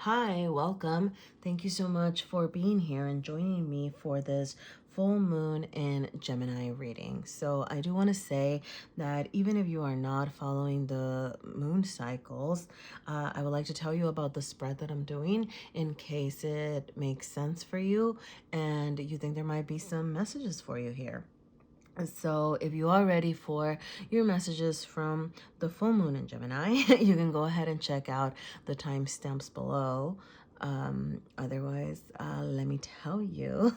Hi, welcome. Thank you so much for being here and joining me for this full moon in Gemini reading. So, I do want to say that even if you are not following the moon cycles, I would like to tell you about the spread that I'm doing in case it makes sense for you and you think there might be some messages for you here. So, if you are ready for your messages from the full moon in Gemini, you can go ahead and check out the timestamps below. Otherwise, let me tell you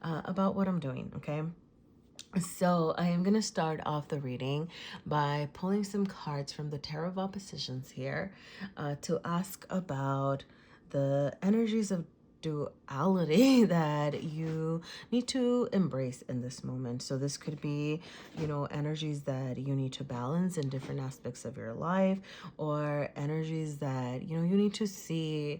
about what I'm doing, okay? So, I am going to start off the reading by pulling some cards from the Tarot of Oppositions here to ask about the energies of duality that you need to embrace in this moment. So this could be, energies that you need to balance in different aspects of your life, or energies that, you need to see,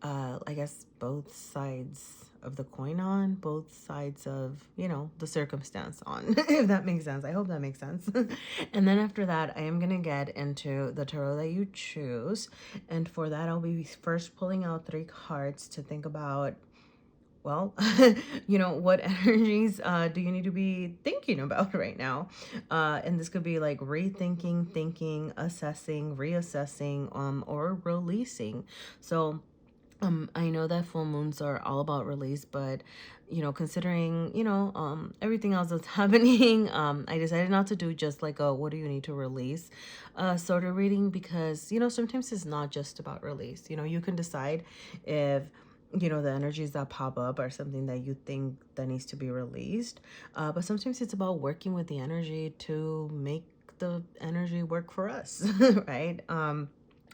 I guess, both sides of the coin on, both sides of, the circumstance on, if that makes sense. I hope that makes sense. And then after that, I am going to get into the tarot that you choose. And for that, I'll be first pulling out 3 cards to think about, well, what energies do you need to be thinking about right now? And this could be like rethinking, thinking, assessing, reassessing, or releasing. So, I know that full moons are all about release, but considering everything else that's happening, I decided not to do just like a what do you need to release sort of reading, because sometimes it's not just about release. You can decide if the energies that pop up are something that you think that needs to be released, but sometimes it's about working with the energy to make the energy work for us. Right.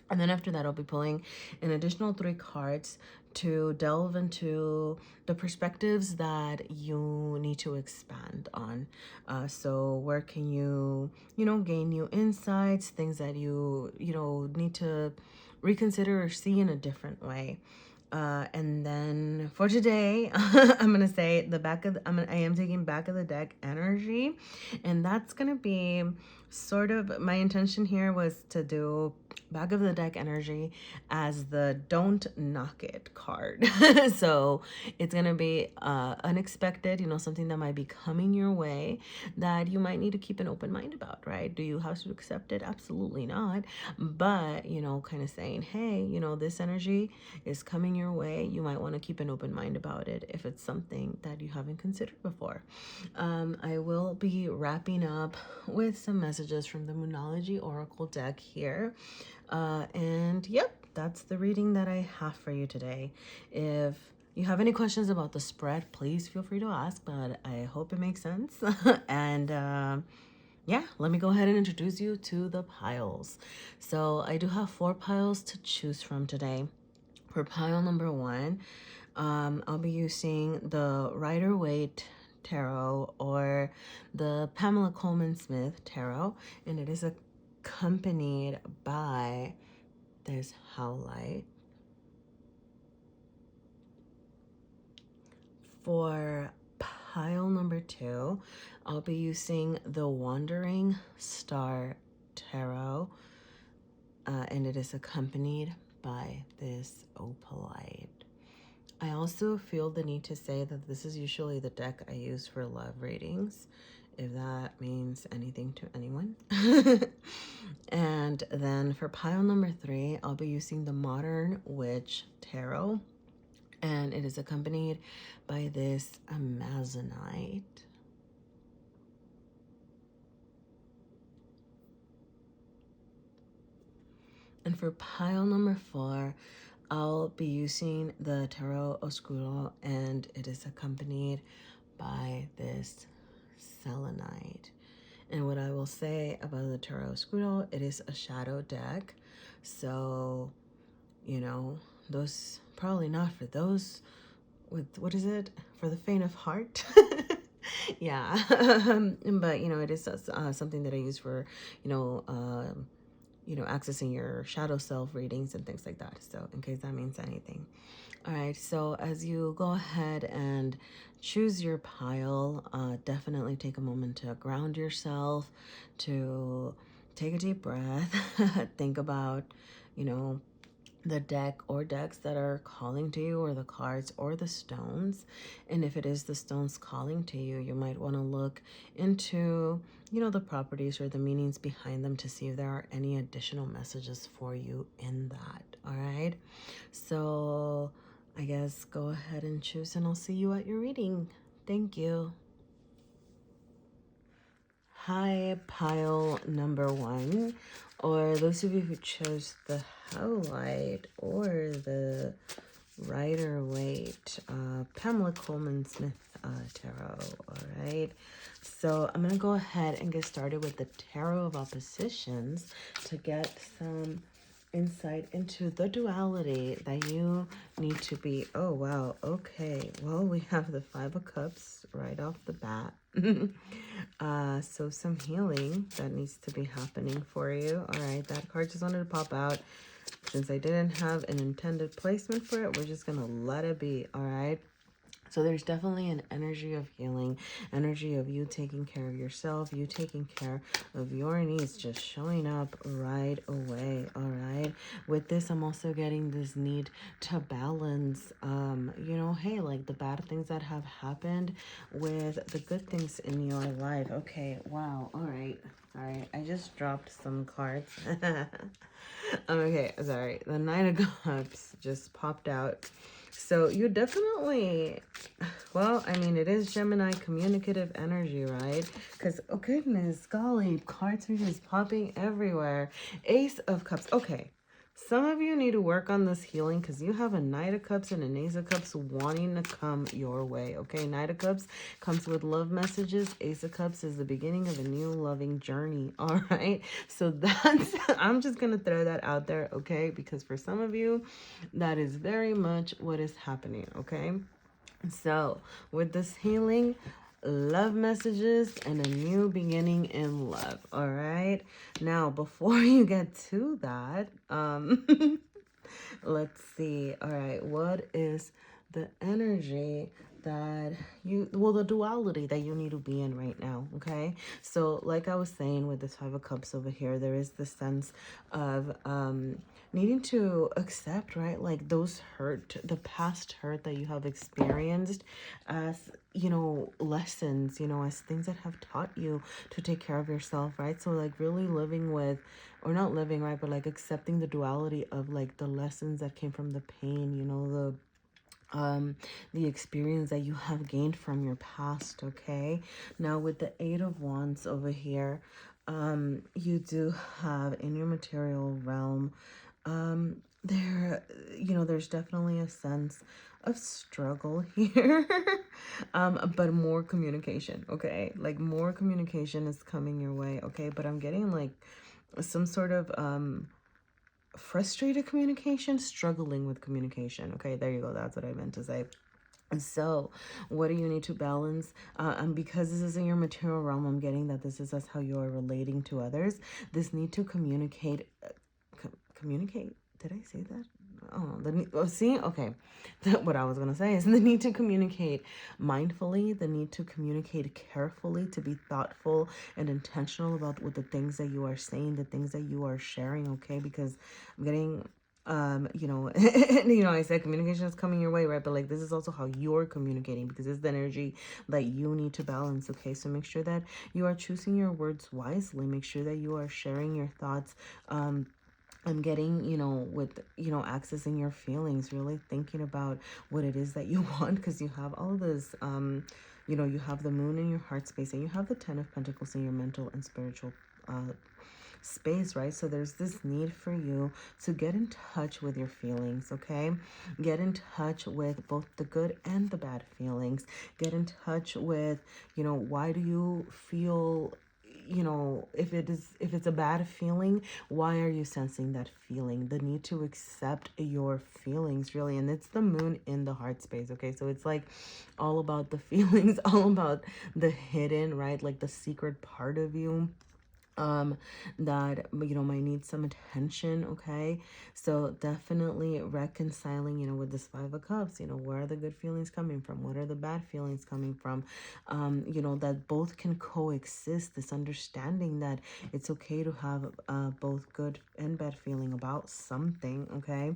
And then after that, I'll be pulling an additional 3 cards to delve into the perspectives that you need to expand on. So where can you, gain new insights, things that you need to reconsider or see in a different way. And then for today, I'm gonna say I am taking back of the deck energy, and that's gonna be sort of my intention here was to do back of the deck energy as the don't knock it card. So it's gonna be unexpected, something that might be coming your way that you might need to keep an open mind about, right? Do you have to accept it? Absolutely not. But kind of saying, hey, this energy is coming your way. You might want to keep an open mind about it if it's something that you haven't considered before. I will be wrapping up with some messages from the Moonology Oracle deck here. And yep, that's the reading that I have for you today. If you have any questions about the spread, please feel free to ask, but I hope it makes sense. And yeah, let me go ahead and introduce you to the piles. So I do have 4 piles to choose from today. For pile number 1, I'll be using the Rider-Waite Tarot, or the Pamela Coleman Smith Tarot, and it is accompanied by, there's Howlite. For pile number 2, I'll be using the Wandering Star Tarot, and it is accompanied by this Opalite. I also feel the need to say that this is usually the deck I use for love readings, if that means anything to anyone. And then for pile number 3, I'll be using the Modern Witch Tarot, and it is accompanied by this Amazonite. And for pile number 4, I'll be using the Tarot Oscuro, and it is accompanied by this Selenite. And what I will say about the Tarot Oscuro, it is a shadow deck. So, those probably not for those with, what is it? For the faint of heart. Yeah. But, it is something that I use for, accessing your shadow self readings and things like that. So in case that means anything. All right, so as you go ahead and choose your pile, definitely take a moment to ground yourself, to take a deep breath, think about, the deck or decks that are calling to you, or the cards or the stones. And if it is the stones calling to you, you might want to look into, you know, the properties or the meanings behind them to see if there are any additional messages for you in that. All right, so I guess go ahead and choose, and I'll see you at your reading. Thank you. Hi, pile number one, or those of you who chose the Howlite or the Rider Waite, Pamela Coleman Smith tarot. All right, so I'm gonna go ahead and get started with the Tarot of Oppositions to get some insight into the duality that you need to be. Oh wow, okay, well, we have the Five of Cups right off the bat. So some healing that needs to be happening for you. All right, that card just wanted to pop out. Since I didn't have an intended placement for it, we're just gonna let it be. All right, so there's definitely an energy of healing, energy of you taking care of yourself, you taking care of your needs, just showing up right away. All right, with this, I'm also getting this need to balance, you know, hey, like the bad things that have happened with the good things in your life. Okay, wow. All right, I just dropped some cards. Okay, sorry, the Knight of Cups just popped out. So you definitely, well, I mean, it is Gemini communicative energy, right? Because, oh goodness, golly, cards are just popping everywhere. Ace of Cups. Okay, some of you need to work on this healing because you have a Knight of Cups and an Ace of Cups wanting to come your way, okay? Knight of Cups comes with love messages. Ace of Cups is the beginning of a new loving journey, all right? So that's, I'm just going to throw that out there, okay? Because for some of you, that is very much what is happening, okay? So with this healing, love messages and a new beginning in love. All right, now before you get to that, let's see. All right, what is the energy that you, well, the duality that you need to be in right now? Okay, so like I was saying with this Five of Cups over here, there is this sense of needing to accept, right, like those hurt, the past hurt that you have experienced as, you know, lessons, you know, as things that have taught you to take care of yourself, right? So like really living with, or not living, right, but like accepting the duality of like the lessons that came from the pain, you know, the experience that you have gained from your past. Okay, now with the Eight of Wands over here, you do have in your material realm, there, you know, there's definitely a sense of struggle here. But more communication. Okay, like more communication is coming your way. Okay, but I'm getting like some sort of frustrated communication, struggling with communication. Okay, there you go, that's what I meant to say. And so what do you need to balance? And because this is in your material realm, I'm getting that this is as how you are relating to others. This need to communicate, communicate, did I say that? Oh, see, okay. What I was going to say is the need to communicate mindfully, the need to communicate carefully, to be thoughtful and intentional about with the things that you are saying, the things that you are sharing, okay? Because I'm getting, you know, you know, I said communication is coming your way, right? But like, this is also how you're communicating, because it's the energy that you need to balance, okay? So make sure that you are choosing your words wisely. Make sure that you are sharing your thoughts, I'm getting, you know, with, you know, accessing your feelings, really thinking about what it is that you want, because you have all of this, you know, you have the moon in your heart space, and you have the Ten of Pentacles in your mental and spiritual space, right? So there's this need for you to get in touch with your feelings, okay? Get in touch with both the good and the bad feelings. Get in touch with, you know, why do you feel, you know, if it's a bad feeling, why are you sensing that feeling? The need to accept your feelings, really. And it's the moon in the heart space, okay? So it's like all about the feelings, all about the hidden, right? Like the secret part of you that, you know, might need some attention. Okay, so definitely reconciling, you know, with this Five of Cups, you know, where are the good feelings coming from, what are the bad feelings coming from, you know, that both can coexist, this understanding that it's okay to have both good and bad feeling about something. Okay,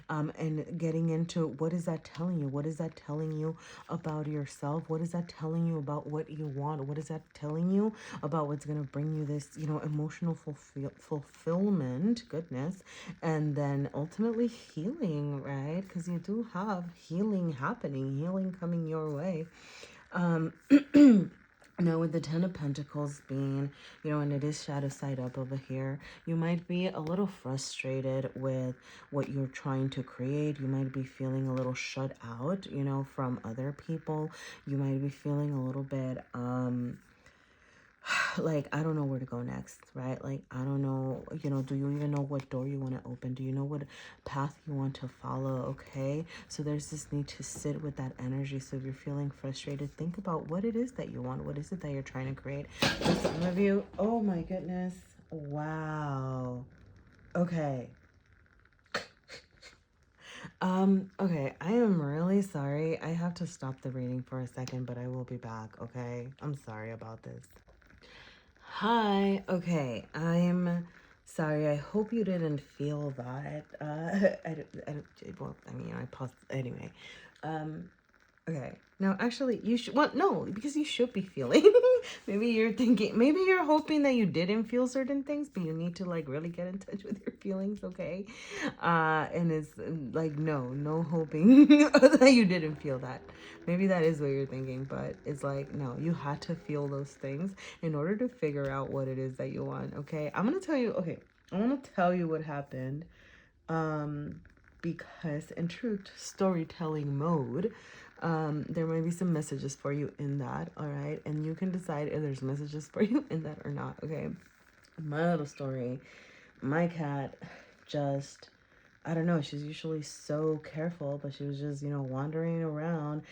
and getting into what is that telling you, what is that telling you about yourself, what is that telling you about what you want, what is that telling you about what's going to bring you this, you know, emotional fulfillment, goodness, and then ultimately healing, right? Because you do have healing happening, healing coming your way. Now, with the Ten of Pentacles being, you know, and it is shadow side up over here, you might be a little frustrated with what you're trying to create. You might be feeling a little shut out, you know, from other people. You might be feeling a little bit, like, I don't know where to go next, right? Like, I don't know, you know, do you even know what door you want to open? Do you know what path you want to follow? Okay, so there's this need to sit with that energy. So if you're feeling frustrated, think about what it is that you want. What is it that you're trying to create? For some of you, oh my goodness, wow. Okay. Okay, I am really sorry. I have to stop the reading for a second, but I will be back, okay? I'm sorry about this. Hi. Okay, I'm sorry. I hope you didn't feel that. Well, I mean, I paused anyway. Um, Okay. Now, actually, you should, well, no, because you should be feeling. Maybe you're thinking, maybe you're hoping that you didn't feel certain things, but you need to like really get in touch with your feelings, okay? And it's like, no hoping that you didn't feel that. Maybe that is what you're thinking, but it's like, no, you had to feel those things in order to figure out what it is that you want, okay? I'm gonna tell you, okay, I want to tell you what happened. Because in true storytelling mode, there might be some messages for you in that, all right? And you can decide if there's messages for you in that or not, okay? My little story, my cat just, I don't know, she's usually so careful, but she was just, you know, wandering around,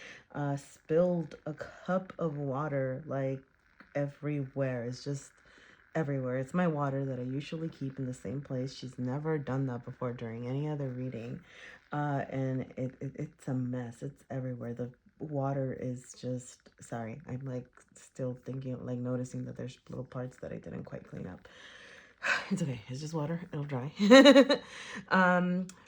spilled a cup of water like everywhere. It's just everywhere. It's my water that I usually keep in the same place. She's never done that before during any other reading. And it's a mess. It's everywhere. The water is just, sorry, I'm like still thinking, like noticing that there's little parts that I didn't quite clean up. It's okay. It's just water. It'll dry.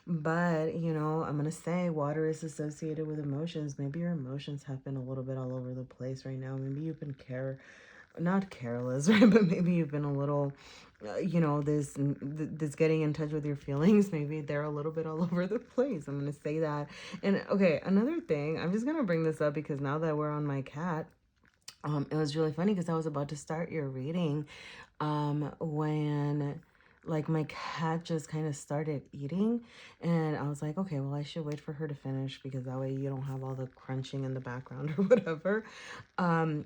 But you know, I'm gonna say water is associated with emotions. Maybe your emotions have been a little bit all over the place right now. Maybe you've been not careless, right? But maybe you've been a little, you know, this getting in touch with your feelings. Maybe they're a little bit all over the place. I'm gonna say that. And okay, another thing, I'm just gonna bring this up because now that we're on my cat, it was really funny because I was about to start your reading, when like my cat just kind of started eating, and I was like, okay, well, I should wait for her to finish because that way you don't have all the crunching in the background or whatever. And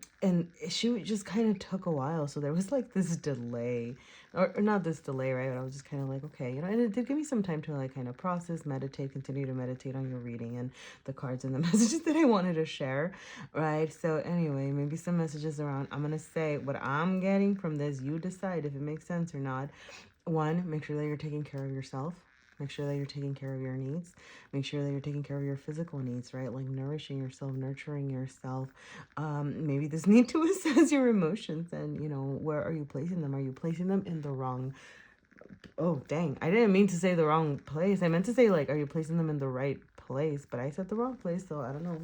she just kind of took a while, so there was like this delay, or not this delay, right? But I was just kind of like, okay, you know, and it did give me some time to like kind of process, meditate, continue to meditate on your reading and the cards and the messages that I wanted to share, right? So anyway, maybe some messages around, I'm gonna say what I'm getting from this. You decide if it makes sense or not. One, make sure that you're taking care of yourself. Make sure that you're taking care of your needs. Make sure that you're taking care of your physical needs, right? Like nourishing yourself, nurturing yourself. Maybe this need to assess your emotions and, you know, where are you placing them? Are you placing them in the wrong... Oh, dang. I didn't mean to say the wrong place. I meant to say, like, are you placing them in the right place? But I said the wrong place, so I don't know.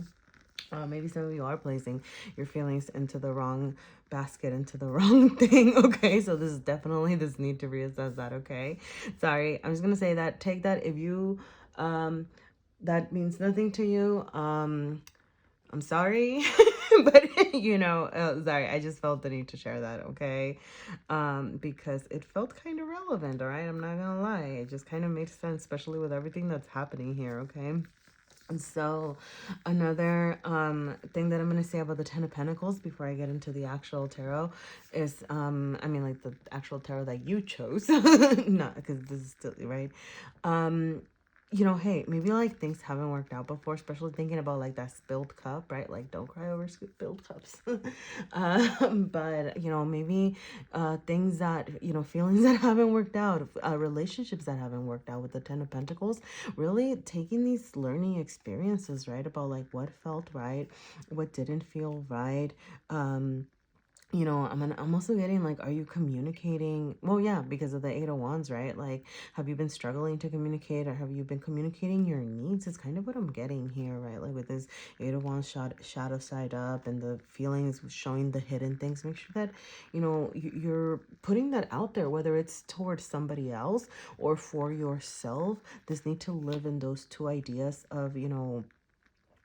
Maybe some of you are placing your feelings into the wrong basket, into the wrong thing. Okay, so this is definitely this need to reassess that. Okay, sorry, I'm just gonna say that. Take that if you that means nothing to you. I'm sorry. But you know, sorry, I just felt the need to share that. Okay, because it felt kind of relevant. All right, I'm not gonna lie, it just kind of makes sense, especially with everything that's happening here. Okay. And so another thing that I'm going to say about the Ten of Pentacles before I get into the actual tarot is, I mean, like the actual tarot that you chose, not because this is still, right? you know, hey, maybe like things haven't worked out before, especially thinking about like that spilled cup, right? Like, don't cry over spilled cups. But, you know, maybe things that, you know, feelings that haven't worked out, relationships that haven't worked out with the Ten of Pentacles, really taking these learning experiences, right? About like what felt right, what didn't feel right. You know, I'm also getting like, are you communicating? Well, yeah, because of the Eight of Wands, right? Like, have you been struggling to communicate, or have you been communicating your needs? Is kind of what I'm getting here, right? Like with this Eight of Wands shadow side up, and the feelings showing the hidden things. Make sure that, you know, you're putting that out there, whether it's towards somebody else or for yourself. This need to live in those two ideas of, you know,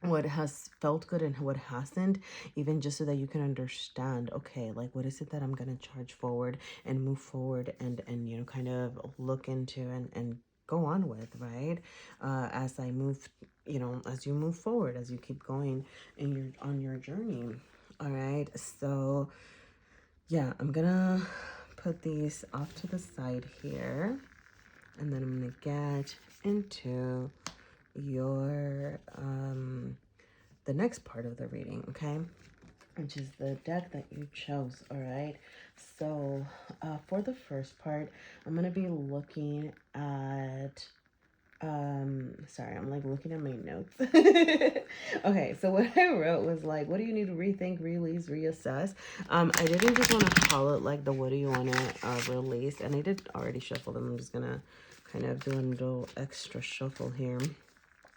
what has felt good and what hasn't, even just so that you can understand, okay, like what is it that I'm going to charge forward and move forward and you know, kind of look into and go on with, right? As I move, you know, as you move forward, as you keep going in your on your journey. All right, so yeah, I'm gonna put these off to the side here, and then I'm gonna get into your the next part of the reading, okay, which is the deck that you chose. All right, so for the first part, I'm gonna be looking at sorry, I'm like looking at my notes. Okay, so what I wrote was like, what do you need to rethink, release, reassess? I didn't just want to call it like the what do you want to release, and I did already shuffle them. I'm just gonna kind of do a little extra shuffle here.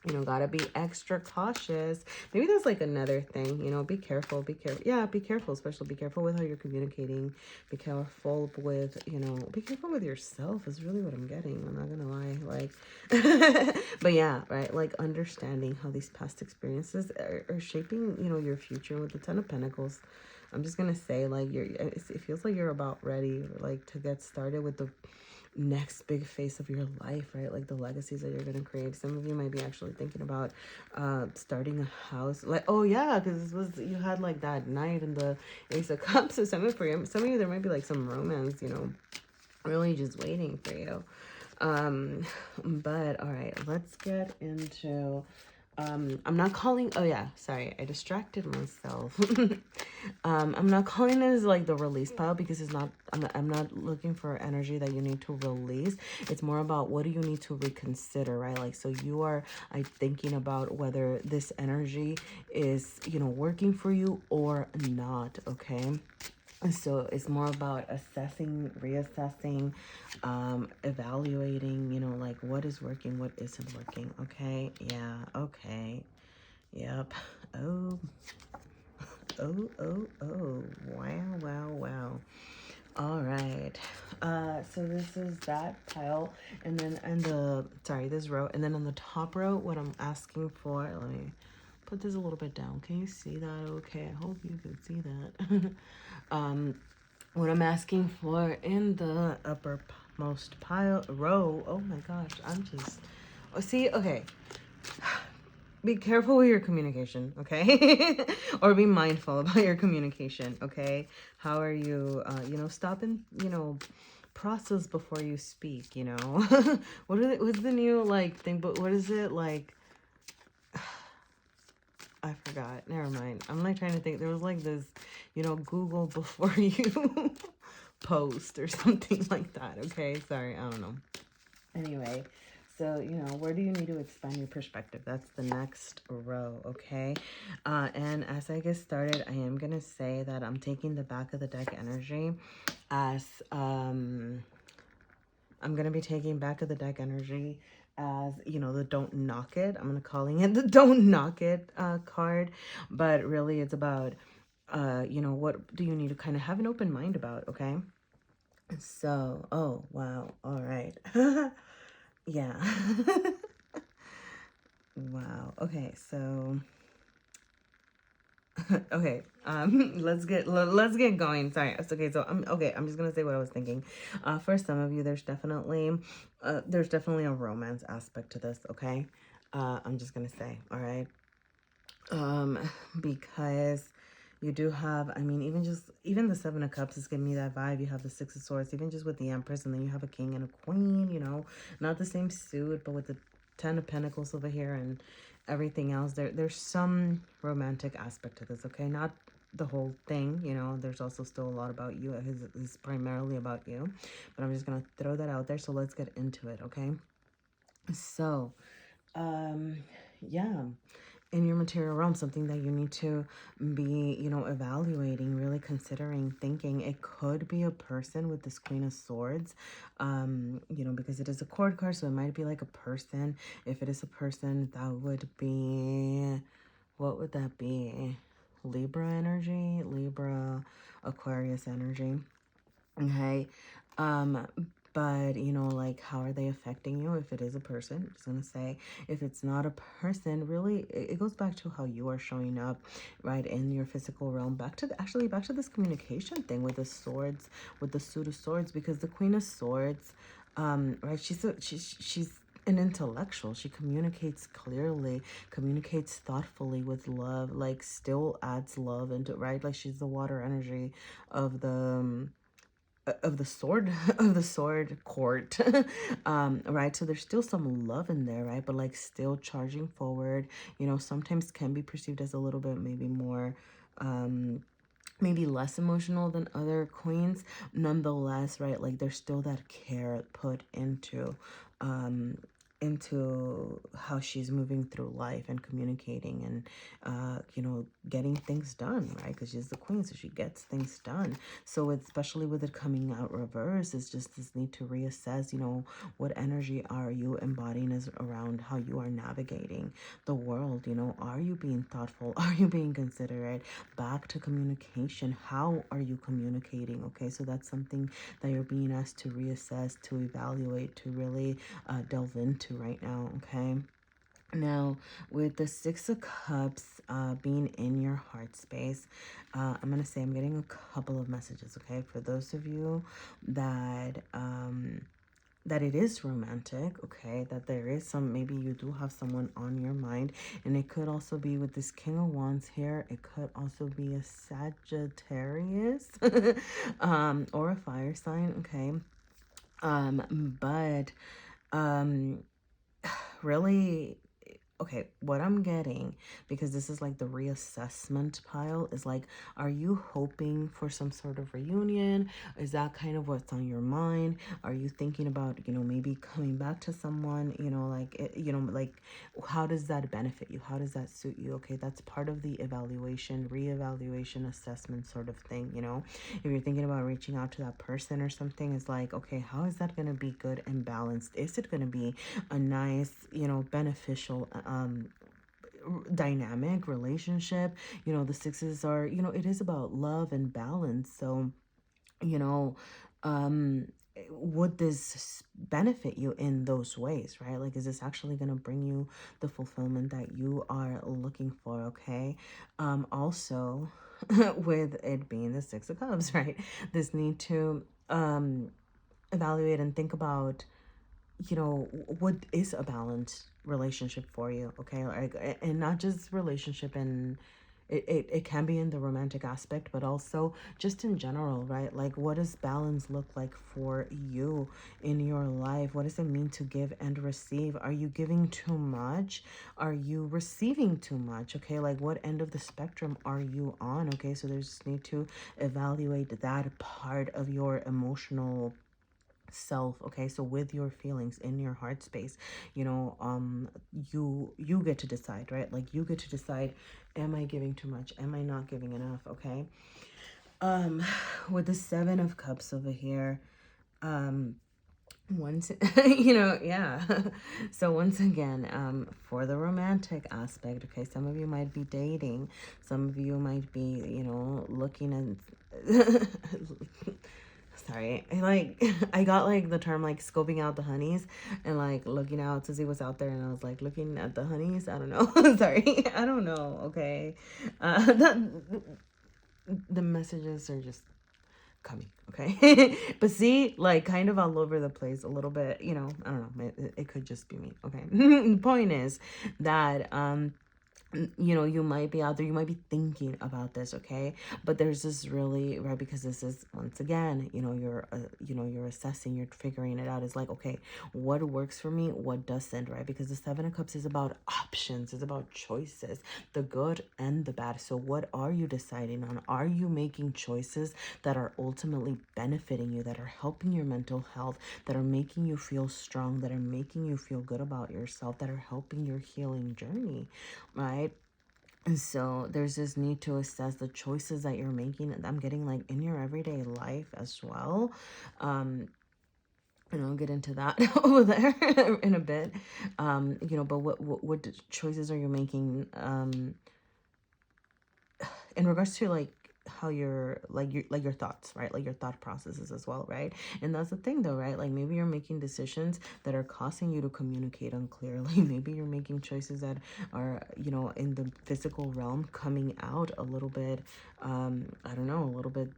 You know, gotta be extra cautious. Maybe there's like another thing, you know, be careful, be careful. Yeah, be careful, especially be careful with how you're communicating. Be careful with, you know, be careful with yourself is really what I'm getting. I'm not gonna lie. Like, but yeah, right. Like understanding how these past experiences are shaping, you know, your future with the Ten of Pentacles. I'm just gonna say, like, it feels like you're about ready, like, to get started with the next big phase of your life, right? Like the legacies that you're going to create. Some of you might be actually thinking about starting a house. Like, oh yeah, because this was, you had like that night in the Ace of Cups. So some of you, there might be like some romance, you know, really just waiting for you. But all right, let's get into I'm not calling, oh yeah, sorry, I distracted myself. I'm not calling this like the release pile, because it's not, I'm not looking for energy that you need to release. It's more about what do you need to reconsider, right? Like, so you are thinking about whether this energy is, you know, working for you or not, okay? So it's more about assessing, reassessing, evaluating, you know, like what is working, what isn't working. Okay. Yeah. Okay. Yep. Oh, oh. Wow. All right. So this is that pile, and then, this row, and then on the top row, what I'm asking for, let me put this a little bit down. Can you see that? Okay. I hope you can see that. What I'm asking for in the uppermost row, oh my gosh, I'm just, see, okay, be careful with your communication, okay? Or be mindful about your communication, okay? How are you, you know, stop and, you know, process before you speak, you know? What's the new, like, thing, but what is it, like, I forgot. Never mind. I'm like trying to think. There was like this, you know, Google before you post or something like that. Okay. Sorry. I don't know. Anyway. So, you know, where do you need to expand your perspective? That's the next row. Okay. And as I get started, I am going to say that I'm taking the back of the deck energy as, I'm going to be taking back of the deck energy as, you know, the don't knock it. I'm calling it the don't knock it card, but really it's about, you know, what do you need to kind of have an open mind about, okay? So, oh, wow. All right. Yeah. Wow. Okay, so okay, let's get going. Sorry. It's okay. So I'm just gonna say what I was thinking. For some of you, there's definitely a romance aspect to this. Okay, I'm just gonna say, all right, because you do have, I mean, even the Seven of Cups is giving me that vibe. You have the Six of Swords, even just with the Empress, and then you have a King and a Queen. You know, not the same suit, but with the Ten of Pentacles over here and everything else. There's some romantic aspect to this, okay? Not the whole thing, you know. There's also still a lot about you. It's primarily about you. But I'm just going to throw that out there. So let's get into it, okay? So, yeah, in your material realm, something that you need to be, you know, evaluating, really considering, thinking. It could be a person with this Queen of Swords, you know, because it is a cord card, so it might be like a person. If it is a person, that would be, what would that be? Libra energy, Libra, Aquarius energy. Okay. Um, but you know, like, how are they affecting you? If it is a person, I'm just gonna say, if it's not a person, really, it goes back to how you are showing up, right, in your physical realm. Back to actually back to this communication thing with the swords, with the Suit of Swords, because the Queen of Swords, right, she's an intellectual. She communicates clearly, communicates thoughtfully with love, like still adds love into, right, like she's the water energy of the sword of the sword court. Right, so there's still some love in there, right, but like still charging forward, you know. Sometimes can be perceived as a little bit maybe more maybe less emotional than other queens. Nonetheless, right, like there's still that care put into how she's moving through life and communicating and you know, getting things done, right, because she's the queen, so she gets things done. So especially with it coming out reverse, it's just this need to reassess, you know, what energy are you embodying as around how you are navigating the world. You know, are you being thoughtful? Are you being considerate? Back to communication, how are you communicating? Okay, so that's something that you're being asked to reassess, to evaluate, to really delve into right now, okay? Now, with the Six of Cups being in your heart space, I'm going to say I'm getting a couple of messages, okay? For those of you that that it is romantic, okay, that there is some, maybe you do have someone on your mind, and it could also be with this King of Wands here. It could also be a Sagittarius or a fire sign, okay? But really, okay, what I'm getting, because this is like the reassessment pile, is like, are you hoping for some sort of reunion? Is that kind of what's on your mind? Are you thinking about, you know, maybe coming back to someone, you know, like, you know, like, how does that benefit you? How does that suit you? Okay, that's part of the evaluation, reevaluation, assessment sort of thing, you know. If you're thinking about reaching out to that person or something, it's like, okay, how is that going to be good and balanced? Is it going to be a nice, you know, beneficial dynamic relationship? You know, the sixes are, you know, it is about love and balance. So, you know, would this benefit you in those ways, right? Like, is this actually going to bring you the fulfillment that you are looking for? Okay. Also, with it being the Six of Cups, right, this need to evaluate and think about, you know, what is a balanced relationship for you, okay? Like, and not just relationship, and it can be in the romantic aspect, but also just in general, right? Like, what does balance look like for you in your life? What does it mean to give and receive? Are you giving too much? Are you receiving too much? Okay, like, what end of the spectrum are you on? Okay, so there's need to evaluate that part of your emotional self. Okay, so with your feelings in your heart space, you know, you get to decide, right? Like, you get to decide, am I giving too much? Am I not giving enough? Okay. With the Seven of Cups over here, once you know, yeah. So once again, for the romantic aspect, okay, some of you might be dating, some of you might be, you know, looking at sorry, I got like the term like scoping out the honeys and like looking out to see what's out there, and I was like looking at the honeys. I don't know. Sorry, I don't know. Okay, the messages are just coming, okay. But see, like, kind of all over the place a little bit, you know. I don't know, it could just be me, okay. The point is that you know, you might be out there, you might be thinking about this, okay? But there's this really, right, because this is, once again, you know, you're assessing, you're figuring it out. It's like, okay, what works for me, what doesn't, right? Because the Seven of Cups is about options, it's about choices, the good and the bad. So what are you deciding on? Are you making choices that are ultimately benefiting you, that are helping your mental health, that are making you feel strong, that are making you feel good about yourself, that are helping your healing journey, right? And so there's this need to assess the choices that you're making. And I'm getting like in your everyday life as well. And I'll get into that over there in a bit. You know, but what choices are you making in regards to like how you're like your thoughts, right? Like your thought processes as well, right? And that's the thing though, right? Like maybe you're making decisions that are causing you to communicate unclearly. Maybe you're making choices that are, you know, in the physical realm coming out a little bit I don't know, a little bit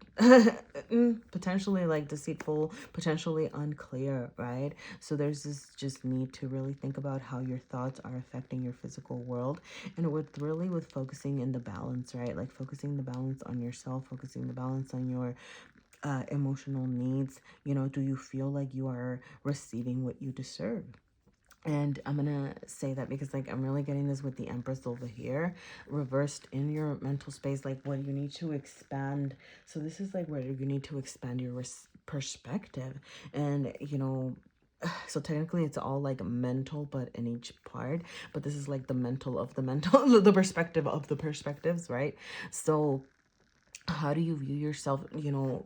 potentially like deceitful, potentially unclear, right? So there's this just need to really think about how your thoughts are affecting your physical world, and with focusing in the balance, right? Like focusing the balance on yourself, focusing the balance on your emotional needs. You know, do you feel like you are receiving what you deserve? And I'm gonna say that because like I'm really getting this with the Empress over here reversed in your mental space, like when you need to expand. So this is like where you need to expand your perspective. And you know, so technically it's all like mental, but in each part, but this is like the mental of the mental the perspective of the perspectives, right? So how do you view yourself, you know?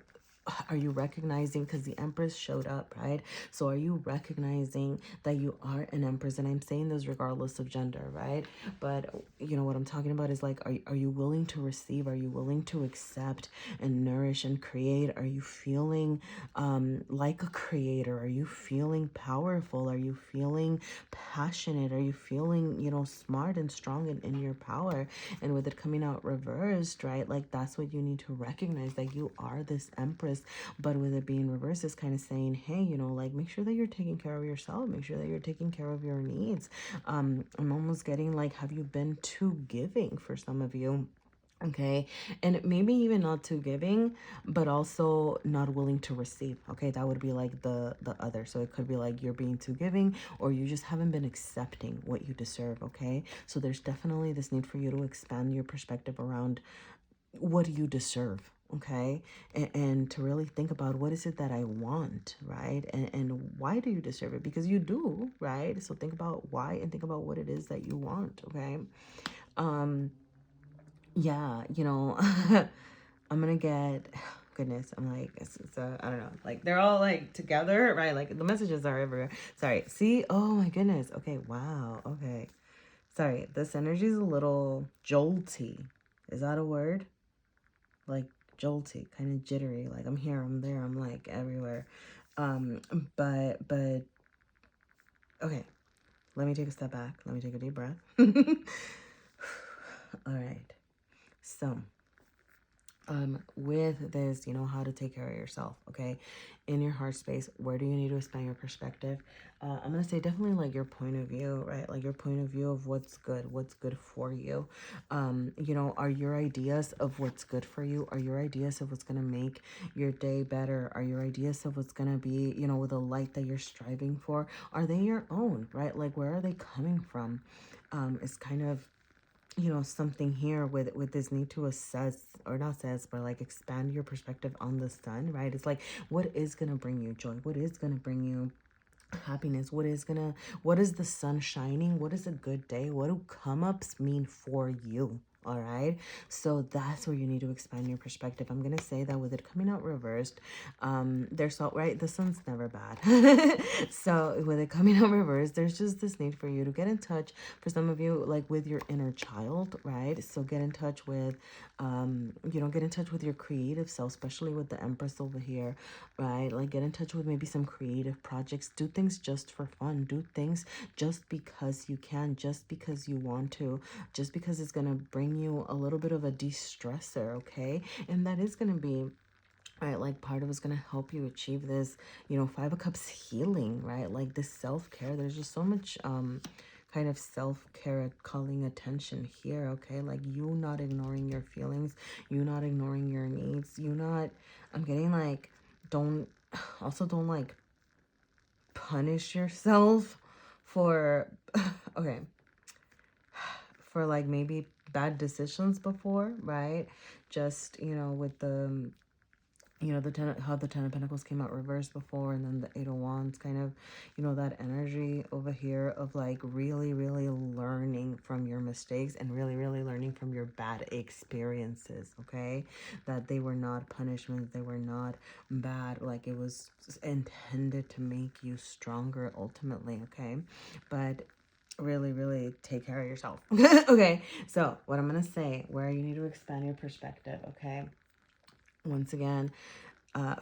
Are you recognizing, because the Empress showed up, right? So are you recognizing that you are an Empress? And I'm saying this regardless of gender, right? But you know what I'm talking about is like, are you willing to receive? Are you willing to accept and nourish and create? Are you feeling like a creator? Are you feeling powerful? Are you feeling passionate? Are you feeling, you know, smart and strong in your power? And with it coming out reversed, right, like that's what you need to recognize, that you are this Empress. But with it being reversed, it's kind of saying, hey, you know, like make sure that you're taking care of yourself, make sure that you're taking care of your needs. I'm almost getting like, have you been too giving for some of you? Okay, and maybe even not too giving, but also not willing to receive. Okay, that would be like the other. So it could be like you're being too giving, or you just haven't been accepting what you deserve. Okay, so there's definitely this need for you to expand your perspective around what do you deserve. Okay, and to really think about what is it that I want, right? And why do you deserve it? Because you do, right? So think about why and think about what it is that you want. Okay, yeah, you know, I'm gonna get, goodness, I'm like, it's I don't know, like they're all like together, right? Like the messages are everywhere. Sorry, see, oh my goodness, okay, wow, okay. Sorry, this energy is a little jolty. Is that a word? Like jolty, kind of jittery. Like I'm here, I'm there, I'm like everywhere. Um, but, okay, let me take a step back. Let me take a deep breath. All right, so with this, you know, how to take care of yourself, okay? In your heart space, where do you need to expand your perspective? I'm gonna say definitely like your point of view, right? Like your point of view of what's good for you. You know, are your ideas of what's good for you, are your ideas of what's gonna make your day better, are your ideas of what's gonna be, you know, with the light that you're striving for, are they your own, right? Like where are they coming from? It's kind of, you know, something here with this need to assess, or not assess, but like expand your perspective on the sun, right? It's like, what is gonna bring you joy, what is gonna bring you happiness, what is the sun shining, what is a good day, what do come ups mean for you? All right, so that's where you need to expand your perspective. I'm gonna say that with it coming out reversed, there's so, right, the sun's never bad. So with it coming out reversed, there's just this need for you to get in touch, for some of you, like with your inner child, right? So get in touch with you know, get in touch with your creative self, especially with the Empress over here, right? Like get in touch with maybe some creative projects. Do things just for fun, do things just because you can, just because you want to, just because it's gonna bring you a little bit of a de-stressor, okay? And that is gonna be, right, like part of it's gonna help you achieve this, you know, Five of Cups healing, right? Like this self-care. There's just so much kind of self-care, calling attention here, okay? Like you not ignoring your feelings, you not ignoring your needs, you not, I'm getting like, don't, also don't like punish yourself for, okay, for like maybe bad decisions before, right? Just, you know, with the, you know, the how the Ten of Pentacles came out reversed before, and then the Eight of Wands, kind of, you know, that energy over here of like really, really learning from your mistakes and really, really learning from your bad experiences, okay? That they were not punishments, they were not bad, like it was intended to make you stronger ultimately, okay? But really, really take care of yourself. Okay, so what I'm gonna say, where you need to expand your perspective, okay? Once again,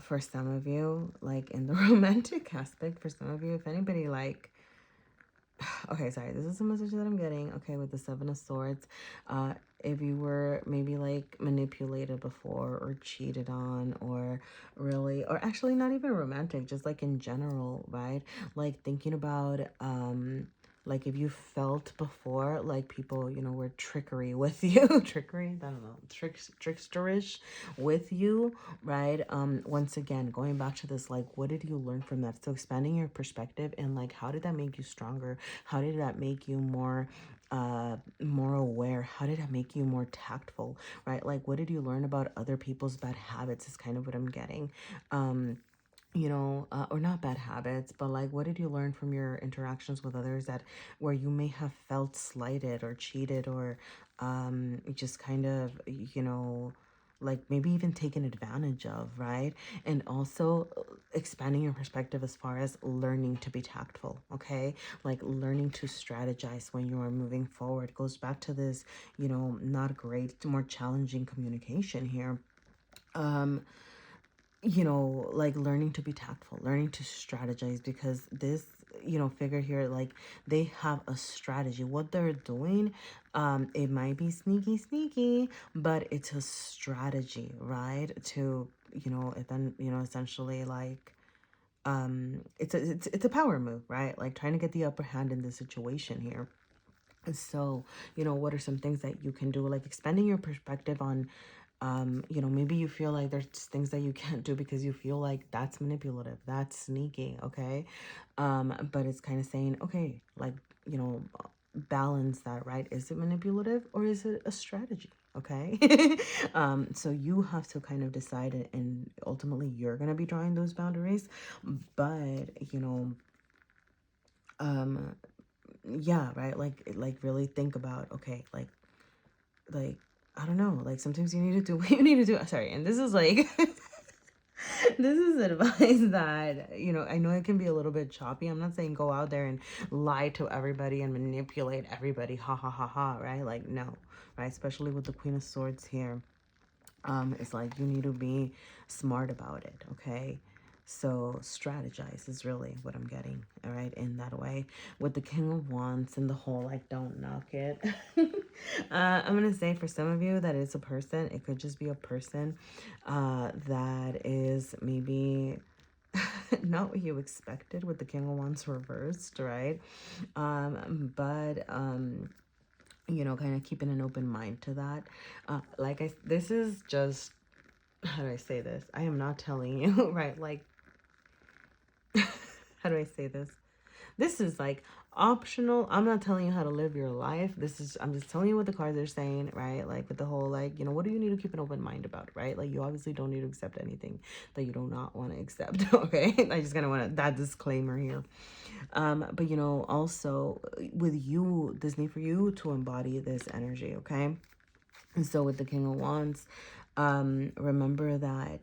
for some of you, like in the romantic aspect, for some of you, if anybody like, okay, sorry, this is the message that I'm getting, okay, with the Seven of Swords, if you were maybe like manipulated before or cheated on, or really, or actually not even romantic, just like in general, right? Like thinking about, like if you felt before like people, you know, were trickery with you, trickery, I don't know, tricksterish with you, right? Once again, going back to this, like, what did you learn from that? So expanding your perspective, and like, how did that make you stronger? How did that make you more aware? How did that make you more tactful, right? Like, what did you learn about other people's bad habits is kind of what I'm getting. You know, or not bad habits, but like, what did you learn from your interactions with others that where you may have felt slighted or cheated, or just kind of, you know, like maybe even taken advantage of, right? And also expanding your perspective as far as learning to be tactful, okay? Like learning to strategize when you are moving forward. Goes back to this, you know, not great, more challenging communication here. You know, like learning to be tactful, learning to strategize, because this, you know, figure here, like they have a strategy. What they're doing, it might be sneaky, but it's a strategy, right? To, you know, it then, you know, essentially like, it's a power move, right? Like trying to get the upper hand in the situation here. So, you know, what are some things that you can do? Like expanding your perspective on, you know, maybe you feel like there's things that you can't do because you feel like that's manipulative, that's sneaky, okay? But it's kind of saying, okay, like, you know, balance that, right? Is it manipulative or is it a strategy? Okay. So you have to kind of decide, and ultimately you're gonna be drawing those boundaries. But, you know, um, yeah, right, like really think about, okay, like I don't know, like sometimes you need to do what you need to do. Sorry, and this is like this is advice that, you know, I know it can be a little bit choppy. I'm not saying go out there and lie to everybody and manipulate everybody, ha ha ha ha, right? Like no, right? Especially with the Queen of Swords here, it's like you need to be smart about it, okay? So strategize is really what I'm getting, all right, in that way. With the King of Wands and the whole like don't knock it. I'm gonna say for some of you that it's a person. It could just be a person that is maybe not what you expected with the King of Wands reversed, right? But you know, kind of keeping an open mind to that. This is just, how do I say this? I am not telling you, right? Like, how do I say this? This is like optional. I'm not telling you how to live your life. I'm just telling you what the cards are saying, right? Like with the whole, like, you know, what do you need to keep an open mind about, right? Like you obviously don't need to accept anything that you do not want to accept, okay? I just kind of want that disclaimer here. But you know, also with you, this need for you to embody this energy, okay? And so with the King of Wands, remember that,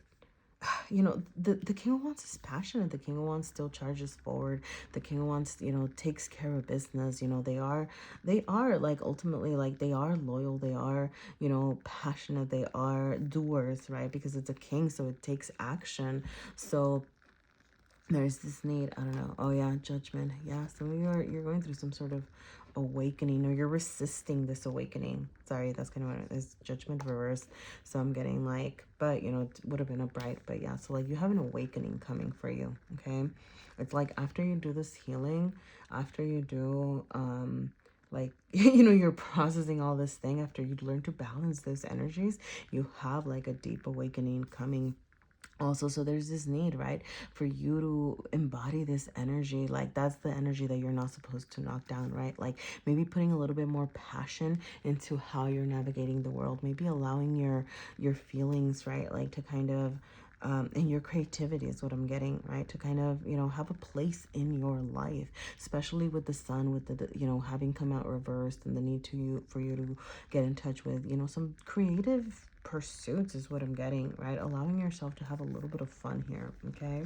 you know, the King of Wands is passionate. The King of Wands still charges forward. The King of Wands, you know, takes care of business. You know, they are like ultimately, like they are loyal. They are, you know, passionate. They are doers, right? Because it's a king, so it takes action. So there's this need, I don't know. Oh yeah, judgment. Yeah, some of you you're going through some sort of awakening, or you're resisting this awakening. Sorry, that's kind of what it is. Judgment reversed. So I'm getting like, but you know, it would have been a bright, but yeah. So like you have an awakening coming for you, okay? It's like after you do this healing, after you do, like, you know, you're processing all this thing, after you learn to balance those energies, you have like a deep awakening coming also. So there's this need, right, for you to embody this energy. Like that's the energy that you're not supposed to knock down, right? Like maybe putting a little bit more passion into how you're navigating the world, maybe allowing your feelings, right, like to kind of and your creativity is what I'm getting, right, to kind of, you know, have a place in your life, especially with the sun, with the, you know, having come out reversed, and the need to you for you to get in touch with, you know, some creative pursuits is what I'm getting, right? Allowing yourself to have a little bit of fun here, okay?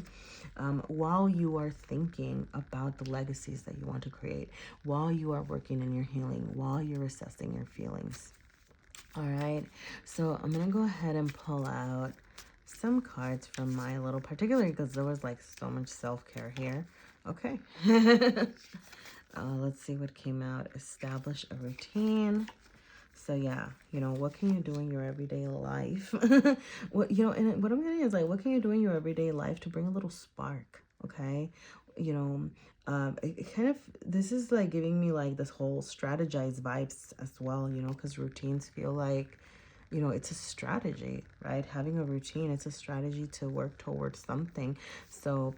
While you are thinking about the legacies that you want to create, while you are working in your healing, while you're assessing your feelings. All right, so I'm gonna go ahead and pull out some cards from my little, particularly because there was like so much self-care here. Okay. Let's see what came out. Establish a routine. So yeah, you know, what can you do in your everyday life? What, you know, and what I'm getting is like, what can you do in your everyday life to bring a little spark? Okay. You know, it kind of, this is like giving me like this whole strategize vibes as well, you know, because routines feel like, you know, it's a strategy, right? Having a routine, it's a strategy to work towards something. So,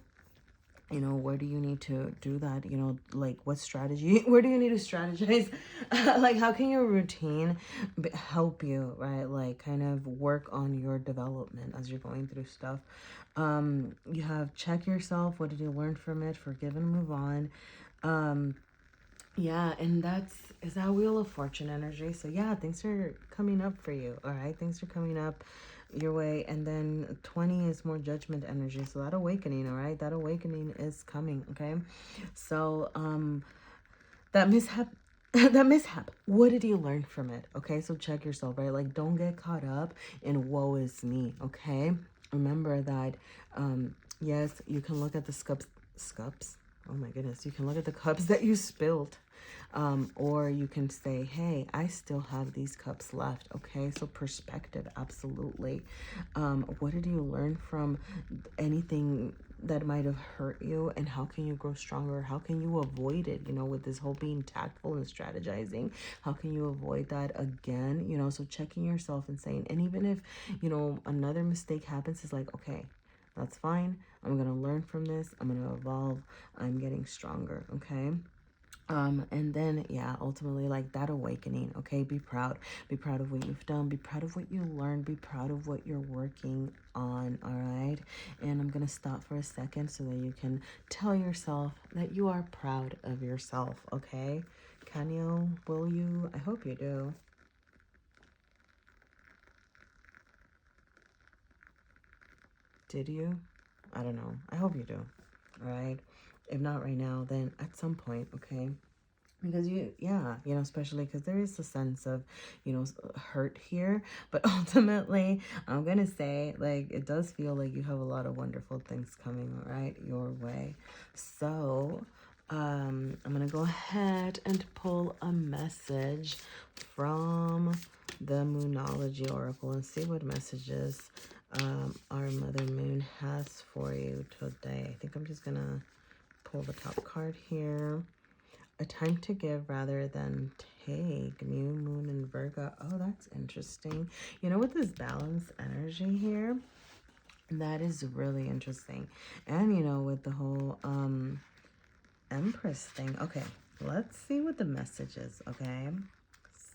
you know, where do you need to do that? You know, like what strategy, where do you need to strategize? Like how can your routine help you, right? Like kind of work on your development as you're going through stuff. You have check yourself. What did you learn from it? Forgive and move on. Yeah, and is that Wheel of Fortune energy. So yeah, things are coming up for you. All right, things are coming up your way. And then 20 is more Judgment energy. So that awakening, all right, that awakening is coming. Okay, so that mishap. That mishap, what did you learn from it? Okay, so check yourself, right? Like don't get caught up in woe is me. Okay, remember that yes, you can look at the scups. Oh my goodness, you can look at the cups that you spilled. Or you can say, hey, I still have these cups left. Okay, so perspective, absolutely. What did you learn from anything that might have hurt you, and how can you grow stronger? How can you avoid it? You know, with this whole being tactful and strategizing, how can you avoid that again? You know, so checking yourself and saying, and even if, you know, another mistake happens, it's like, okay, that's fine. I'm going to learn from this. I'm going to evolve. I'm getting stronger. Okay. And then, yeah, ultimately, like that awakening, okay? Be proud of what you've done, be proud of what you learned, be proud of what you're working on, all right? And I'm gonna stop for a second so that you can tell yourself that you are proud of yourself, okay? Can you? Will you? I hope you do. Did you? I don't know. I hope you do, all right? If not right now, then at some point, okay? Because yeah, you know, especially because there is a sense of, you know, hurt here. But ultimately, I'm going to say, like, it does feel like you have a lot of wonderful things coming, right, your way. So, I'm going to go ahead and pull a message from the Moonology Oracle and see what messages our Mother Moon has for you today. I think I'm just going to pull the top card here. A time to give rather than take. New moon in Virgo. Oh, that's interesting. You know, with this balance energy here, that is really interesting. And, you know, with the whole Empress thing. Okay, let's see what the message is, okay?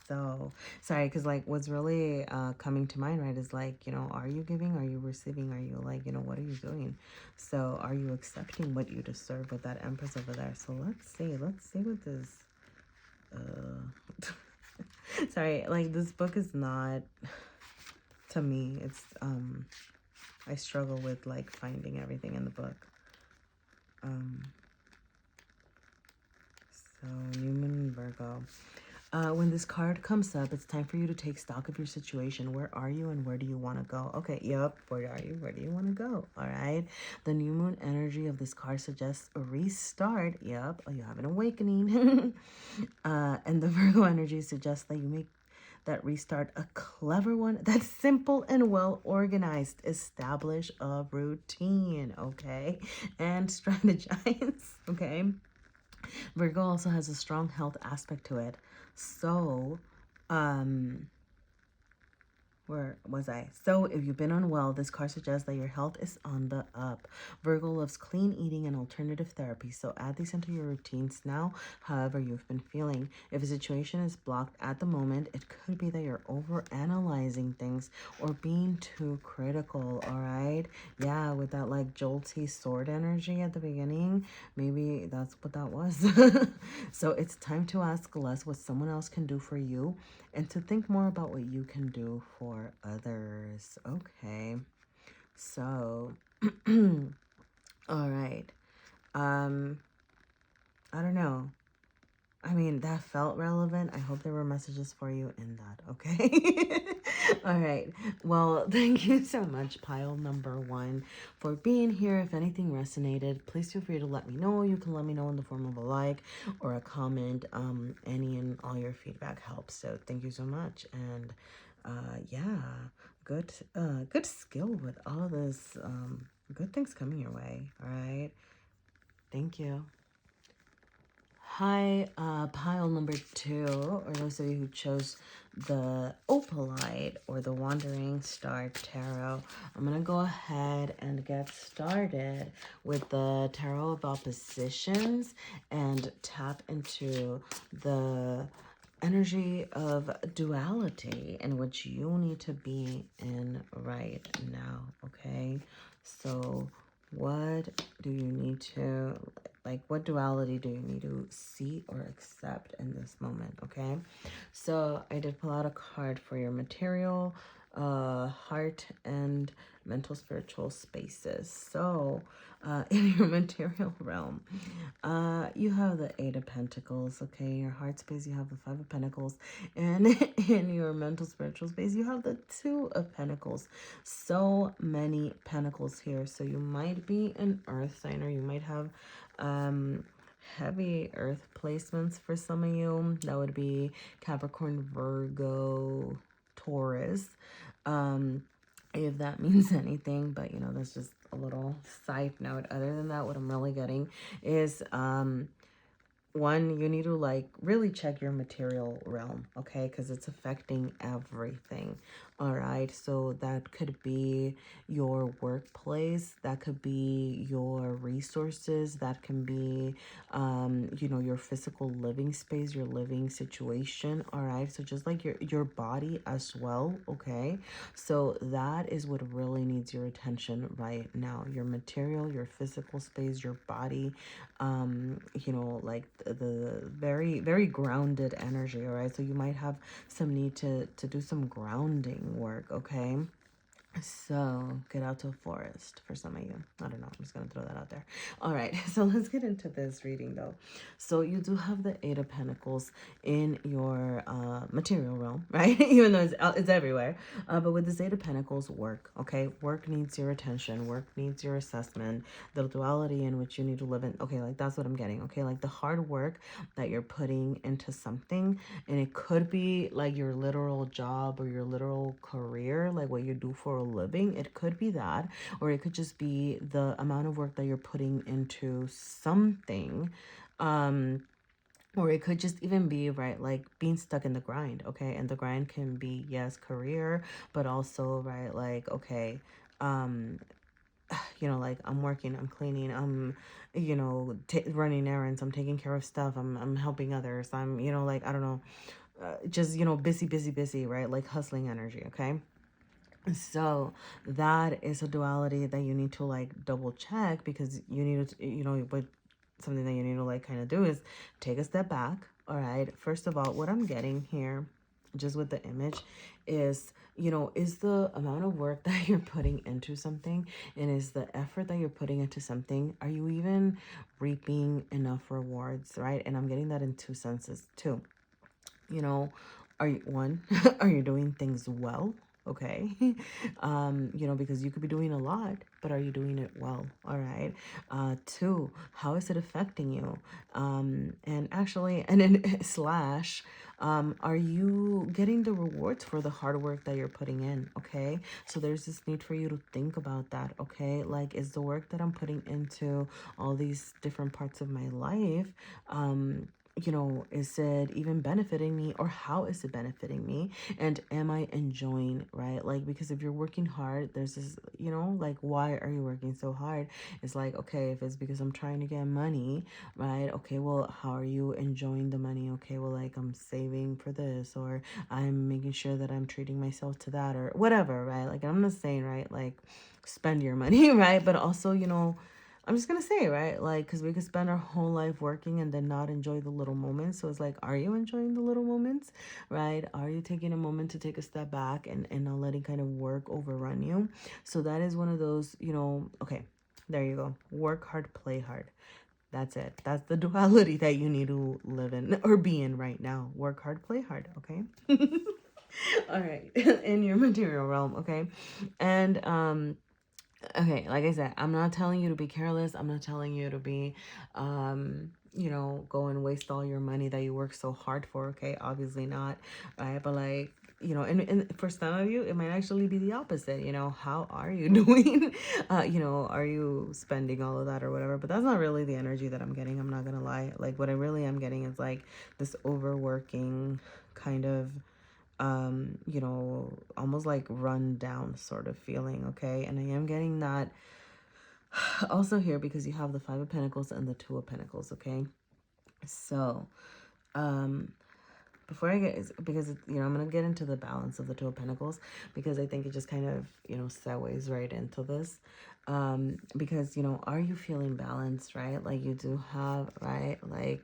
So, sorry, because, like, what's really coming to mind, right, is, like, you know, are you giving? Are you receiving? Are you, like, you know, what are you doing? So, are you accepting what you deserve with that Empress over there? So, let's see what this, sorry, like, this book is not, to me, it's, I struggle with, like, finding everything in the book. So, New Moon Virgo. When this card comes up, it's time for you to take stock of your situation. Where are you and where do you want to go? Okay, yep. Where are you? Where do you want to go? All right. The new moon energy of this card suggests a restart. Yep. Oh, you have an awakening. And the Virgo energy suggests that you make that restart a clever one that's simple and well organized. Establish a routine, okay? And strategize, okay? Virgo also has a strong health aspect to it. So, um, where was I? So, if you've been unwell, this card suggests that your health is on the up. Virgo loves clean eating and alternative therapy, so add these into your routines now, however you've been feeling. If a situation is blocked at the moment, it could be that you're over analyzing things or being too critical, all right? Yeah, with that like jolty sword energy at the beginning, maybe that's what that was. So, it's time to ask less what someone else can do for you and to think more about what you can do for others. Okay. So, all right. I don't know. I mean, that felt relevant. I hope there were messages for you in that, okay? All right. Well, thank you so much, pile number one, for being here. If anything resonated, please feel free to let me know. You can let me know in the form of a like or a comment. Any and all your feedback helps. So thank you so much. And yeah, good skill with all this. Good things coming your way. All right. Thank you. Hi, pile number two, or those of you who chose the Opalite or the Wandering Star Tarot. I'm going to go ahead and get started with the Tarot of Oppositions and tap into the energy of duality in which you need to be in right now, okay? So what do you need to, like, what duality do you need to see or accept in this moment, okay? So I did pull out a card for your material, heart, and mental spiritual spaces. So in your material realm, you have the Eight of Pentacles, okay? Your heart space, you have the Five of Pentacles. And in your mental spiritual space, you have the Two of Pentacles. So many pentacles here. So you might be an earth sign, or you might have heavy earth placements for some of you. That would be Capricorn, Virgo, Taurus. If that means anything, but you know, that's just a little side note. Other than that, what I'm really getting is one, you need to like really check your material realm, okay? Because it's affecting everything. All right. So that could be your workplace. That could be your resources. That can be, you know, your physical living space, your living situation. All right. So just like your body as well. Okay. So that is what really needs your attention right now. Your material, your physical space, your body, you know, like the very, very grounded energy. All right. So you might have some need to do some grounding work, okay? So get out to a forest for some of you. I don't know. I'm just going to throw that out there. All right. So let's get into this reading though. So you do have the Eight of Pentacles in your material realm, right? Even though it's everywhere. But with this Eight of Pentacles, work, okay? Work needs your attention. Work needs your assessment. The duality in which you need to live in. Okay, like that's what I'm getting. Okay, like the hard work that you're putting into something. And it could be like your literal job or your literal career, like what you do for a living. It could be that, or it could just be the amount of work that you're putting into something. Or it could just even be, right, like being stuck in the grind, okay? And the grind can be, yes, career, but also, right, like, okay, you know, like I'm working, I'm cleaning, I'm, you know, running errands, I'm taking care of stuff, I'm helping others, I'm, you know, like, I don't know, just, you know, busy, right? Like hustling energy, okay? So that is a duality that you need to like double check, because you need to, you know, but something that you need to like kind of do is take a step back. All right. First of all, what I'm getting here, just with the image, is, you know, is the amount of work that you're putting into something, and is the effort that you're putting into something, are you even reaping enough rewards, right? And I'm getting that in two senses too. You know, are you one, are you doing things well? Okay. You know, because you could be doing a lot, but are you doing it well? All right. Two, how is it affecting you? And actually, and then slash, are you getting the rewards for the hard work that you're putting in? Okay. So there's this need for you to think about that. Okay. Like, is the work that I'm putting into all these different parts of my life, you know, is it even benefiting me, or how is it benefiting me? And am I enjoying, right? Like, because if you're working hard, there's this, you know, like, why are you working so hard? It's like, okay, if it's because I'm trying to get money, right? Okay, well, how are you enjoying the money? Okay, well, like, I'm saving for this, or I'm making sure that I'm treating myself to that, or whatever, right? Like, I'm not saying, right, like, spend your money, right? But also, you know, I'm just gonna say, right? Like, because we could spend our whole life working and then not enjoy the little moments. So it's like, are you enjoying the little moments, right? Are you taking a moment to take a step back and not letting kind of work overrun you? So that is one of those, you know, okay, there you go. Work hard, play hard. That's it. That's the duality that you need to live in or be in right now. Work hard, play hard, okay? All right. In your material realm, okay? And okay, like I said, I'm not telling you to be careless. I'm not telling you to be, you know, go and waste all your money that you work so hard for. Okay, obviously not, right? But like, you know, and for some of you, it might actually be the opposite. You know, how are you doing? You know, are you spending all of that or whatever? But that's not really the energy that I'm getting. I'm not gonna lie. Like, what I really am getting is like this overworking kind of, you know, almost like run down sort of feeling. Okay, and I am getting that also here because you have the Five of Pentacles and the Two of Pentacles. Okay, so before I get, because you know, I'm gonna get into the balance of the Two of Pentacles, because I think it just kind of, you know, segues right into this. Because, you know, are you feeling balanced, right? Like, you do have, right, like,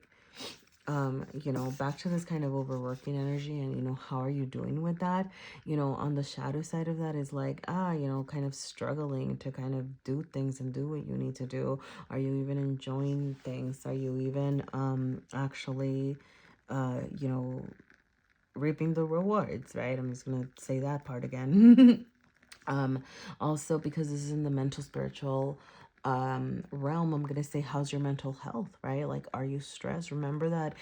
you know, back to this kind of overworking energy, and, you know, how are you doing with that? You know, on the shadow side of that is like, you know, kind of struggling to kind of do things and do what you need to do. Are you even enjoying things? Are you even actually you know, reaping the rewards, right? I'm just gonna say that part again. um Also, because this is in the mental spiritual realm, I'm gonna say, how's your mental health, right? Like, are you stressed? Remember that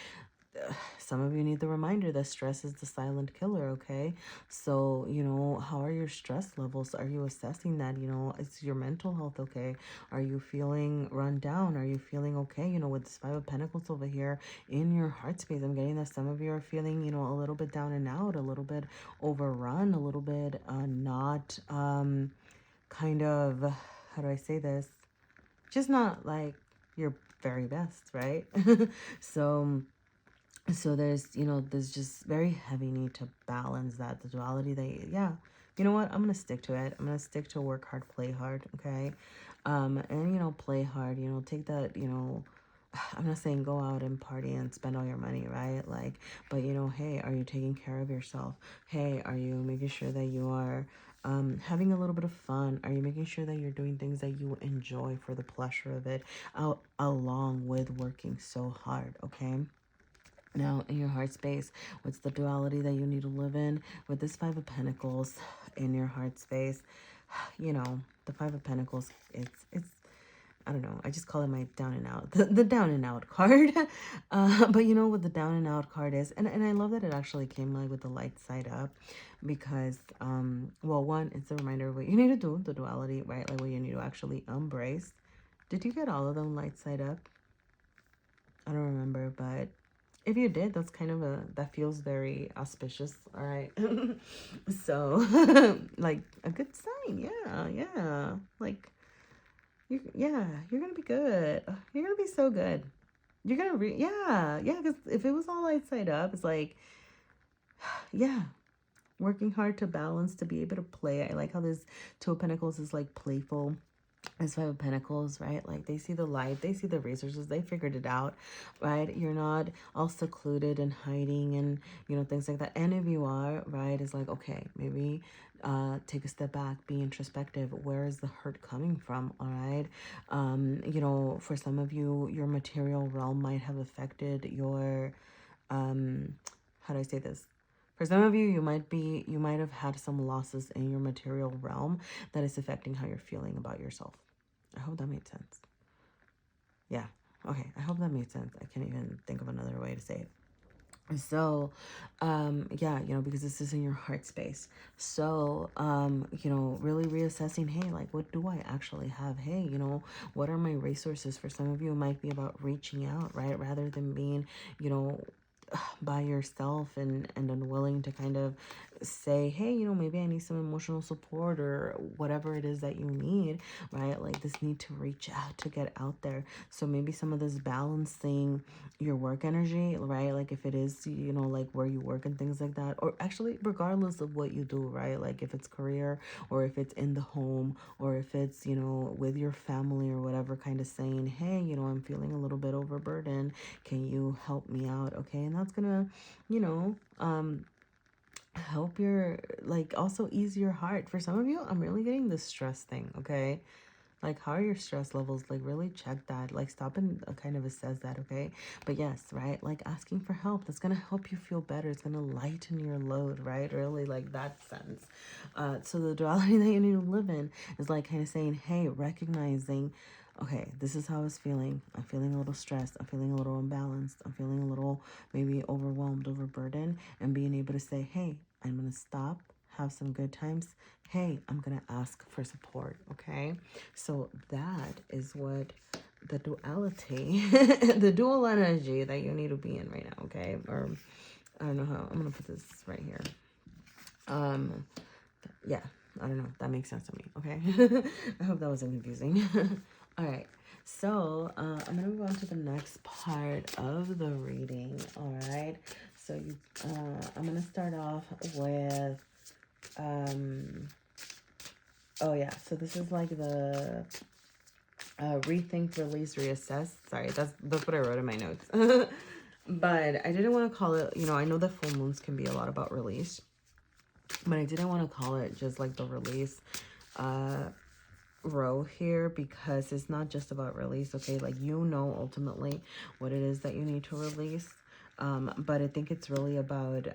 some of you need the reminder that stress is the silent killer. Okay, so, you know, how are your stress levels? Are you assessing that? You know, is your mental health okay? Are you feeling run down? Are you feeling okay? You know, with this Five of Pentacles over here in your heart space, I'm getting that some of you are feeling, you know, a little bit down and out, a little bit overrun, a little bit not kind of, how do I say this, just not like your very best, right? So there's, you know, there's just very heavy need to balance that, the duality that yeah, you know what, I'm gonna stick to it. I'm gonna stick to work hard, play hard. Okay, and, you know, play hard, you know, take that, you know, I'm not saying go out and party and spend all your money, right? Like, but, you know, hey, are you taking care of yourself? Hey, are you making sure that you are having a little bit of fun? Are you making sure that you're doing things that you enjoy for the pleasure of it, along with working so hard? Okay, now, in your heart space, what's the duality that you need to live in? With this Five of Pentacles in your heart space, you know, the Five of Pentacles, it's I don't know, I just call it my down and out, the down and out card. But you know what the down and out card is? And I love that it actually came like with the light side up, because, well, one, it's a reminder of what you need to do, the duality, right? Like, what you need to actually embrace. Did you get all of them light side up? I don't remember, but if you did, that's kind of that feels very auspicious. All right. So, like, a good sign. Yeah, yeah. Like, yeah, you're gonna be good. You're gonna be so good. You're gonna yeah, yeah, because if it was all light side up, it's like, yeah, working hard to balance, to be able to play. I like how this Two of Pentacles is like playful. This Five of Pentacles, right? Like, they see the light, they see the resources, they figured it out, right? You're not all secluded and hiding and, you know, things like that. And if you are, right, it's like, okay, maybe take a step back, be introspective. Where is the hurt coming from? All right. You know, for some of you, your material realm might have affected your how do I say this? For some of you, you might have had some losses in your material realm that is affecting how you're feeling about yourself. I hope that made sense. Yeah. Okay. I hope that made sense. I can't even think of another way to say it. So, yeah, because this is in your heart space. So, really reassessing, hey, like, what do I actually have? Hey, what are my resources? For some of you, it might be about reaching out, right? Rather than being, by yourself and unwilling to kind of say, hey, maybe I need some emotional support or whatever it is that you need, right? Like this need to reach out, to get out there. So maybe some of this balancing your work energy, right? Like if it is, like where you work and things like that, or actually regardless of what you do, right? Like if it's career or if it's in the home or if it's, with your family or whatever, kind of saying, hey, I'm feeling a little bit overburdened. Can you help me out? Okay. And that's gonna, help your, like, also ease your heart. For some of you, I'm really getting the stress thing. Okay. Like, how are your stress levels? Like, really check that. Like, stop and kind of assess that, okay? But yes, right? Like, asking for help. That's going to help you feel better. It's going to lighten your load, right? Really, like, that sense. So the duality that you need to live in is, like, kind of saying, hey, recognizing, okay, this is how I was feeling. I'm feeling a little stressed. I'm feeling a little imbalanced. I'm feeling a little maybe overwhelmed, overburdened. And being able to say, hey, I'm going to stop, have some good times. Hey, I'm going to ask for support, okay? So that is what the duality, the dual energy that you need to be in right now, okay? Or I don't know how, I'm going to put this right here. Yeah, I don't know. That makes sense to me, okay? I hope that wasn't confusing. All right. So I'm going to move on to the next part of the reading, all right? So I'm going to start off with... oh yeah, so this is like the rethink, release, reassess. Sorry, that's what I wrote in my notes. But I didn't want to call it, I know that full moons can be a lot about release, but I didn't want to call it just like the release row here, because it's not just about release, okay? Like, ultimately what it is that you need to release. But I think it's really about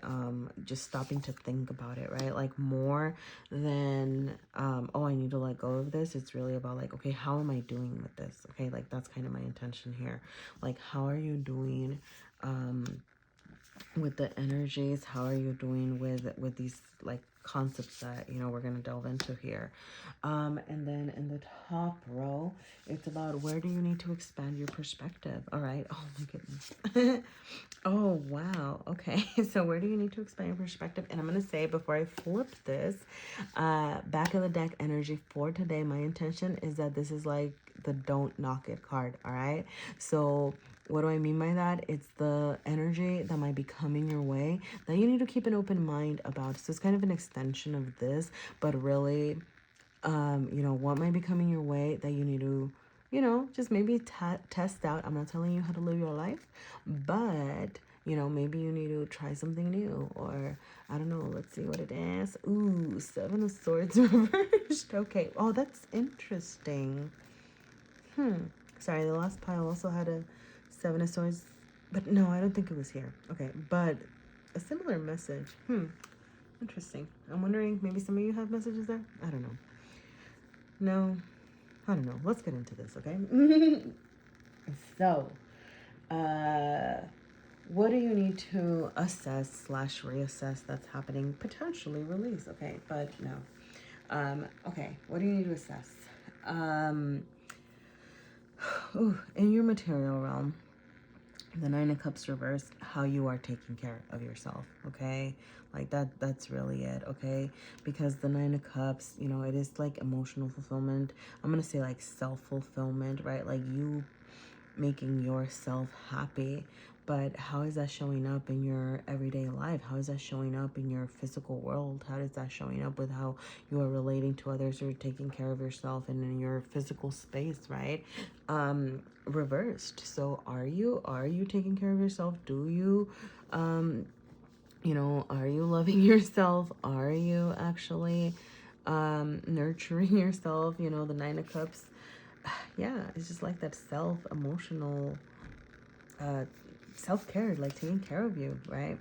just stopping to think about it, right? Like more than, oh, I need to let go of this. It's really about like, okay, how am I doing with this? Okay, like that's kind of my intention here. Like, how are you doing with the energies? How are you doing with these like concepts that we're going to delve into here? And then in the top row, it's about where do you need to expand your perspective. All right. Oh my goodness. Oh wow. Okay. So where do you need to expand your perspective? And I'm going to say, before I flip this, back of the deck energy for today, my intention is that this is like the don't knock it card. All right. So what do I mean by that? It's the energy that might be coming your way that you need to keep an open mind about. So it's kind of an extension of this, but really, what might be coming your way that you need to, just maybe test out. I'm not telling you how to live your life, but, maybe you need to try something new, or I don't know. Let's see what it is. Ooh, 7 of Swords reversed. Okay. Oh, that's interesting. Sorry, the last pile also had a 7 of Swords, but no, I don't think it was here. Okay, but a similar message. Interesting. I'm wondering, maybe some of you have messages there? I don't know. No, I don't know. Let's get into this, okay? So, what do you need to assess / reassess that's happening? Potentially release, okay? But no. Okay, what do you need to assess? In your material realm, the 9 of Cups reversed, how you are taking care of yourself, okay? Like that's really it, okay? Because the 9 of Cups, it is like emotional fulfillment. I'm gonna say like self-fulfillment, right? Like you making yourself happy. But how is that showing up in your everyday life? How is that showing up in your physical world? How is that showing up with how you are relating to others, or taking care of yourself and in your physical space, right? Reversed. So are you taking care of yourself? Do you are you loving yourself? Are you actually nurturing yourself? The 9 of Cups, yeah, it's just like that emotional self-care, like taking care of you, right?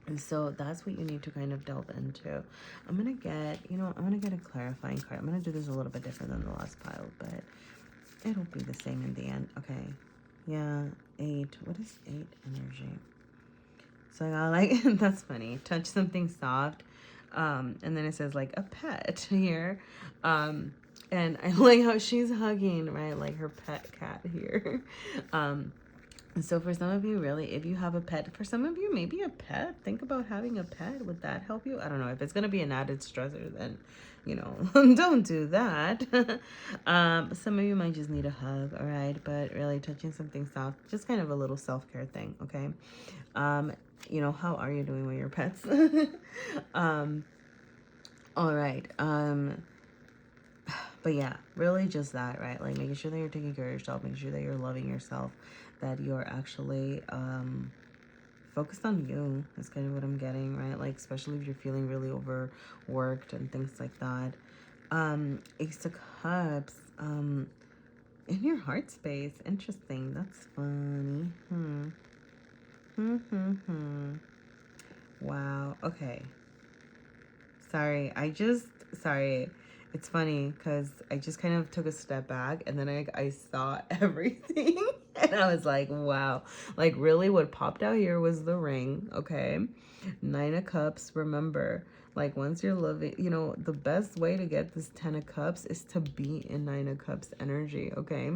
And so that's what you need to kind of delve into. I'm going to get, I'm going to get a clarifying card. I'm going to do this a little bit different than the last pile, but it'll be the same in the end. Okay. Yeah, 8. What is 8 energy? So I got like, that's funny. Touch something soft. And then it says like a pet here. And I like how she's hugging, right? Like her pet cat here. So for some of you, really, if you have a pet, for some of you, maybe a pet, think about having a pet. Would that help you? I don't know. If it's going to be an added stressor, then, don't do that. Some of you might just need a hug, all right? But really touching something soft, just kind of a little self-care thing, okay? How are you doing with your pets? All right. But yeah, really just that, right? Like making sure that you're taking care of yourself, making sure that you're loving yourself, that you're actually focused on you. That's kind of what I'm getting, right? Like especially if you're feeling really overworked and things like that. Ace of Cups, in your heart space. Interesting. That's funny. Wow. Okay. Sorry. It's funny because I just kind of took a step back and then I saw everything and I was like, wow. Like really what popped out here was the ring, okay? 9 of Cups, remember, like once you're loving, the best way to get this 10 of Cups is to be in 9 of Cups energy, okay?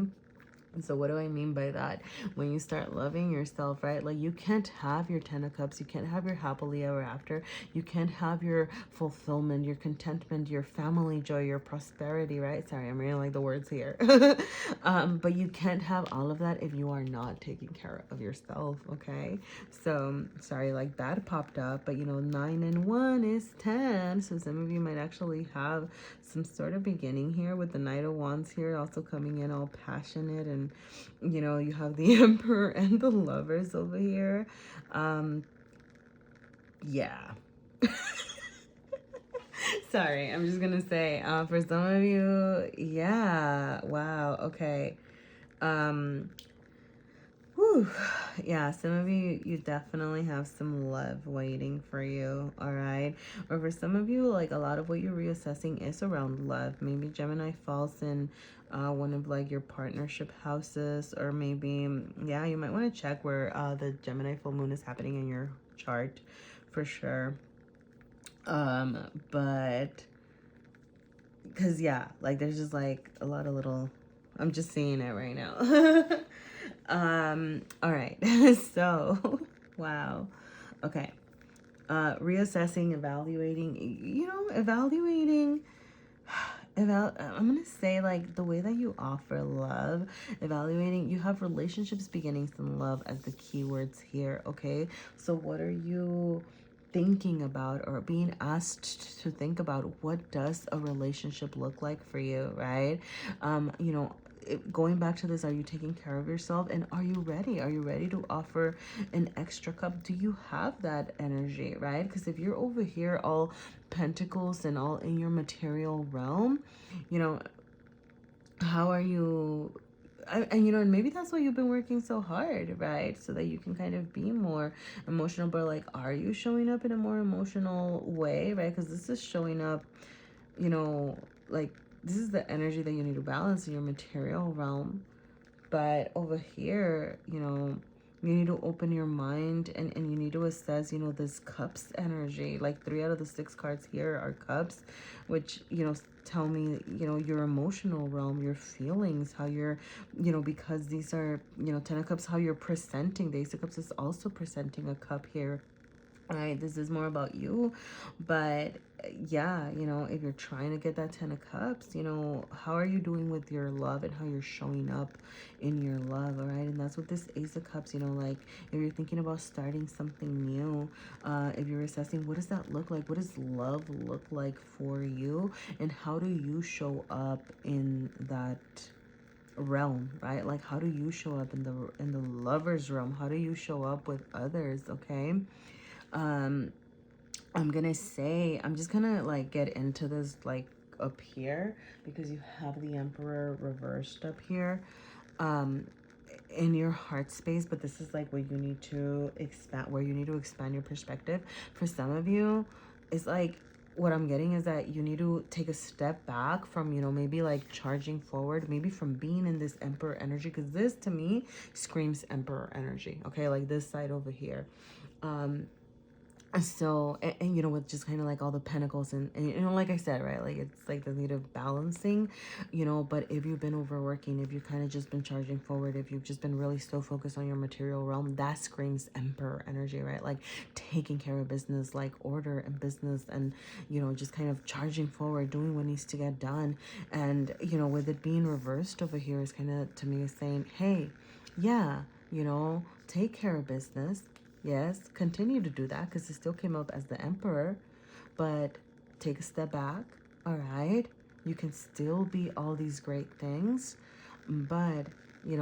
So what do I mean by that? When you start loving yourself, right? Like you can't have your 10 of Cups. You can't have your happily ever after. You can't have your fulfillment, your contentment, your family joy, your prosperity, right? Sorry, I'm reading like the words here. But you can't have all of that if you are not taking care of yourself, okay? So, sorry, like that popped up. But, 9 and 1 is 10. So some of you might actually have some sort of beginning here with the Knight of Wands here also coming in all passionate, and you have the Emperor and the Lovers over here. Yeah. Sorry, I'm just gonna say for some of you, yeah, wow, okay. Whew. Yeah, some of you definitely have some love waiting for you, all right? Or for some of you, like a lot of what you're reassessing is around love. Maybe Gemini falls in one of like your partnership houses, or maybe, yeah, you might want to check where the Gemini full moon is happening in your chart for sure. But because yeah, like there's just like a lot of little, I'm just seeing it right now. All right. So, wow. Okay. Reassessing, evaluating, I'm going to say like the way that you offer love, evaluating, you have relationships, beginnings, and love as the keywords here. Okay. So what are you thinking about or being asked to think about? What does a relationship look like for you, right? Going back to this, are you taking care of yourself, and are you ready to offer an extra cup? Do you have that energy, right? Because if you're over here all pentacles and all in your material realm, how are you? And maybe that's why you've been working so hard, right? So that you can kind of be more emotional. But like, are you showing up in a more emotional way, right? Because this is showing up, like this is the energy that you need to balance in your material realm. But over here, you need to open your mind, and you need to assess, this cups energy. Like 3 out of the 6 cards here are cups, which, tell me, your emotional realm, your feelings, how you're, because these are, 10 of Cups, how you're presenting. The Ace of Cups is also presenting a cup here. All right, this is more about you. But yeah, if you're trying to get that 10 of Cups, how are you doing with your love and how you're showing up in your love? All right, and that's what this Ace of Cups, like if you're thinking about starting something new, if you're assessing, what does that look like? What does love look like for you, and how do you show up in that realm, right? Like how do you show up in the lover's realm? How do you show up with others? Okay. I'm gonna say, I'm just gonna like get into this like up here because you have the Emperor reversed up here. in your heart space, but this is like where you need to expand your perspective. For some of you, it's like, what I'm getting is that you need to take a step back from, maybe like charging forward, maybe from being in this emperor energy, because this to me screams emperor energy, okay? Like this side over here. So, with just kind of like all the pentacles and like I said, right, like it's like the need of balancing, but if you've been overworking, if you've kind of just been charging forward, if you've just been really so focused on your material realm, that screams emperor energy, right? Like taking care of business, like order and business, and just kind of charging forward, doing what needs to get done. And with it being reversed over here is kind of, to me, is saying, hey, yeah, take care of business. Yes, continue to do that, because it still came up as the emperor, but take a step back. All right, you can still be all these great things, but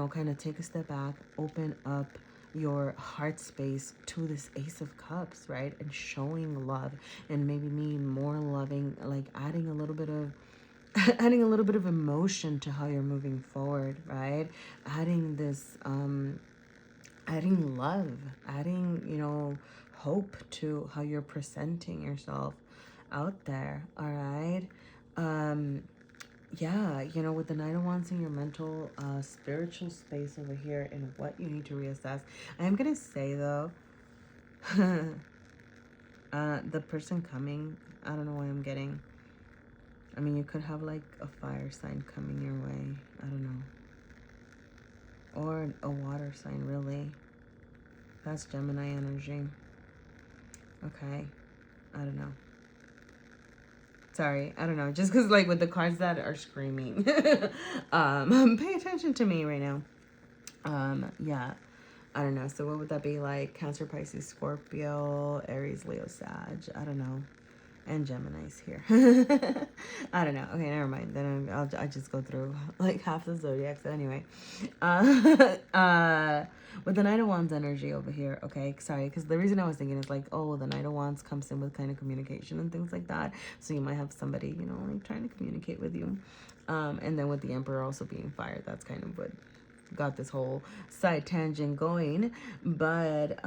kind of take a step back, open up your heart space to this Ace of Cups, right? And showing love, and maybe me more loving, like adding a little bit of emotion to how you're moving forward, right? Adding this adding love, adding, hope to how you're presenting yourself out there. All right. Yeah, with the Nine of Wands in your mental, spiritual space over here, and what you need to reassess. I am going to say, though, the person coming, I don't know why I'm getting. I mean, you could have like a fire sign coming your way. I don't know. Or a water sign, really. That's Gemini energy. Okay. I don't know. Sorry, I don't know. Just because, like, with the cards that are screaming. Pay attention to me right now. Yeah. I don't know. So what would that be like? Cancer, Pisces, Scorpio, Aries, Leo, Sag. I don't know. And Gemini's here. I don't know. Okay, never mind. Then I'll just go through like half the zodiac. So anyway, with the Knight of Wands energy over here. Okay, sorry, because the reason I was thinking is like, oh, the Knight of Wands comes in with kind of communication and things like that. So you might have somebody, like trying to communicate with you. And then with the Emperor also being fire, that's kind of what got this whole side tangent going. But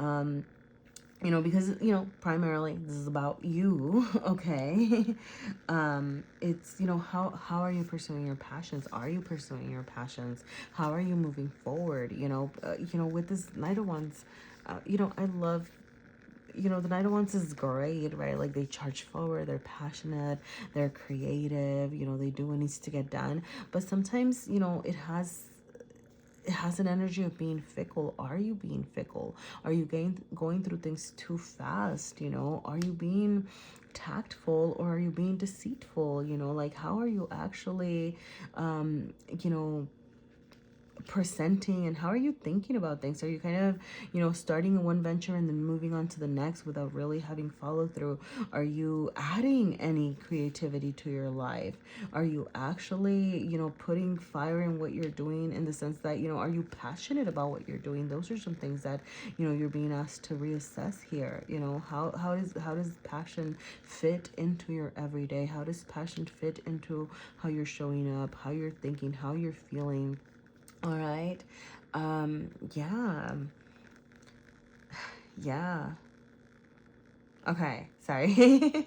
because primarily this is about you. Okay. It's how are you pursuing your passions? Are you pursuing your passions? How are you moving forward? With this Knight of Wands, I love, the Knight of Wands is great, right? Like they charge forward, they're passionate, they're creative, they do what needs to get done. But sometimes, it has an energy of being fickle. Are you being fickle? Are you going through things too fast? Are you being tactful, or are you being deceitful? Like how are you actually, presenting, and how are you thinking about things? Are you kind of starting one venture and then moving on to the next without really having follow through? Are you adding any creativity to your life? Are you actually putting fire in what you're doing, in the sense that are you passionate about what you're doing? Those are some things that you're being asked to reassess here. How does passion fit into your everyday? How does passion fit into how you're showing up, how you're thinking, how you're feeling? All right. Yeah. Yeah. Okay. Sorry.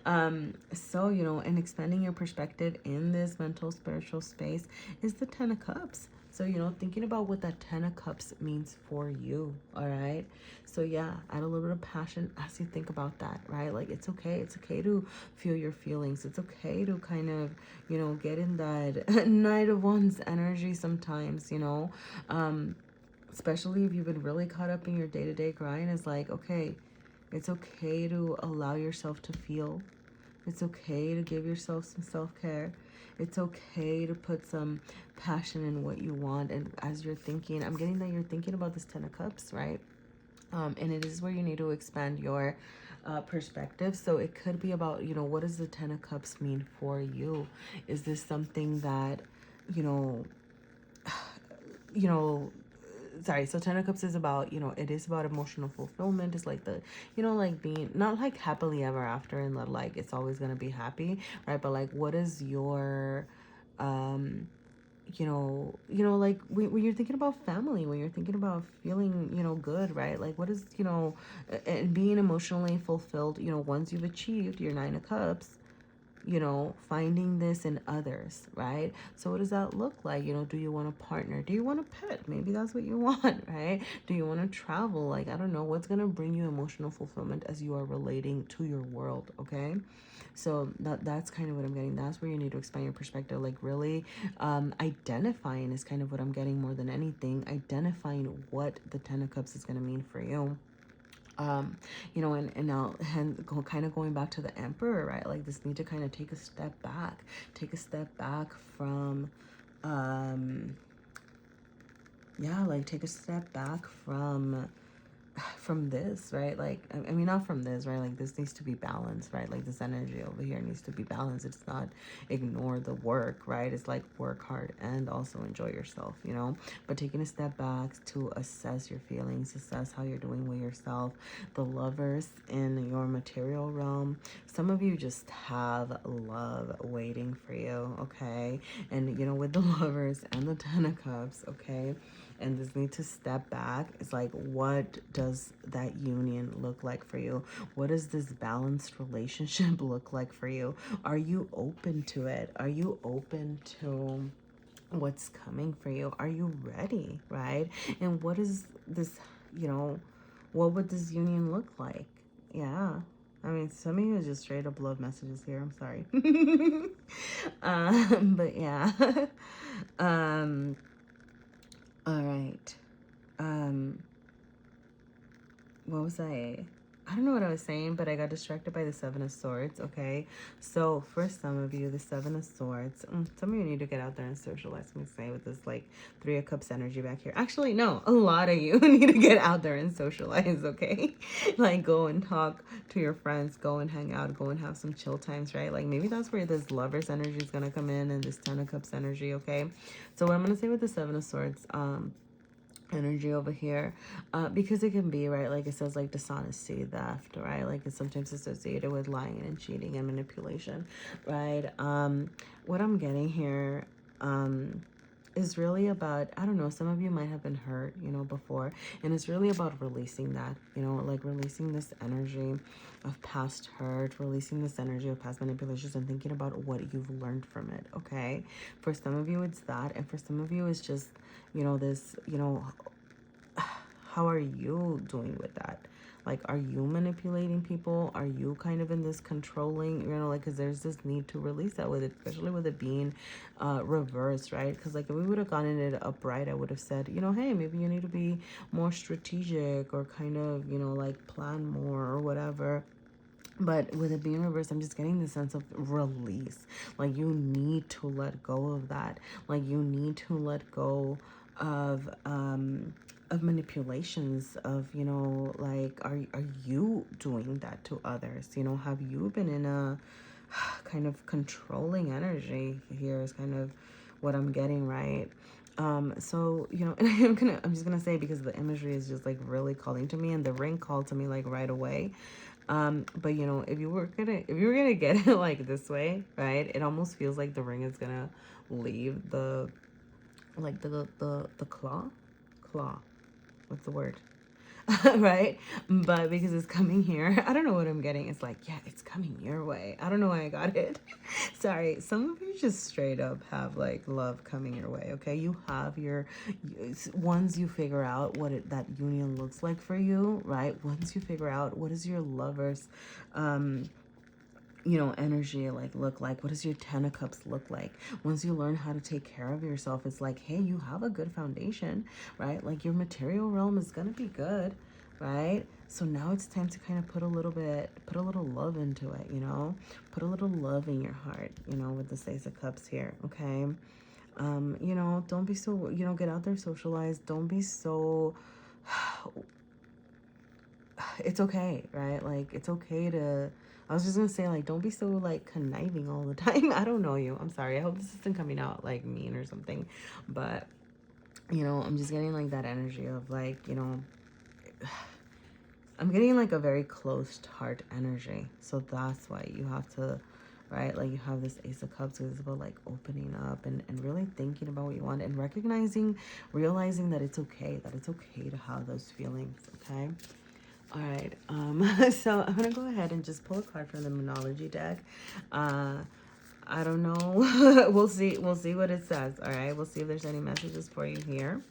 So, and expanding your perspective in this mental spiritual space is the Ten of Cups. So, thinking about what that Ten of Cups means for you. All right. So, yeah, add a little bit of passion as you think about that, right? Like, it's okay. It's okay to feel your feelings. It's okay to kind of, get in that Knight of Wands energy sometimes, especially if you've been really caught up in your day-to-day grind. It's like, okay, it's okay to allow yourself to feel. It's okay to give yourself some self-care. It's okay to put some passion in what you want. And as you're thinking, I'm getting that you're thinking about this Ten of Cups, right? And it is where you need to expand your perspective. So it could be about, what does the Ten of Cups mean for you? Is this something that, you know, sorry, so Ten of Cups is about, it is about emotional fulfillment. It's like the, like being, not like happily ever after and that like it's always going to be happy, right? But like, what is your, like when you're thinking about family, when you're thinking about feeling, good, right? Like what is, and being emotionally fulfilled, once you've achieved your 9 of Cups, finding this in others, right? So what does that look like? Do you want a partner? Do you want a pet? Maybe that's what you want, right? Do you want to travel? Like, I don't know, what's going to bring you emotional fulfillment as you are relating to your world, okay? So that's kind of what I'm getting. That's where you need to expand your perspective. Like really identifying is kind of what I'm getting more than anything. Identifying what the 10 of Cups is going to mean for you. And now kind of going back to the Emperor, right? Like this need to kind of take a step back from, like take a step back from this, right? Like, I mean, not from this, right? Like this needs to be balanced, right? Like this energy over here needs to be balanced. It's not ignore the work, right? It's like work hard and also enjoy yourself, but taking a step back to assess your feelings, assess how you're doing with yourself. The Lovers in your material realm, some of you just have love waiting for you, okay? And with the Lovers and the 10 of Cups, okay, and this need to step back. It's like, what does that union look like for you? What does this balanced relationship look like for you? Are you open to it? Are you open to what's coming for you? Are you ready, right? And what is this, what would this union look like? Yeah. I mean, some of you just straight up love messages here. I'm sorry. But yeah. All right. What was I don't know what I was saying, but I got distracted by the 7 of Swords, okay? So for some of you, the 7 of Swords, some of you need to get out there and socialize, I'm gonna say, with this like 3 of Cups energy back here. Actually, no, a lot of you need to get out there and socialize, okay? Like go and talk to your friends, go and hang out, go and have some chill times, right? Like maybe that's where this Lovers energy is gonna come in and this 10 of Cups energy, okay? So what I'm gonna say with the 7 of Swords, energy over here, because it can be, right, like it says, like dishonesty, theft, right, like it's sometimes associated with lying and cheating and manipulation, right? What I'm getting here is really about, I don't know, some of you might have been hurt, before, and it's really about releasing that, like releasing this energy of past hurt, releasing this energy of past manipulations, and thinking about what you've learned from it, okay? For some of you it's that, and for some of you it's just, this, how are you doing with that? Like, are you manipulating people? Are you kind of in this controlling, like, because there's this need to release that with it, especially with it being reversed, right? Because, like, if we would have gotten it upright, I would have said, hey, maybe you need to be more strategic or kind of, like, plan more or whatever. But with it being reversed, I'm just getting the sense of release. Like, you need to let go of that. Like, you need to let go of manipulations, of, like, are you doing that to others? Have you been in a kind of controlling energy? Here is kind of what I'm getting, right? So, and I'm just gonna say, because the imagery is just like really calling to me, and the ring called to me like right away. But if you were gonna get it like this way, right, it almost feels like the ring is gonna leave the, like the claw, what's the word? Right? But because it's coming here, I don't know what I'm getting. It's like, yeah, it's coming your way. I don't know why I got it. Sorry. Some of you just straight up have like love coming your way, okay? You have your, once you figure out what that union looks like for you, right? Once you figure out what is your lover's, energy like look like, what does your 10 of Cups look like? Once you learn how to take care of yourself, it's like, hey, you have a good foundation, right? Like your material realm is gonna be good, right? So now it's time to kind of put a little love into it, put a little love in your heart, with the 6 of Cups here, okay? Don't be so, get out there, socialize. Don't be so, it's okay, right? Like, it's okay to, I was just gonna say, like, don't be so, like, conniving all the time. I don't know you. I'm sorry. I hope this isn't coming out, like, mean or something. But, I'm just getting, like, that energy of, like, I'm getting, like, a very closed heart energy. So that's why you have to right? Like you have this Ace of Cups, so it's about like opening up and really thinking about what you want and realizing that it's okay to have those feelings, okay? All right, so I'm gonna go ahead and just pull a card from the Moonology deck. I don't know. We'll see what it says. All right, we'll see if there's any messages for you here.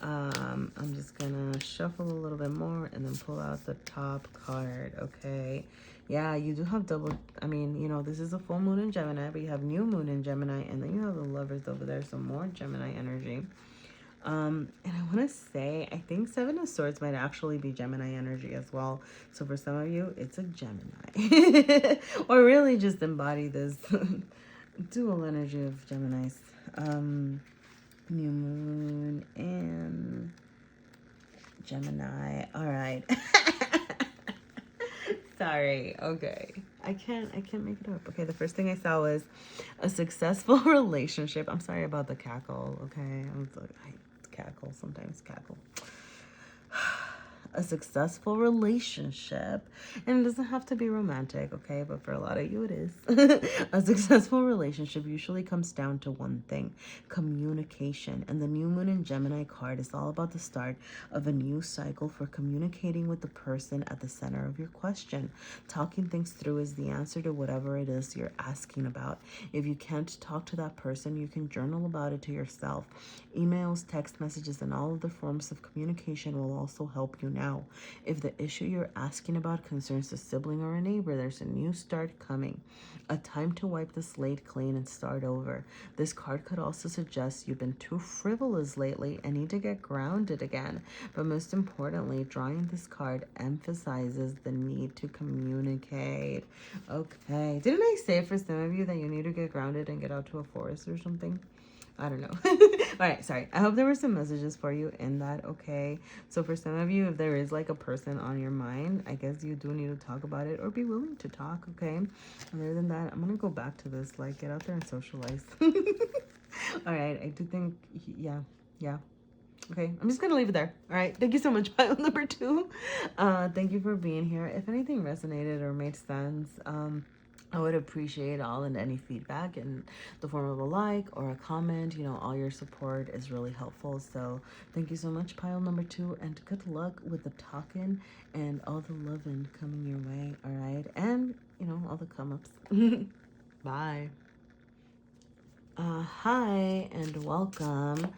I'm just gonna shuffle a little bit more and then pull out the top card. Okay, yeah, you do have double. I mean, you know, this is a full moon in Gemini, but you have new moon in Gemini, and then you have the Lovers over there, so more Gemini energy. And I want to say, I think Seven of Swords might actually be Gemini energy as well. So for some of you, it's a Gemini. Or really just embody this dual energy of Geminis. New moon in Gemini. All right. Sorry. Okay. I can't make it up. Okay, the first thing I saw was a successful relationship. I'm sorry about the cackle, okay? I cackle sometimes, cackle. A successful relationship, and it doesn't have to be romantic, okay, but for a lot of you it is. A successful relationship usually comes down to one thing: communication. And the new moon in Gemini card is all about the start of a new cycle for communicating with the person at the center of your question. Talking things through is the answer to whatever it is you're asking about. If you can't talk to that person, you can journal about it to yourself. Emails, text messages, and all of the forms of communication will also help you now. If the issue you're asking about concerns a sibling or a neighbor, there's a new start coming. A time to wipe the slate clean and start over. This card could also suggest you've been too frivolous lately and need to get grounded again. But most importantly, drawing this card emphasizes the need to communicate. Okay. Didn't I say for some of you that you need to get grounded and get out to a forest or something? I don't know. All right, sorry. I hope there were some messages for you in that, okay? So for some of you, if there is like a person on your mind, I guess you do need to talk about it or be willing to talk, okay? Other than that, I'm going to go back to this, like, get out there and socialize. All right, I do think, yeah. Okay, I'm just going to leave it there. All right, thank you so much, pile number 2. Thank you for being here. If anything resonated or made sense, I would appreciate all and any feedback in the form of a like or a comment. You know, all your support is really helpful. So thank you so much, pile number 2, and good luck with the talking and all the loving coming your way. All right, and you know, all the come ups. Bye. Hi and welcome,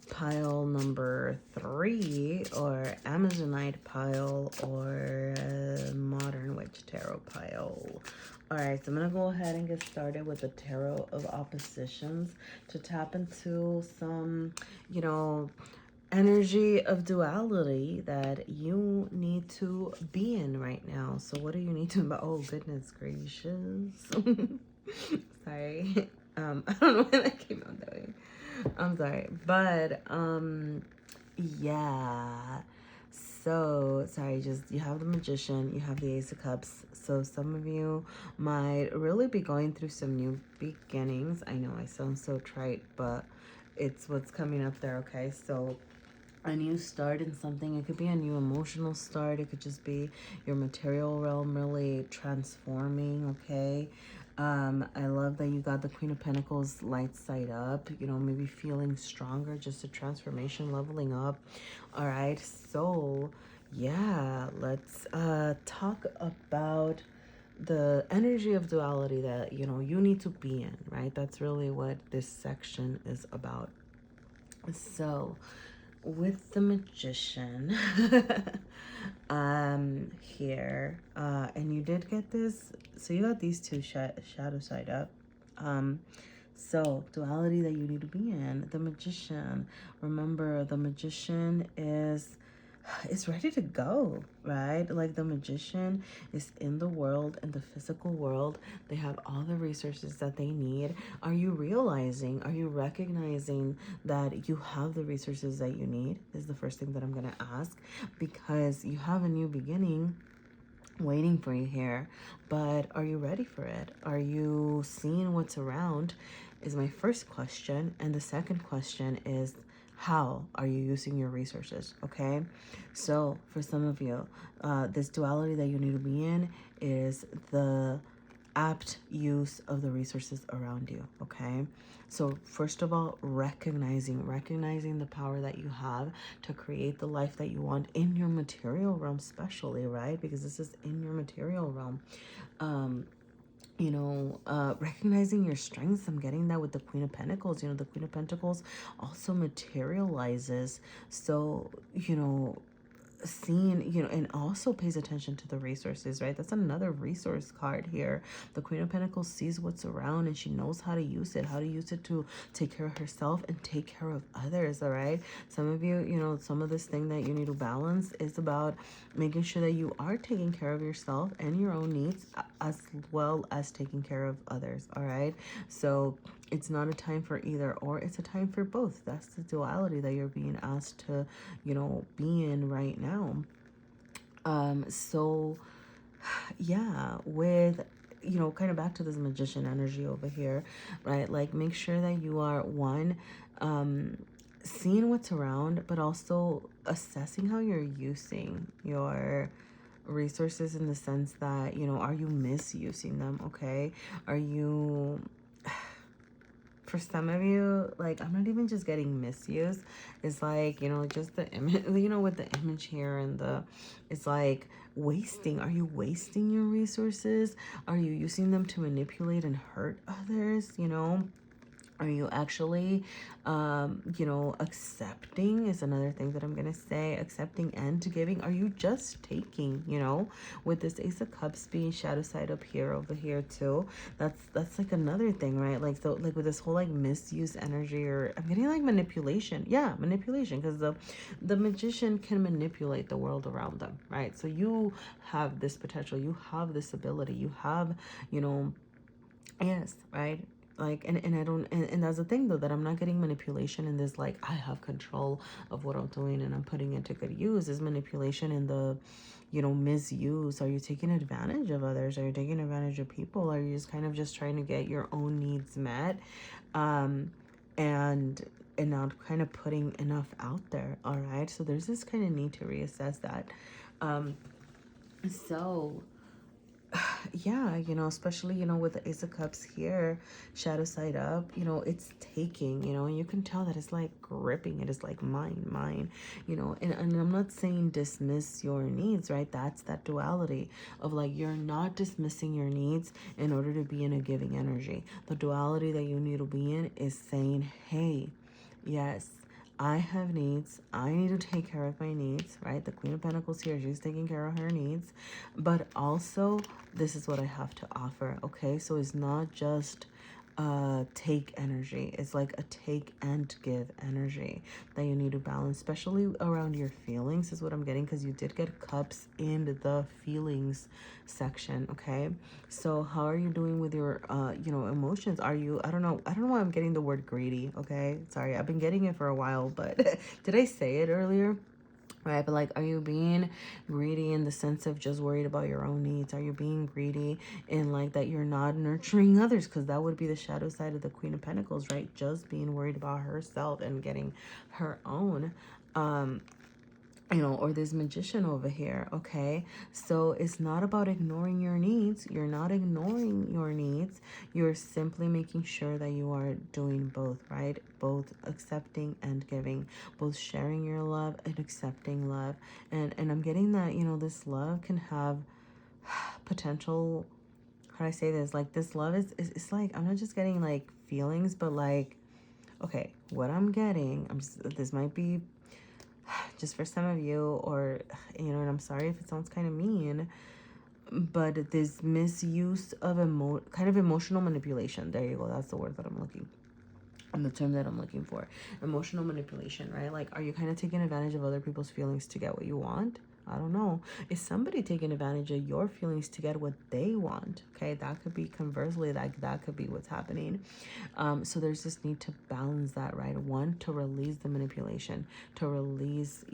pile number 3, or Amazonite pile, or Modern Witch Tarot pile. All right, so I'm going to go ahead and get started with the Tarot of Oppositions to tap into some, you know, energy of duality that you need to be in right now. So what do you need to, oh goodness gracious. Sorry. I don't know why that came out that way. I'm sorry. But, yeah. So, sorry, just you have the Magician, you have the Ace of Cups. So some of you might really be going through some new beginnings. I know I sound so trite, but it's what's coming up there, okay? So a new start in something. It could be a new emotional start. It could just be your material realm really transforming, okay? I love that you got the Queen of Pentacles light side up, you know, maybe feeling stronger, just a transformation, leveling up. All right, so yeah, let's talk about the energy of duality that, you know, you need to be in, right? That's really what this section is about. So with the Magician here, and you did get this, so you got these two shadow side up. So duality that you need to be in. The Magician, remember, the Magician is ready to go, right? Like the Magician is in the world, in the physical world. They have all the resources that they need. Are you realizing, are you recognizing that you have the resources that you need? Is the first thing that I'm going to ask, because you have a new beginning waiting for you here. But are you ready for it? Are you seeing what's around, is my first question. And the second question is, how are you using your resources? Okay, so for some of you, this duality that you need to be in is the apt use of the resources around you. Okay, so first of all, recognizing the power that you have to create the life that you want in your material realm, especially, right? Because this is in your material realm. Recognizing your strengths. I'm getting that with the Queen of Pentacles. The Queen of Pentacles also materializes. So, seeing, and also pays attention to the resources, right? That's another resource card here. The Queen of Pentacles sees what's around, and she knows how to use it to take care of herself and take care of others. All right, some of you, some of this thing that you need to balance is about making sure that you are taking care of yourself and your own needs, as well as taking care of others. All right, so it's not a time for either or, it's a time for both. That's the duality that you're being asked to, be in right now. So yeah, with, kind of back to this Magician energy over here, right? Like, make sure that you are, one, seeing what's around, but also assessing how you're using your resources, in the sense that, are you misusing them? Okay, are you, for some of you, like, I'm not even just getting misuse. It's like, just the image, with the image here, and it's like wasting. Are you wasting your resources? Are you using them to manipulate and hurt others? Are you actually, accepting is another thing that I'm going to say. Accepting and giving. Are you just taking, with this Ace of Cups being shadow side up here, over here too? That's like another thing, right? Like, so, like, with this whole, like, misuse energy, or I'm getting, like, manipulation. Yeah, manipulation, because the Magician can manipulate the world around them, right? So you have this potential. You have this ability. You have, yes, right? Like, and I don't, and that's the thing, though, that I'm not getting manipulation in this, like, I have control of what I'm doing and I'm putting it to good use. Is manipulation in the, misuse. Are you taking advantage of others? Are you taking advantage of people? Are you just kind of just trying to get your own needs met? And not kind of putting enough out there. All right, so there's this kind of need to reassess that. So yeah, especially, with the Ace of Cups here, shadow side up, it's taking, and you can tell that it's like gripping. It is like mine, and I'm not saying dismiss your needs, right? That's that duality of, like, you're not dismissing your needs in order to be in a giving energy. The duality that you need to be in is saying, hey, yes, I have needs. I need to take care of my needs, right? The Queen of Pentacles here, she's taking care of her needs. But also, this is what I have to offer, okay? So it's not just take energy. It's like a take and give energy that you need to balance, especially around your feelings, is what I'm getting, because you did get cups in the feelings section, okay? So how are you doing with your emotions? Are you, I don't know why I'm getting the word greedy, okay? Sorry, I've been getting it for a while, but did I say it earlier? Right, but, like, are you being greedy in the sense of just worried about your own needs? Are you being greedy in, like, that you're not nurturing others? Because that would be the shadow side of the Queen of Pentacles, right? Just being worried about herself and getting her own. Or this Magician over here, okay? So it's not about ignoring your needs. You're not ignoring your needs. You're simply making sure that you are doing both, right? Both accepting and giving, both sharing your love and accepting love. And I'm getting that, this love can have potential, how do I say this? Like, this love is it's like, I'm not just getting, like, feelings, but, like, okay, what I'm getting, this might be just for some of you, or, and I'm sorry if it sounds kind of mean, but this misuse of kind of emotional manipulation. There you go. That's the word that I'm looking, and the term that I'm looking for. Emotional manipulation, right? Like, are you kind of taking advantage of other people's feelings to get what you want? I don't know. Is somebody taking advantage of your feelings to get what they want? Okay, that could be conversely, like, that could be what's happening. So there's this need to balance that, right? One, to release the manipulation, to release,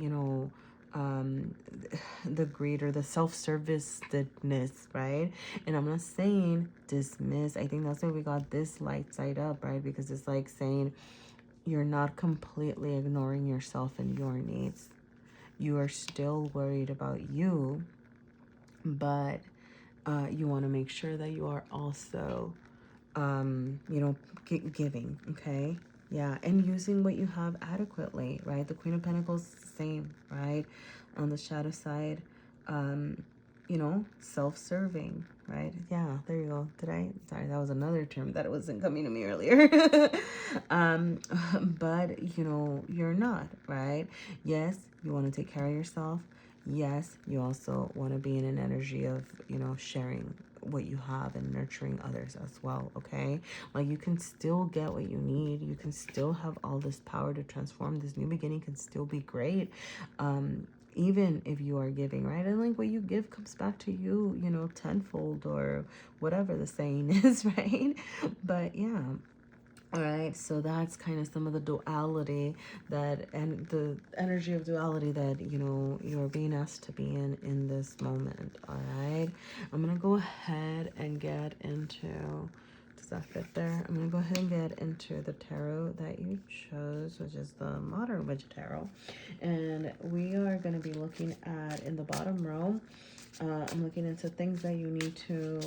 the greed or the self-servicedness, right? And I'm not saying dismiss. I think that's why we got this light side up, right? Because it's like saying you're not completely ignoring yourself and your needs. You are still worried about you, but You want to make sure that you are also, you know, giving, okay? Yeah, and using what you have adequately, right? The Queen of Pentacles, same, right? On the shadow side, you know, self-serving, right? Yeah, there you go. Sorry, that was another term that wasn't coming to me earlier. um, but, you know, you're not, right? Yes, you want to take care of yourself. Yes, you also want to be in an energy of, you know, sharing what you have and nurturing others as well, okay? Like, you can still get what you need. You can still have all this power to transform. This new beginning can still be great. Even if you are giving, right? And like what you give comes back to you, you know, tenfold, or whatever the saying is, right? But yeah. All right, so that's kind of some of the duality that, and the energy of duality that, you know, you're being asked to be in this moment. All right, I'm gonna go ahead and get into, does that fit there? I'm gonna go ahead and get into the tarot that you chose, which is the Modern Witch Tarot, and we are gonna be looking at, in the bottom row, I'm looking into things that you need to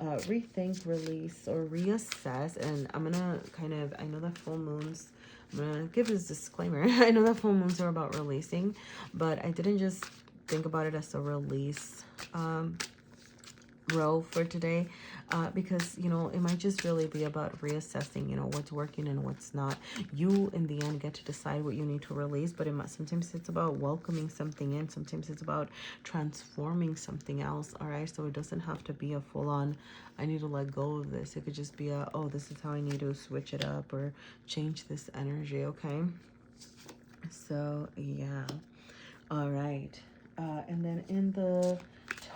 rethink, release, or reassess. And I'm gonna kind of, I know that full moons, I'm gonna give this disclaimer. I know that full moons are about releasing, but I didn't just think about it as a release row for today, because, you know, it might just really be about reassessing, you know, what's working and what's not. You in the end get to decide what you need to release, but sometimes it's about welcoming something in. Sometimes it's about transforming something else. All right, so it doesn't have to be a full-on I need to let go of this. It could just be a, oh, this is how I need to switch it up or change this energy. Okay, so yeah. All right, and then in the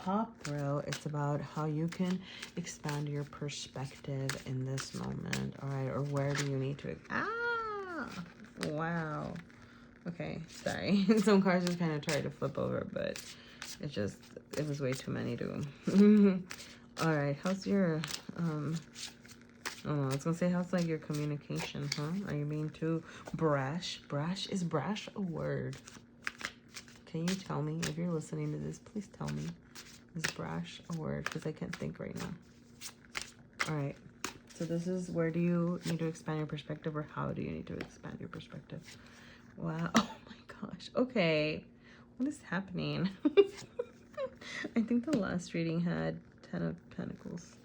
top row, it's about how you can expand your perspective in this moment. All right, or where do you need to, wow, okay, sorry. Some cards just kind of tried to flip over, but it was way too many to all right, how's your I was gonna say, how's like your communication, huh? Are you being too brash? Is brash a word? Can you tell me? If you're listening to this, please tell me. Is brash a word? Because I can't think right now. All right. So this is, where do you need to expand your perspective, or how do you need to expand your perspective? Wow. Oh my gosh. Okay. What is happening? I think the last reading had 10 of Pentacles.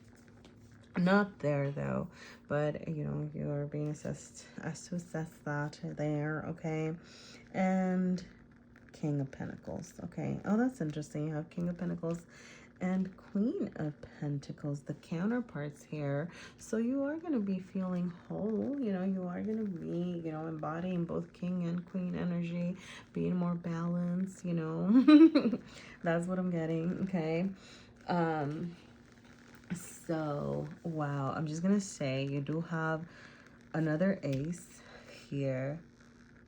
Not there though, but you know, you're being asked to assess that there, okay? And King of Pentacles, okay? Oh, that's interesting. You have King of Pentacles and Queen of Pentacles, the counterparts here. So you are going to be feeling whole, you know, you are going to be, you know, embodying both King and Queen energy, being more balanced, you know. That's what I'm getting, okay? So, wow, I'm just going to say you do have another ace here.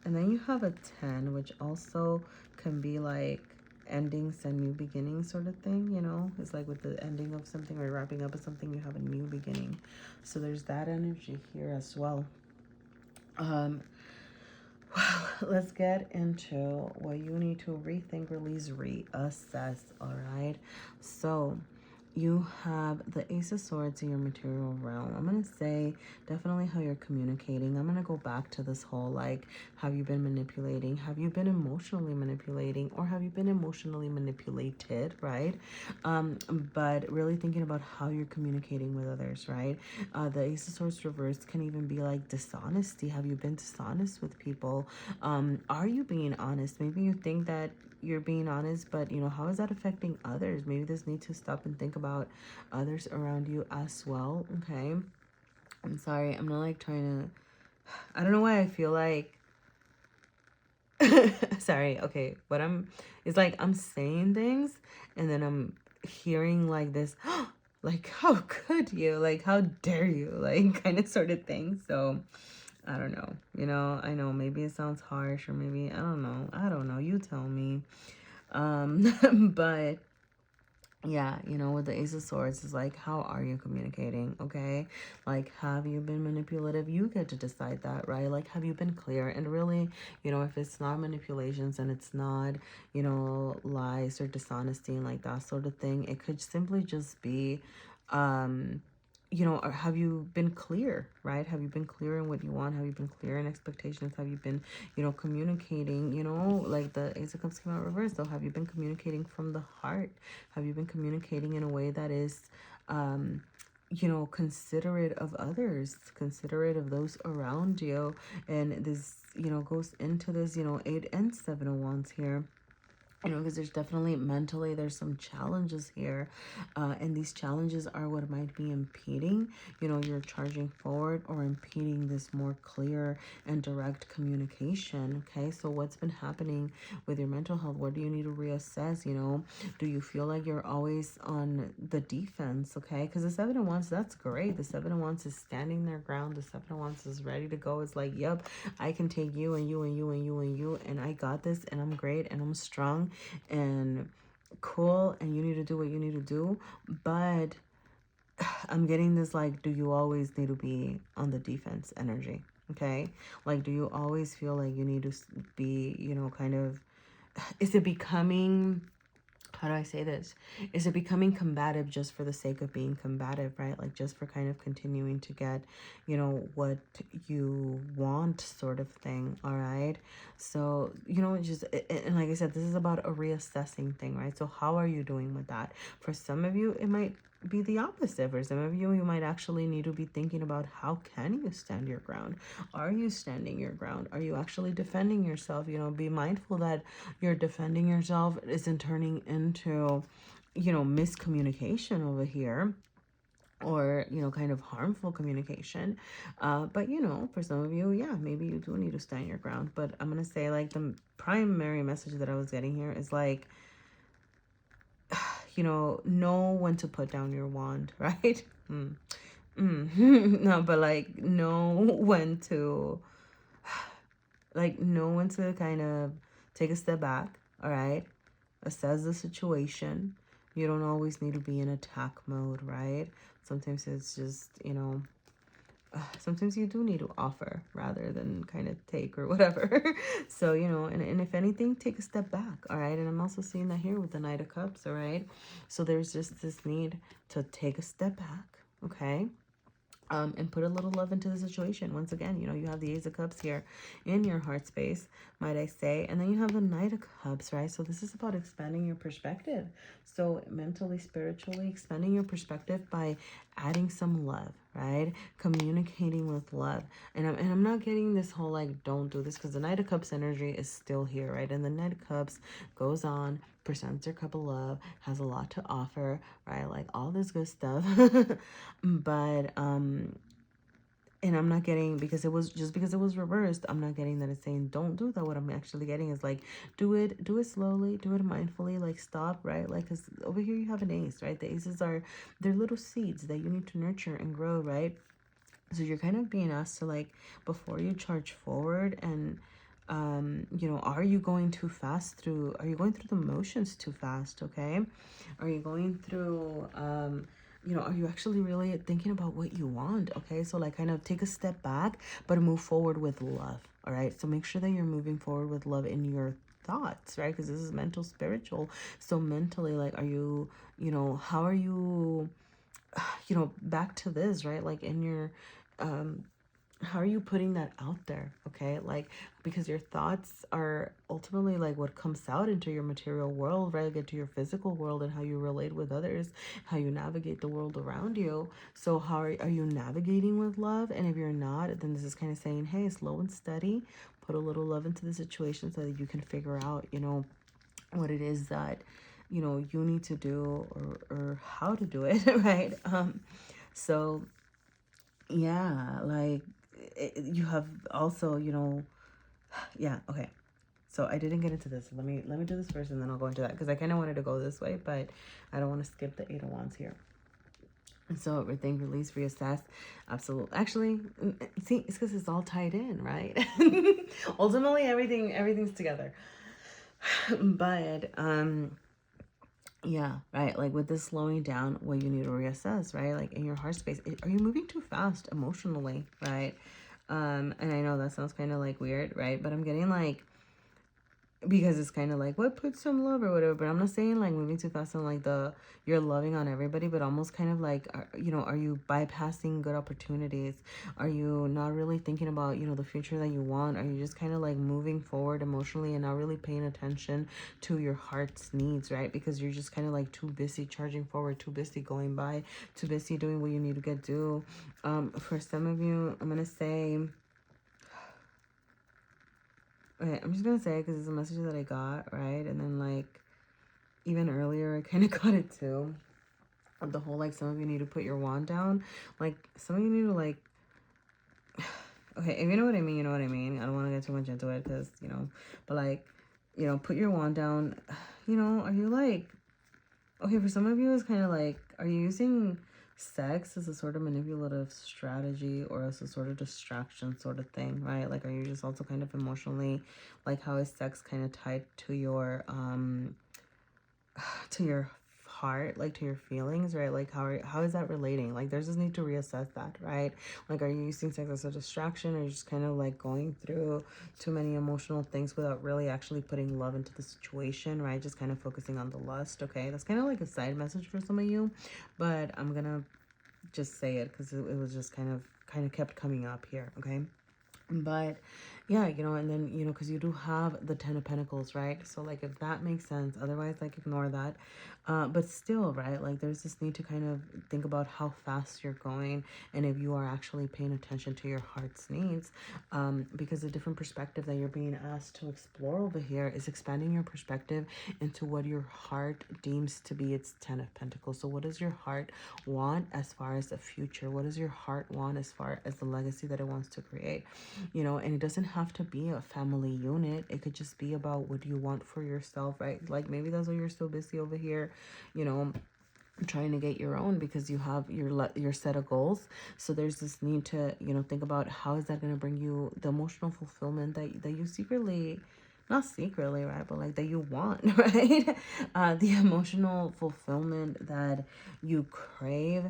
And then you have a 10, which also can be like endings and new beginnings sort of thing, you know? It's like with the ending of something or wrapping up of something, you have a new beginning. So there's that energy here as well. Well, let's get into what you need to rethink, release, reassess, all right? So you have the Ace of Swords in your material realm. I'm going to say definitely how you're communicating. I'm going to go back to this whole, like, have you been manipulating? Have you been emotionally manipulating? Or have you been emotionally manipulated, right? But really thinking about how you're communicating with others, right? The Ace of Swords reversed can even be like dishonesty. Have you been dishonest with people? Are you being honest? Maybe you think that you're being honest, but you know, how is that affecting others? Maybe this need to stop and think about others around you as well. Okay, I'm sorry, I'm not like trying to, I don't know why I feel like sorry, okay, what it's like I'm saying things and then I'm hearing like this like, how could you, like, how dare you, like, kind of sort of thing. So I don't know, you know, I know maybe it sounds harsh, or maybe I don't know, you tell me. But Yeah, you know, with the Ace of Swords, is like, how are you communicating? Okay, like, have you been manipulative? You get to decide that, right? Like, have you been clear? And really, you know, if it's not manipulations and it's not, you know, lies or dishonesty and like that sort of thing, it could simply just be, you know, or have you been clear, right? Have you been clear in what you want? Have you been clear in expectations? Have you been, you know, communicating, you know, like the Ace of Cups came out reversed, so have you been communicating from the heart? Have you been communicating in a way that is, you know, considerate of others, considerate of those around you? And this, you know, goes into this, you know, 8 and 7 of Wands here. You know, because there's definitely mentally, there's some challenges here. And these challenges are what might be impeding, you know, you're charging forward or impeding this more clear and direct communication. Okay, so what's been happening with your mental health? What do you need to reassess? You know, do you feel like you're always on the defense? Okay, because the 7 of Wands, that's great. The 7 of Wands is standing their ground. The 7 of Wands is ready to go. It's like, yep, I can take you and you and you and you and you, and I got this, and I'm great, and I'm strong and cool, and you need to do what you need to do. But I'm getting this, like, do you always need to be on the defense energy? Okay, like, do you always feel like you need to be, you know, kind of, is it becoming, how do I say this? Is it becoming combative just for the sake of being combative, right? Like, just for kind of continuing to get, you know, what you want, sort of thing. All right. So, you know, just, and like I said, this is about a reassessing thing, right? So how are you doing with that? For some of you, it might be the opposite. For some of you, you might actually need to be thinking about, how can you stand your ground? Are you standing your ground? Are you actually defending yourself? You know, be mindful that you're defending yourself isn't turning into, you know, miscommunication over here, or, you know, kind of harmful communication. But, you know, for some of you, yeah, maybe you do need to stand your ground. But I'm gonna say, like, the primary message that I was getting here is like, you know when to put down your wand, right? No, but like, know when to, like, know when to kind of take a step back. All right, assess the situation. You don't always need to be in attack mode, right? Sometimes it's just, you know, sometimes you do need to offer rather than kind of take or whatever. So, you know, and if anything, take a step back. All right, and I'm also seeing that here with the Knight of Cups. All right, so there's just this need to take a step back. Okay, and put a little love into the situation. Once again, you know, you have the Ace of Cups here in your heart space, might I say, and then you have the Knight of Cups, right? So this is about expanding your perspective. So mentally, spiritually, expanding your perspective by adding some love, right? Communicating with love. And I'm not getting this whole, like, don't do this, because the Knight of Cups energy is still here, right? And the Knight of Cups goes on, presents their cup of love, has a lot to offer, right? Like, all this good stuff. But and I'm not getting, because it was just because it was reversed, I'm not getting that it's saying don't do that. What I'm actually getting is like, do it slowly, do it mindfully, like, stop, right? Like, because over here you have an ace, right? The aces are, they're little seeds that you need to nurture and grow, right? So you're kind of being asked to, like, before you charge forward, and you know, are you going too fast through, are you going through the motions too fast? Okay, are you going through you know, are you actually really thinking about what you want? Okay, so, like, kind of take a step back, but move forward with love. All right, so make sure that you're moving forward with love in your thoughts, right? Because this is mental, spiritual. So mentally, like, are you, you know, how are you, you know, back to this, right? Like, in your how are you putting that out there? Okay, like, because your thoughts are ultimately, like, what comes out into your material world, right? Get to your physical world, and how you relate with others, how you navigate the world around you. So how are you navigating with love? And if you're not, then this is kind of saying, hey, slow and steady, put a little love into the situation, so that you can figure out, you know, what it is that, you know, you need to do, or how to do it. Right? So yeah, like, you have also, you know, yeah, okay. So I didn't get into this. Let me do this first, and then I'll go into that, because I kind of wanted to go this way, but I don't want to skip the 8 of Wands here. And so everything, release, reassess, absolutely. Actually, see, it's because it's all tied in, right? Ultimately, everything's together. But Yeah, right. Like with this slowing down, what you need to reassess, right? Like in your heart space, are you moving too fast emotionally, right? And I know that sounds kind of like weird, right? But I'm getting like, because it's kind of like what puts some love or whatever, but I'm not saying like moving too fast and like the you're loving on everybody, but almost kind of like are you bypassing good opportunities? Are you not really thinking about the future that you want? Are you just kind of like moving forward emotionally and not really paying attention to your heart's needs, right? Because you're just kind of like too busy charging forward, too busy going by, too busy doing what you need to get do. For some of you, I'm gonna say, okay, I'm just gonna say because it's a message that I got, right? And then like even earlier, I kind of got it too. Of the whole like some of you need to put your wand down. Like some of you need to like, okay, if you know what I mean, you know what I mean. I don't want to get too much into it because but like, put your wand down. Are you like, okay, for some of you, it's kind of like, are you using sex as a sort of manipulative strategy or as a sort of distraction sort of thing, right? Like, are you just also kind of emotionally, like, how is sex kind of tied to your heart, like to your feelings, right? Like how is that relating? Like there's this need to reassess that, right? Like are you using sex as a distraction, or you just kind of like going through too many emotional things without really actually putting love into the situation, right? Just kind of focusing on the lust. Okay, that's kind of like a side message for some of you, but I'm gonna just say it because it was just kind of kept coming up here. Okay, but yeah, and then because you do have the 10 of Pentacles, right? So like if that makes sense, otherwise like ignore that. But still, right, like there's this need to kind of think about how fast you're going and if you are actually paying attention to your heart's needs, because a different perspective that you're being asked to explore over here is expanding your perspective into what your heart deems to be its 10 of Pentacles. So what does your heart want as far as the future? What does your heart want as far as the legacy that it wants to create? And it doesn't have to be a family unit. It could just be about what you want for yourself, right? Like maybe that's why you're so busy over here, you know, trying to get your own, because you have your set of goals. So there's this need to think about how is that going to bring you the emotional fulfillment that you secretly, not secretly, right, but like that you want, right? The emotional fulfillment that you crave,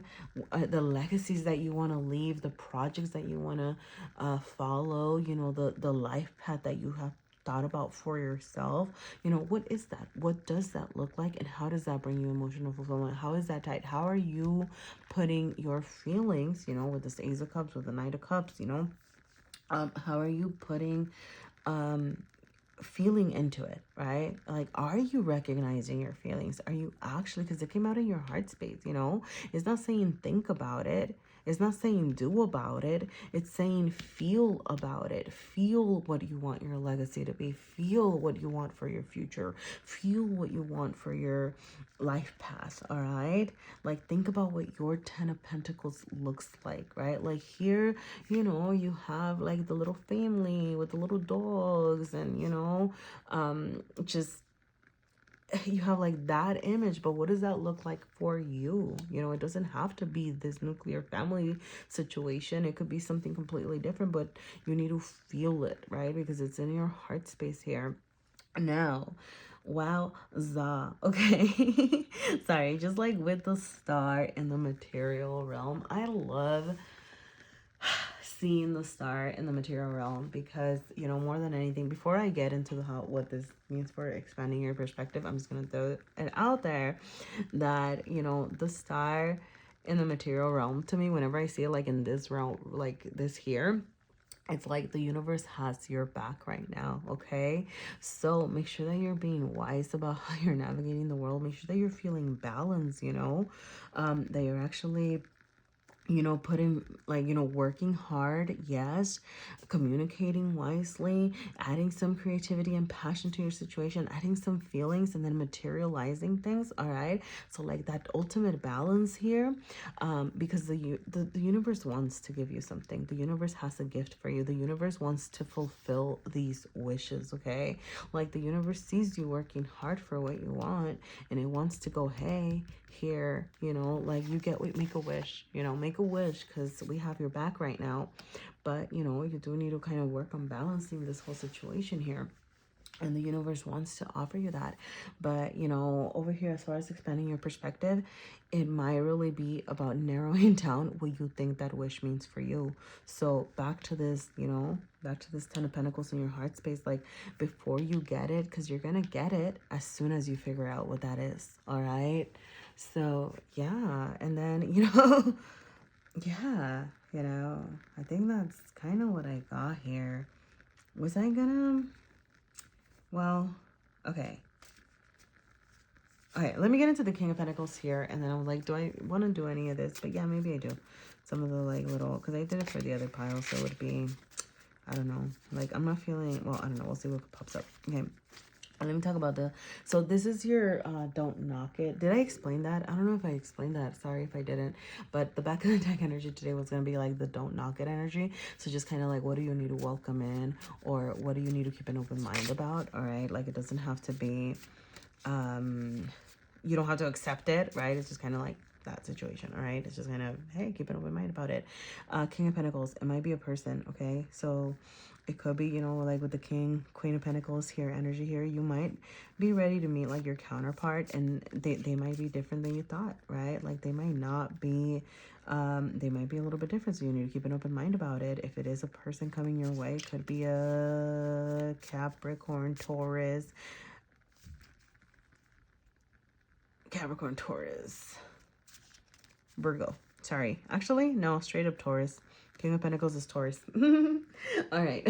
the legacies that you want to leave, the projects that you want to follow, the life path that you have thought about for yourself. What is that? What does that look like? And how does that bring you emotional fulfillment? How is that tight? How are you putting your feelings, with this Ace of Cups, with the Knight of Cups, how are you putting feeling into it, right? Like, are you recognizing your feelings? Are you actually, because it came out in your heart space, it's not saying think about it, it's not saying do about it, it's saying feel about it. Feel what you want your legacy to be, feel what you want for your future, feel what you want for your life path. All right, like think about what your 10 of Pentacles looks like, right? Like here, you have like the little family with the little dogs, and just you have like that image. But what does that look like for you? It doesn't have to be this nuclear family situation. It could be something completely different, but you need to feel it, right? Because it's in your heart space here. Now, wowza, okay. Sorry, just like with the star in the material realm, I love seeing the star in the material realm, because more than anything, before I get into what this means for expanding your perspective, I'm just gonna throw it out there that the star in the material realm, to me, whenever I see it like in this realm, like this here, it's like the universe has your back right now. Okay, so make sure that you're being wise about how you're navigating the world. Make sure that you're feeling balanced, that you're actually putting like, working hard, yes, communicating wisely, adding some creativity and passion to your situation, adding some feelings, and then materializing things. All right, so like that ultimate balance here, because the universe wants to give you something. The universe has a gift for you. The universe wants to fulfill these wishes. Okay, like the universe sees you working hard for what you want, and it wants to go, hey, here, like you make a wish, make a wish, because we have your back right now. But you do need to kind of work on balancing this whole situation here. and the universe wants to offer you that. But you know, over here, as far as expanding your perspective, it might really be about narrowing down what you think that wish means for you. So back to this, you know, back to this 10 of Pentacles in your heart space, like before you get it, because you're gonna get it as soon as you figure out what that is. All right, so yeah. And then, you know, yeah, you know, I think that's kind of what I got here. Was I gonna, well, okay. Okay, let me get into the King of Pentacles here, and then I'm like, do I want to do any of this? But yeah, maybe I do. Some of the like little, because I did it for the other pile, so it would be, I don't know. Like, I'm not feeling, well, I don't know. We'll see what pops up. Okay, let me talk about the, so this is your don't knock it. Did I explain that? I don't know if I explained that. Sorry if I didn't. But the back of the deck energy today was going to be like the don't knock it energy. So just kind of like, what do you need to welcome in? Or what do you need to keep an open mind about? All right, like it doesn't have to be, you don't have to accept it, right? It's just kind of like that situation, all right? It's just kind of, hey, keep an open mind about it. King of Pentacles, it might be a person, okay? So it could be, you know, like with the King, Queen of Pentacles here, energy here, you might be ready to meet like your counterpart, and they might be different than you thought, right? Like they might not be, they might be a little bit different, so you need to keep an open mind about it. If it is a person coming your way, could be a Capricorn, Taurus, Virgo. Sorry. Actually, no, straight up Taurus. King of Pentacles is Taurus. All right.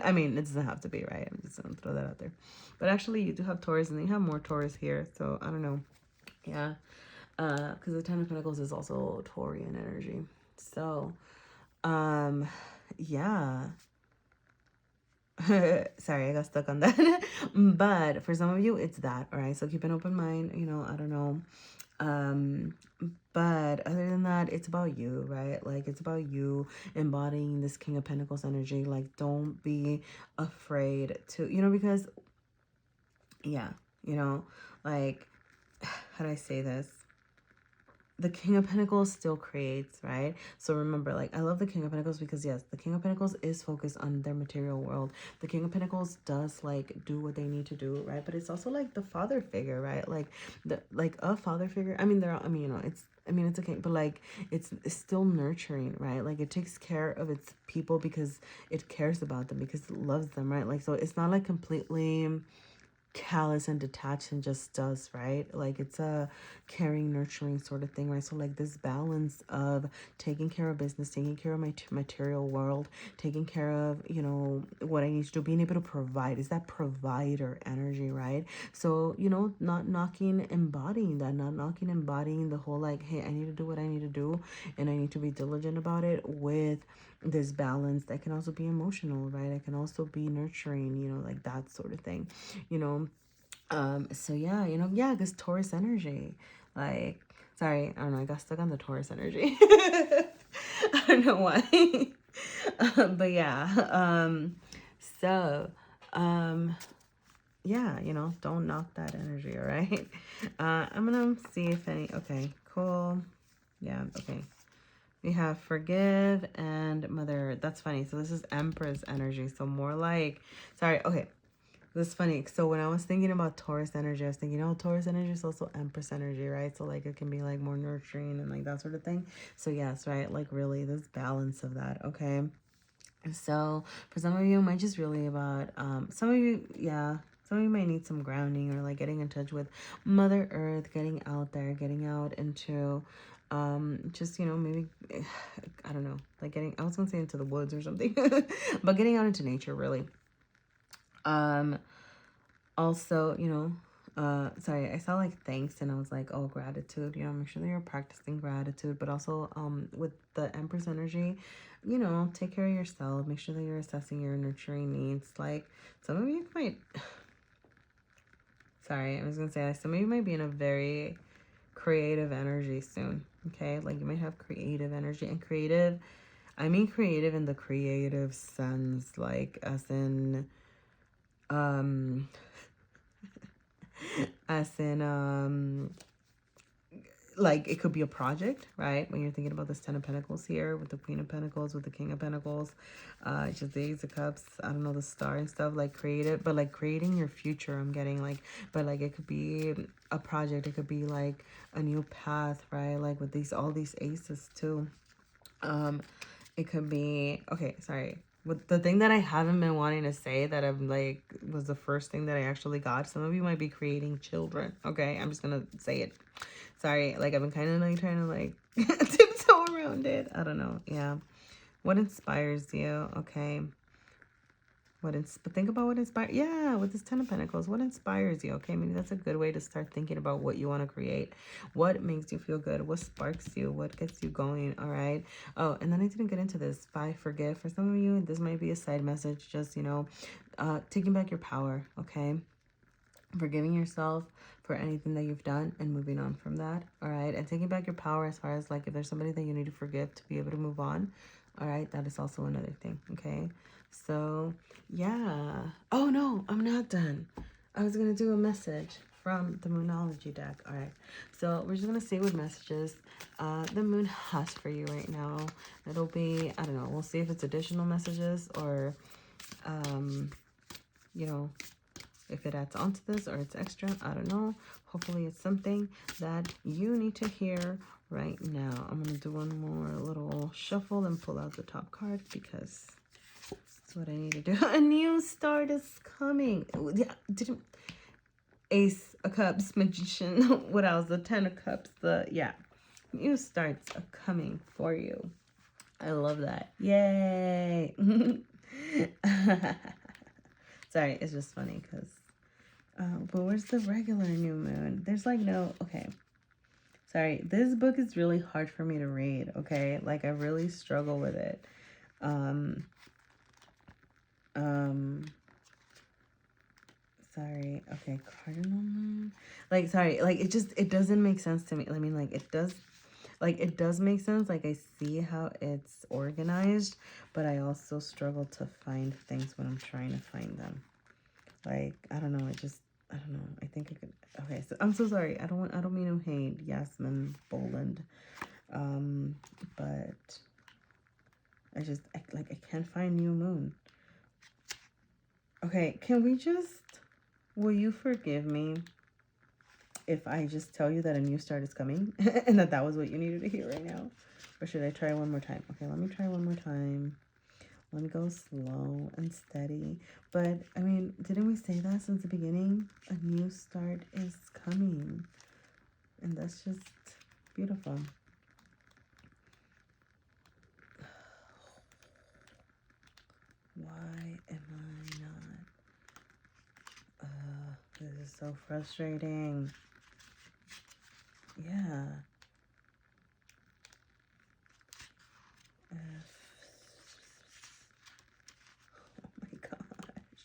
I mean, it doesn't have to be, right? I'm just going to throw that out there. But actually, you do have Taurus, and you have more Taurus here. So, I don't know. Yeah. Because the Ten of Pentacles is also Taurian energy. So, yeah. Sorry, I got stuck on that. But for some of you, it's that, all right? So keep an open mind, you know, I don't know. But other than that, it's about you, right? Like it's about you embodying this King of Pentacles energy. Like don't be afraid to, you know, because yeah, you know, like how do I say this? The King of Pentacles still creates, right? So remember, like, I love the King of Pentacles because, yes, the King of Pentacles is focused on their material world. The King of Pentacles does, like, do what they need to do, right? But it's also, like, the father figure, right? Like, a father figure. I mean, you know, it's okay, but, like, it's still nurturing, right? Like, it takes care of its people because it cares about them, because it loves them, right? Like, so it's not, like, completely callous and detached and just does, right? Like it's a caring, nurturing sort of thing, right? So like this balance of taking care of business, taking care of my material world, taking care of, you know, what I need to do, being able to provide, is that provider energy, right? So, you know, not knocking, embodying that, not knocking, embodying the whole like, hey, I need to do what I need to do and I need to be diligent about it, with this balance that can also be emotional, right? I can also be nurturing, you know, like that sort of thing, you know. So yeah, you know, yeah, this Taurus energy, like, sorry, I don't know, I got stuck on the Taurus energy. I don't know why. But yeah, so, yeah, you know, don't knock that energy, all right? I'm gonna see if any, okay, cool. Yeah, okay. We have forgive and mother. That's funny. So this is Empress energy. So more like, sorry, okay. That's funny. So when I was thinking about Taurus energy, I was thinking, oh, Taurus energy is also Empress energy, right? So like it can be like more nurturing and like that sort of thing. So yes, right? Like really this balance of that, okay? So for some of you, it might just really about, some of you, yeah, some of you might need some grounding or like getting in touch with Mother Earth, getting out there, getting out into, just, you know, maybe, I don't know, like getting, I was gonna say into the woods or something, but getting out into nature, really. Also, you know, sorry, I saw like thanks and I was like, oh, gratitude, you know, make sure that you're practicing gratitude, but also with the Empress energy, you know, take care of yourself, make sure that you're assessing your nurturing needs. Like some of you might, sorry, I was gonna say, like, some of you might be in a very creative energy soon, okay? Like you might have creative energy, and creative, I mean creative in the creative sense, like as in, as in like it could be a project, right? When you're thinking about this 10 of Pentacles here with the Queen of Pentacles, with the King of Pentacles, just the Ace of Cups, I don't know, the Star and stuff, like creative, but like creating your future, I'm getting like, but like it could be a project, it could be like a new path, right? Like with these, all these aces too. It could be, okay, sorry. With the thing that I haven't been wanting to say that I'm like, was the first thing that I actually got. Some of you might be creating children, okay? I'm just gonna say it. Sorry, like I've been kind of like trying to like tiptoe around it. I don't know, yeah. What inspires you, okay? But think about what inspires, yeah, with this 10 of Pentacles, what inspires you, okay? Maybe that's a good way to start thinking about what you want to create. What makes you feel good? What sparks you? What gets you going, all right? Oh, and then I didn't get into this. Forgive. For some of you, this might be a side message, just, you know, taking back your power, okay? Forgiving yourself for anything that you've done and moving on from that, all right? And taking back your power as far as like if there's somebody that you need to forgive to be able to move on, all right? That is also another thing, okay? So yeah. Oh no, I'm not done. I was gonna do a message from the Moonology deck. All right, so we're just gonna see what messages the moon has for you right now. It'll be, I don't know, we'll see if it's additional messages or you know, if it adds on to this or it's extra, I don't know. Hopefully it's something that you need to hear right now. I'm gonna do one more little shuffle and pull out the top card because that's what I need to do. A new start is coming. Yeah, didn't Ace of Cups, Magician. What else? The 10 of Cups. Yeah, new starts are coming for you. I love that. Yay! Sorry, it's just funny because. But where's the regular new moon? There's like no. Okay. Sorry, this book is really hard for me to read. Okay, like I really struggle with it. Sorry. Okay, cardinal moon. Like, sorry. Like, it doesn't make sense to me. I mean, like, it does make sense. Like, I see how it's organized, but I also struggle to find things when I'm trying to find them. Like, I don't know. I don't know. I think I could. Okay, so I'm so sorry. I don't mean to hate Yasmin Boland. But I can't find new moon. Okay, can we just, will you forgive me if I just tell you that a new start is coming and that was what you needed to hear right now? Or should I try one more time? Okay, let me try one more time. Let me go slow and steady. But, I mean, didn't we say that since the beginning? A new start is coming. And that's just beautiful. Why am I not? This is so frustrating. Yeah. Oh my gosh.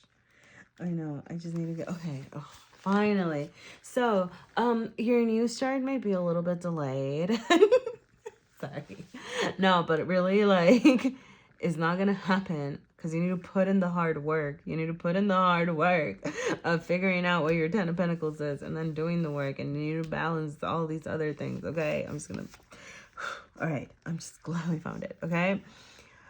I know. I just need to get, okay. Oh, finally. So, your new start might be a little bit delayed. Sorry. No, but it really, like, is not going to happen because you need to put in the hard work. You need to put in the hard work of figuring out what your 10 of Pentacles is and then doing the work. And you need to balance all these other things, okay? I'm just going to... All right. I'm just glad we found it, okay?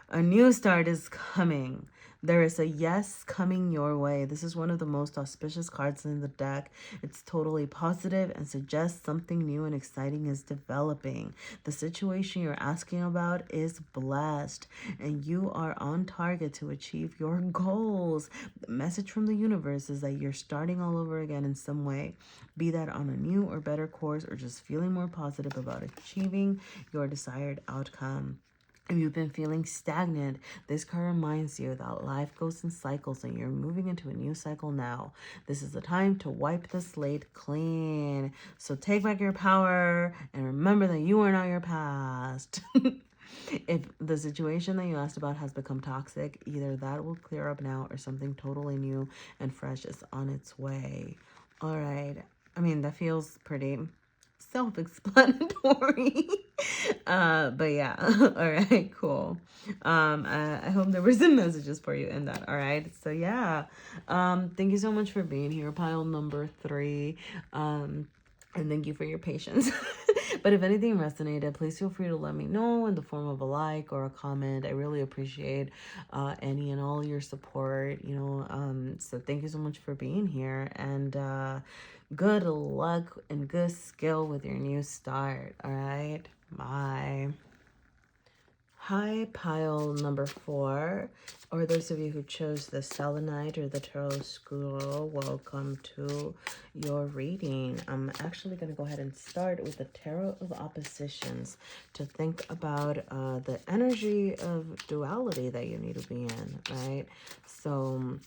A new start is coming. There is a yes coming your way. This is one of the most auspicious cards in the deck. It's totally positive and suggests something new and exciting is developing. The situation you're asking about is blessed, and you are on target to achieve your goals. The message from the universe is that you're starting all over again in some way, be that on a new or better course or just feeling more positive about achieving your desired outcome. If you've been feeling stagnant, this card reminds you that life goes in cycles and you're moving into a new cycle now. This is the time to wipe the slate clean. So take back your power and remember that you are not your past. If the situation that you asked about has become toxic, either that will clear up now or something totally new and fresh is on its way. All right. I mean, that feels pretty self-explanatory. But yeah. All right, cool. I hope there were some messages for you in that. All right. So yeah. Thank you so much for being here, pile number 3. And thank you for your patience. But if anything resonated, please feel free to let me know in the form of a like or a comment. I really appreciate any and all your support, so thank you so much for being here, and good luck and good skill with your new start. All right, bye. Hi, pile number 4, or those of you who chose the Selenite or the Tarot Scroll, welcome to your reading. I'm actually going to go ahead and start with the Tarot of Oppositions to think about the energy of duality that you need to be in, right? So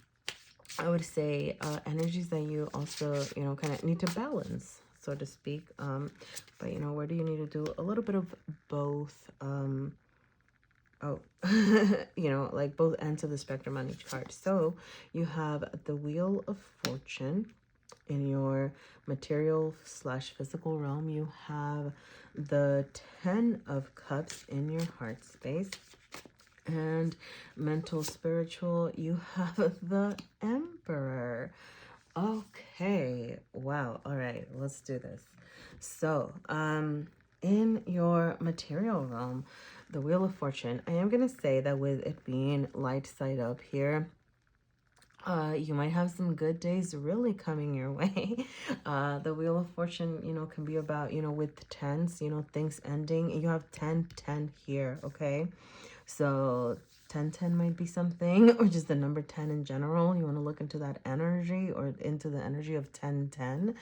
I would say energies that you also, kind of need to balance, so to speak. But, where do you need to do a little bit of both? Oh, like both ends of the spectrum on each card. So you have the Wheel of Fortune in your material/physical realm. You have the 10 of Cups in your heart space. And mental, spiritual, you have the Emperor. Okay, wow. All right, let's do this. So, in your material realm, the Wheel of Fortune, I am going to say that with it being light side up here, you might have some good days really coming your way. The Wheel of Fortune, can be about, with tens, things ending. You have 10-10 here, okay? So 10-10 might be something, or just the number 10 in general. You want to look into that energy or into the energy of 10-10.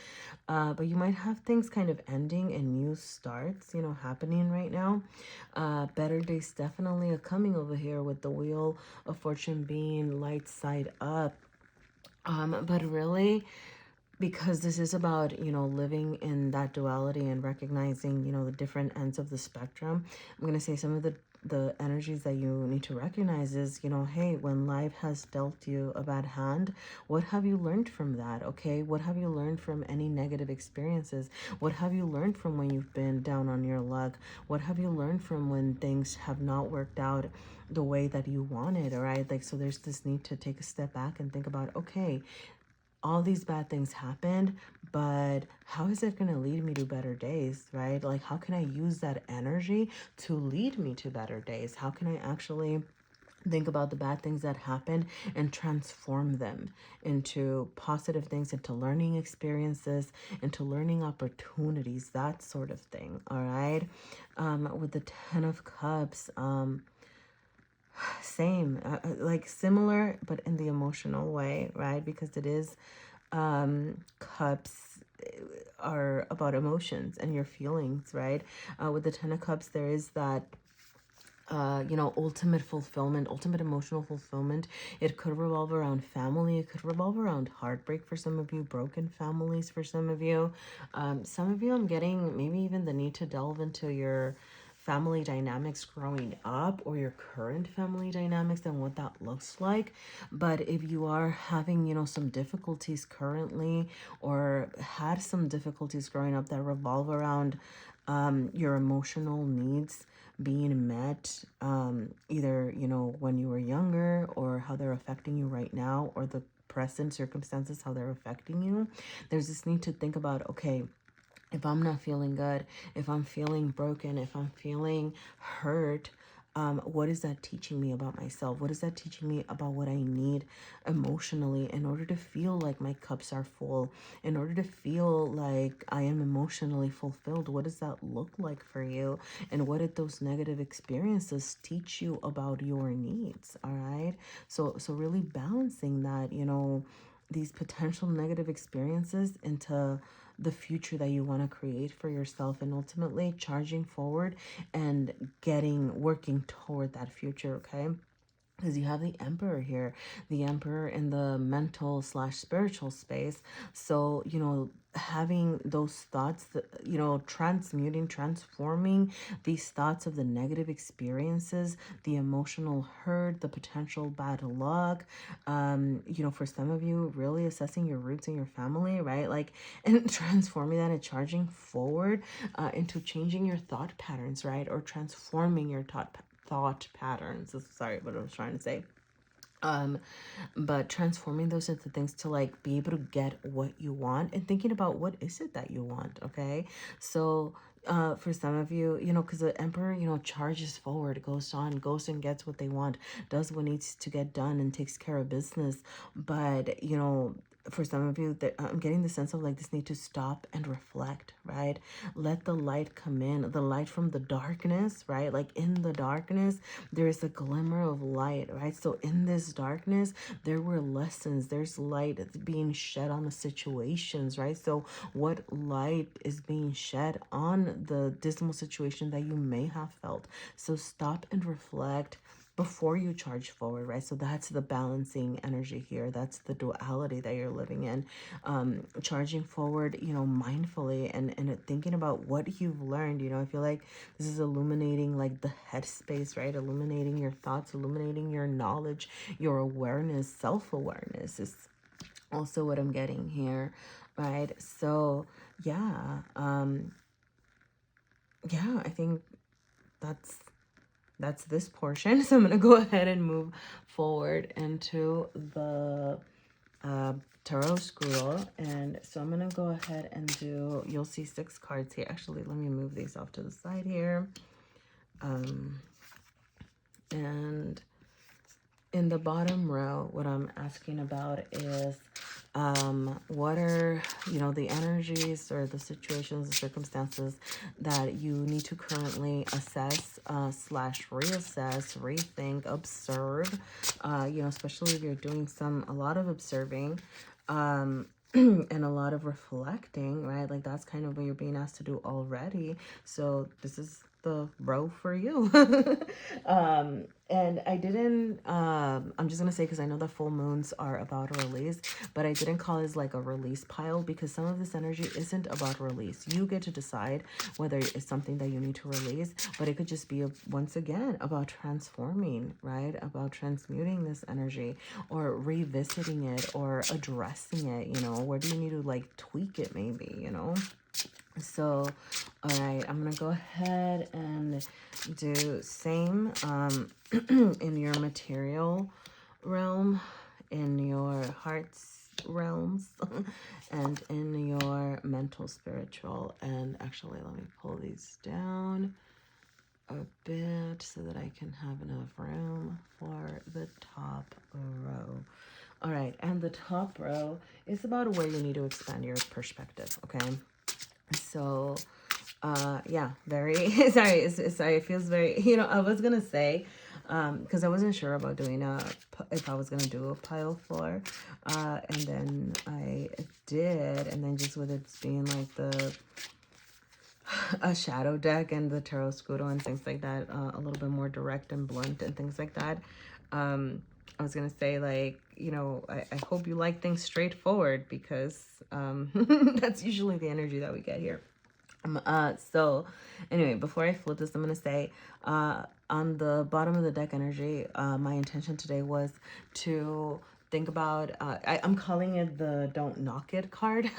But you might have things kind of ending and new starts, happening right now. Better days definitely are coming over here with the Wheel of Fortune being light side up. But really, because this is about, living in that duality and recognizing, the different ends of the spectrum, I'm going to say some of the energies that you need to recognize is, hey, when life has dealt you a bad hand, what have you learned from that? Okay, what have you learned from any negative experiences? What have you learned from when you've been down on your luck? What have you learned from when things have not worked out the way that you wanted? All right, like, so there's this need to take a step back and think about, okay, all these bad things happened, but how is it going to lead me to better days, right? Like, how can I use that energy to lead me to better days? How can I actually think about the bad things that happened and transform them into positive things, into learning experiences, into learning opportunities, that sort of thing, all right? With the 10 of Cups, same, like similar, but in the emotional way, right? Because it is cups are about emotions and your feelings, right? With the 10 of Cups, there is that ultimate fulfillment, ultimate emotional fulfillment. It could revolve around family. It could revolve around heartbreak for some of you, broken families for some of you. Some of you, I'm getting maybe even the need to delve into your family dynamics growing up, or your current family dynamics and what that looks like. But if you are having, some difficulties currently, or had some difficulties growing up that revolve around your emotional needs being met, either, when you were younger, or how they're affecting you right now, or the present circumstances, how they're affecting you, there's this need to think about, okay, if I'm not feeling good, if I'm feeling broken, if I'm feeling hurt, what is that teaching me about myself? What is that teaching me about what I need emotionally in order to feel like my cups are full, in order to feel like I am emotionally fulfilled? What does that look like for you? And what did those negative experiences teach you about your needs? All right. So really balancing that, these potential negative experiences into the future that you want to create for yourself, and ultimately charging forward and working toward that future, okay? Because you have the Emperor here, the Emperor in the mental/spiritual space. So, having those thoughts, transforming these thoughts of the negative experiences, the emotional hurt, the potential bad luck, for some of you, really assessing your roots in your family, right? Like, and transforming that and charging forward into changing your thought patterns, right? Or transforming your thought patterns. Sorry, what I was trying to say. But transforming those into things to, like, be able to get what you want, and thinking about what is it that you want, okay? So For some of you, you know, because the emperor, you know, charges forward, goes on, goes and gets what they want, does what needs to get done, and takes care of business. But, you know, for some of you, that I'm getting the sense of like this need to stop and reflect, right? Let the light come in, the light from the darkness, right? Like in the darkness there is a glimmer of light, right? So in this darkness there were lessons, there's light being shed on the situations, right? So what light is being shed on the dismal situation that you may have felt? So stop and reflect before you charge forward, right? So that's the balancing energy here. That's the duality that you're living in. Charging forward, you know, mindfully, and thinking about what you've learned. You know, I feel like this is illuminating like the headspace, right? Illuminating your thoughts, illuminating your knowledge, your awareness, self-awareness is also what I'm getting here, right? So yeah, yeah, I think that's this portion. So I'm gonna go ahead and move forward into the tarot scroll. And so I'm gonna go ahead and do, you'll see 6 cards here. Actually, let me move these off to the side here. And in the bottom row, what I'm asking about is what are, you know, the energies or the situations, the circumstances that you need to currently assess slash reassess, rethink, observe, you know, especially if you're doing a lot of observing, and a lot of reflecting, right? Like that's kind of what you're being asked to do already. So this is the row for you. And I didn't, I'm just gonna say, because I know the full moons are about a release, but I didn't call it like a release pile, because some of this energy isn't about release. You get to decide whether it's something that you need to release, but it could just be once again about transforming, right? About transmuting this energy, or revisiting it, or addressing it. You know, where do you need to like tweak it, maybe, you know? So, all right, I'm gonna go ahead and do same in your material realm, in your heart's realms, and in your mental, spiritual. And actually, let me pull these down a bit so that I can have enough room for the top row. All right, and the top row is about where you need to expand your perspective, okay? So yeah, very sorry, sorry, it feels very, you know, I was gonna say because I wasn't sure about doing if I was gonna do a pile 4, and then I did, and then just with it being like a shadow deck and the tarot scudo and things like that, a little bit more direct and blunt and things like that, I was gonna say, like, you know, I hope you like things straightforward, because that's usually the energy that we get here. So anyway, before I flip this, I'm gonna say on the bottom of the deck energy, my intention today was to think about, I'm calling it the don't knock it card.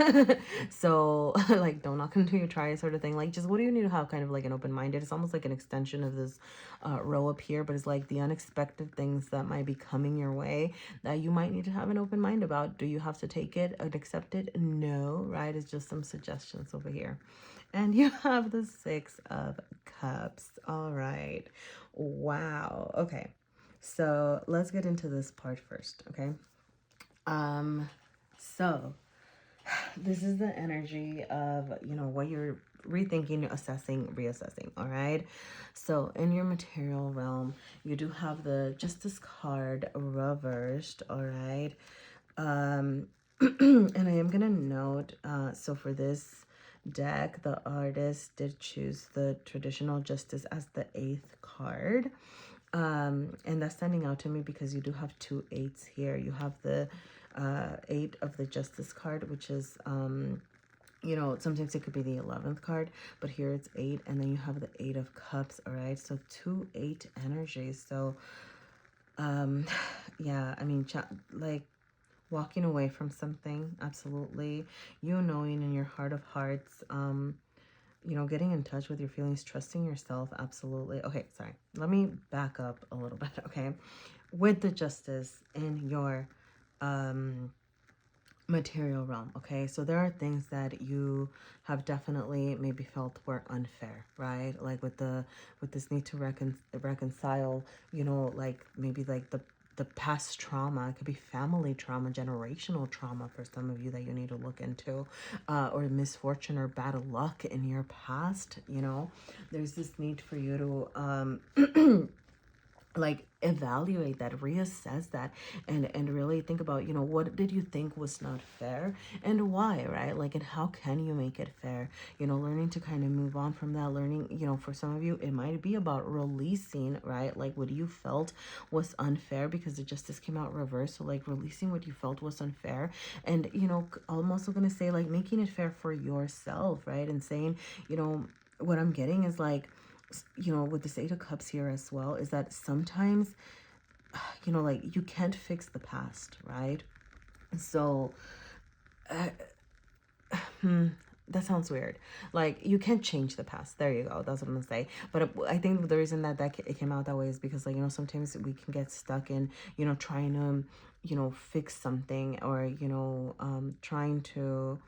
So like, don't knock until you try it, sort of thing. Like, just what do you need to have kind of like an open-minded, it's almost like an extension of this row up here, but it's like the unexpected things that might be coming your way that you might need to have an open mind about. Do you have to take it and accept it? No, right? It's just some suggestions over here. And you have the 6 of Cups. All right. Wow. Okay. So let's get into this part first, okay? So this is the energy of, you know, what you're rethinking, assessing, reassessing, all right? So in your material realm, you do have the Justice card reversed, all right? And I am gonna note, so for this deck, the artist did choose the traditional Justice as the 8th card. And that's standing out to me because you do have 2 8s here. You have the 8 of the Justice card, which is, you know, sometimes it could be the 11th card, but here it's 8, and then you have the 8 of Cups, all right? So 2 8 energies. So, yeah, I mean, like, walking away from something, absolutely. You knowing in your heart of hearts, you know, getting in touch with your feelings, trusting yourself, absolutely. Okay, sorry. Let me back up a little bit, okay? With the Justice in your material realm. Okay, so there are things that you have definitely maybe felt were unfair, right? Like with this need to reconcile, like maybe like the past trauma. It could be family trauma, generational trauma for some of you that you need to look into, or misfortune or bad luck in your past. There's this need for you to like evaluate that, reassess that, and really think about, what did you think was not fair and why, right? Like, and how can you make it fair? Learning to kind of move on from that, learning, for some of you it might be about releasing, right? Like what you felt was unfair, because the justice came out reversed. So like releasing what you felt was unfair, and I'm also gonna say like making it fair for yourself, right? And saying, what I'm getting is like, with this Eight of Cups here as well, is that sometimes, like you can't fix the past, right? So, uh, that sounds weird. Like you can't change the past. There you go. That's what I'm gonna say. But I think the reason that it came out that way is because, like, sometimes we can get stuck in, trying to, fix something, or, trying to,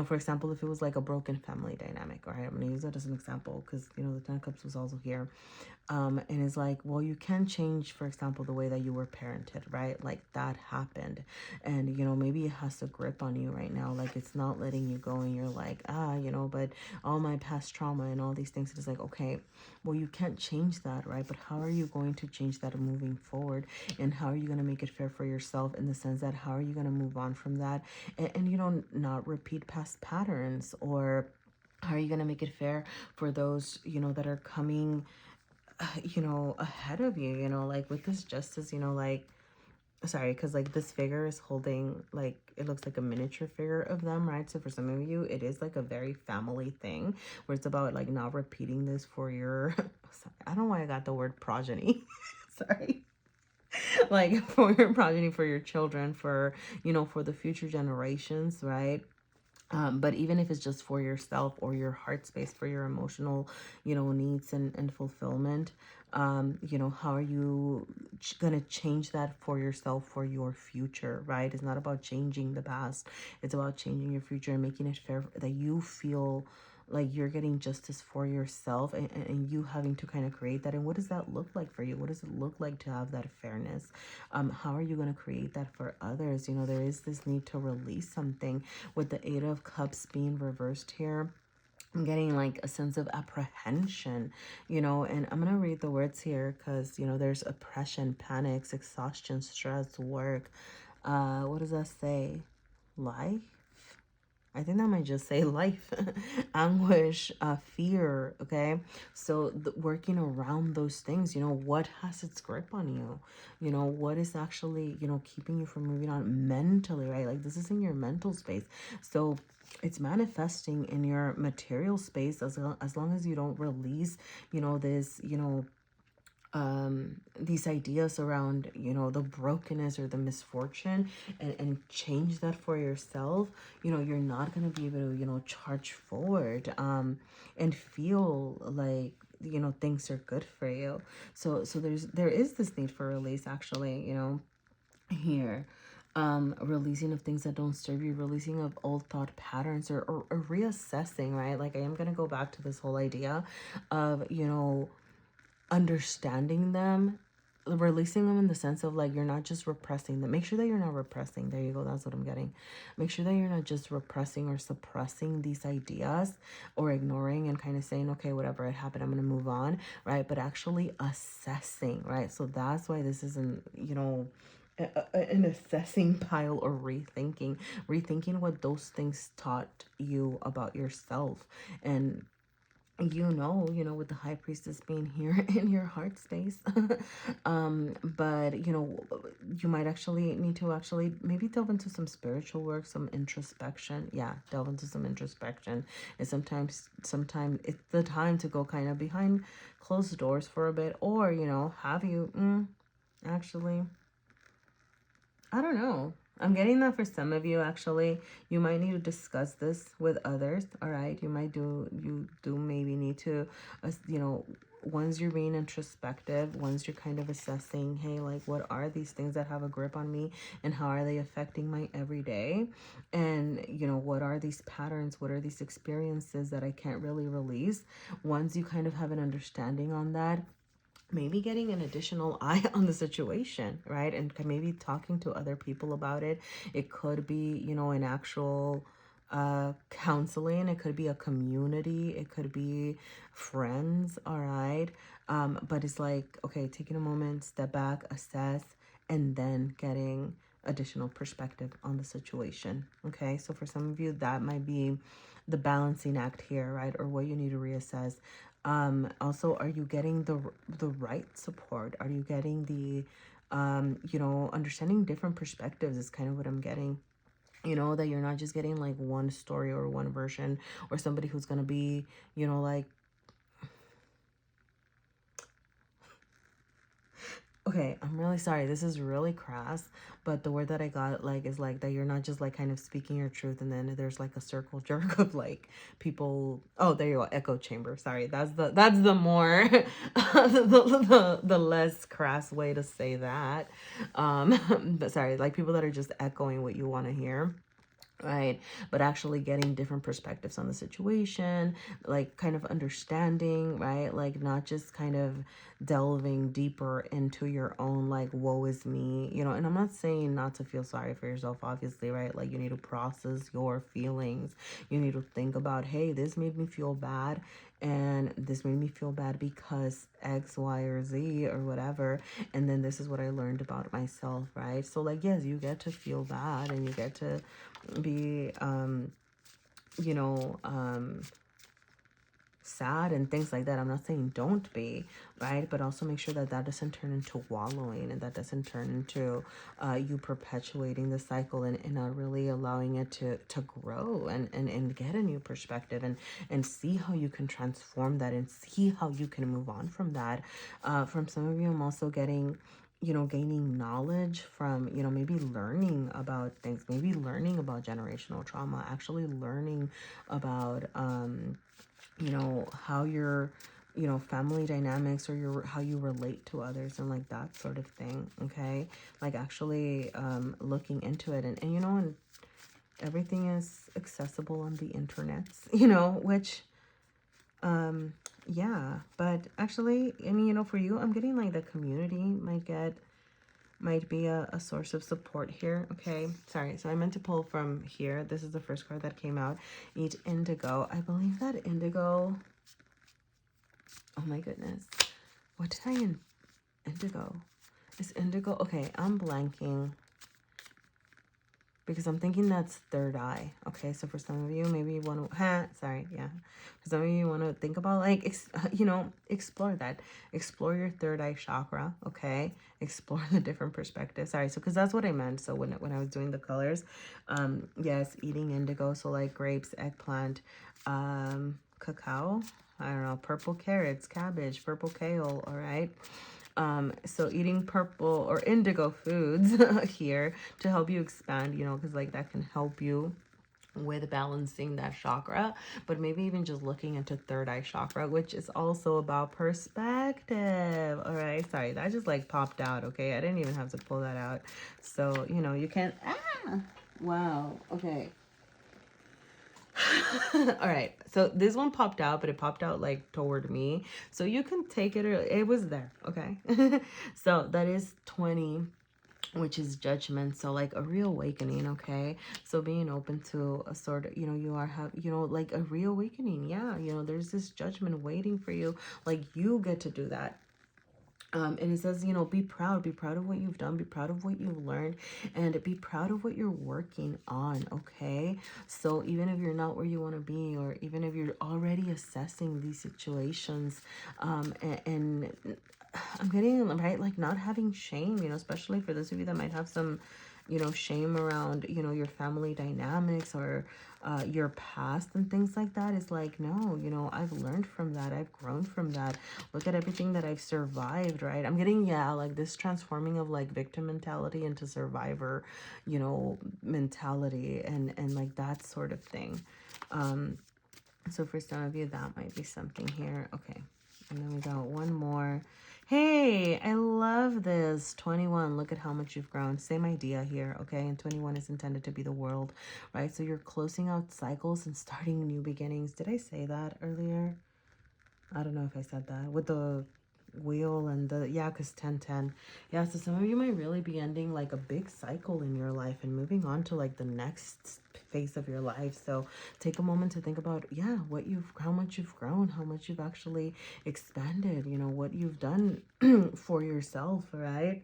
for example, if it was like a broken family dynamic, right? I'm gonna use that as an example because, the Ten of Cups was also here. And it's like, well, you can change, for example, the way that you were parented, right? Like that happened, and maybe it has a grip on you right now, like it's not letting you go, and you're like, but all my past trauma and all these things. It's like, okay, well, you can't change that, right? But how are you going to change that moving forward, and how are you going to make it fair for yourself, in the sense that how are you going to move on from that, and not repeat past patterns? Or how are you going to make it fair for those, that are coming, ahead of you, like with this justice, like, sorry, because like this figure is holding, like, it looks like a miniature figure of them, right? So for some of you, it is like a very family thing, where it's about like not repeating this for your, sorry, I don't know why I got the word progeny. Sorry. Like for your progeny, for your children, for, for the future generations, right? But even if it's just for yourself, or your heart space, for your emotional, needs and fulfillment, how are you gonna change that for yourself, for your future, right? It's not about changing the past. It's about changing your future and making it fair, that you feel like you're getting justice for yourself, and you having to kind of create that. And what does that look like for you? What does it look like to have that fairness? How are you going to create that for others? There is this need to release something, with the Eight of Cups being reversed here. I'm getting like a sense of apprehension, and I'm going to read the words here, because, there's oppression, panics, exhaustion, stress, work. What does that say? Life? I think that might just say life, anguish, fear. Okay. So working around those things, what has its grip on you? What is actually, keeping you from moving on mentally, right? Like this is in your mental space. So it's manifesting in your material space, as long as you don't release, this, these ideas around, the brokenness or the misfortune, and change that for yourself. You're not going to be able to, charge forward, and feel like, things are good for you. So there is this need for release, actually, here. Releasing of things that don't serve you, releasing of old thought patterns, or reassessing, right? Like I am going to go back to this whole idea of, understanding them, releasing them, in the sense of like, you're not just repressing them. Make sure that you're not repressing. There you go. That's what I'm getting. Make sure that you're not just repressing or suppressing these ideas, or ignoring and kind of saying, okay, whatever, it happened, I'm going to move on, right? But actually assessing, right? So that's why this isn't, an assessing pile, or rethinking what those things taught you about yourself. And with the High Priestess being here in your heart space. But you might actually need to actually maybe delve into some spiritual work, some introspection. Yeah, delve into some introspection. And sometimes it's the time to go kind of behind closed doors for a bit, or have you actually, I don't know. I'm getting that for some of you, actually. You might need to discuss this with others, all right? You do maybe need to, once you're being introspective, once you're kind of assessing, hey, like, what are these things that have a grip on me and how are they affecting my everyday? And, you know, what are these patterns? What are these experiences that I can't really release? Once you kind of have an understanding on that, maybe getting an additional eye on the situation, right? And maybe talking to other people about it. It could be, you know, an actual counseling. It could be a community. It could be friends, all right? But it's like, okay, taking a moment, step back, assess, and then getting additional perspective on the situation, okay? So for some of you, that might be the balancing act here, right? Or what you need to reassess. Also, are you getting the right support? Are you getting the you know, understanding different perspectives is kind of what I'm getting. You know, that you're not just getting like one story or one version, or somebody who's going to be, you know, like, okay, I'm really sorry. This is really crass, but the word that I got like is like that you're not just like kind of speaking your truth, and then there's like a circle jerk of like people. Oh, there you go, echo chamber. Sorry, that's the more the less crass way to say that. But sorry, like people that are just echoing what you want to hear, right? But actually getting different perspectives on the situation, like kind of understanding, right? Like not just kind of delving deeper into your own like woe is me, you know. And I'm not saying not to feel sorry for yourself, obviously, right? Like you need to process your feelings. You need to think about, hey, this made me feel bad, and this made me feel bad because X, Y, or Z or whatever, and then this is what I learned about myself, right? So like, yes, you get to feel bad and you get to be you know, sad and things like that. I'm not saying don't be, right? But also make sure that that doesn't turn into wallowing, and that doesn't turn into you perpetuating the cycle, and not really allowing it to grow and get a new perspective, and see how you can transform that, and see how you can move on from that. From some of you, I'm also getting, you know, gaining knowledge from, you know, maybe learning about things, maybe learning about generational trauma, actually learning about you know, how your, you know, family dynamics, or your how you relate to others, and like that sort of thing, okay? Like actually looking into it, and you know, and everything is accessible on the internet, you know, which yeah. But actually, I mean, you know, for you, I'm getting like the community might be a source of support here, okay? Sorry, so I meant to pull from here. This is the first card that came out. Eat indigo. I believe that indigo, oh my goodness, what did I indigo? Is indigo, okay, I'm blanking because I'm thinking that's third eye. Okay, so for some of you, maybe you want to, sorry, yeah. For some of you want to think about like, you know, explore that. Explore your third eye chakra, okay? Explore the different perspectives. Sorry, so because that's what I meant. So when I was doing the colors, yes, eating indigo, so like grapes, eggplant, cacao, I don't know, purple carrots, cabbage, purple kale, all right? So eating purple or indigo foods here to help you expand, you know, because like that can help you with balancing that chakra. But maybe even just looking into third eye chakra, which is also about perspective. All right, sorry, that just like popped out. Okay, I didn't even have to pull that out. So you know, you can, wow, okay. All right, so this one popped out, but it popped out like toward me, so you can take it, or it was there, okay? So that is 20, which is judgment, so like a reawakening, okay? So being open to a sort of, you know, you are you know, like a reawakening, yeah, you know, there's this judgment waiting for you, like you get to do that. And it says, you know, be proud of what you've done, be proud of what you've learned, and be proud of what you're working on, okay? So even if you're not where you want to be, or even if you're already assessing these situations, and I'm getting, right, like not having shame, you know, especially for those of you that might have some, you know, shame around, you know, your family dynamics, or your past and things like that. Is like, no, you know, I've learned from that, I've grown from that, look at everything that I've survived, right? I'm getting, yeah, like this transforming of like victim mentality into survivor, you know, mentality, and like that sort of thing. So for some of you, that might be something here. Okay, And then we got one more. Hey, I love this. 21, look at how much you've grown. Same idea here, okay? And 21 is intended to be the world, right? So you're closing out cycles and starting new beginnings. Did I say that earlier? I don't know if I said that. With the wheel and the, yeah, because 1010. Yeah, so some of you might really be ending like a big cycle in your life and moving on to like the next phase of your life. So take a moment to think about, yeah, how much you've grown, how much you've actually expanded, you know, what you've done for yourself, right?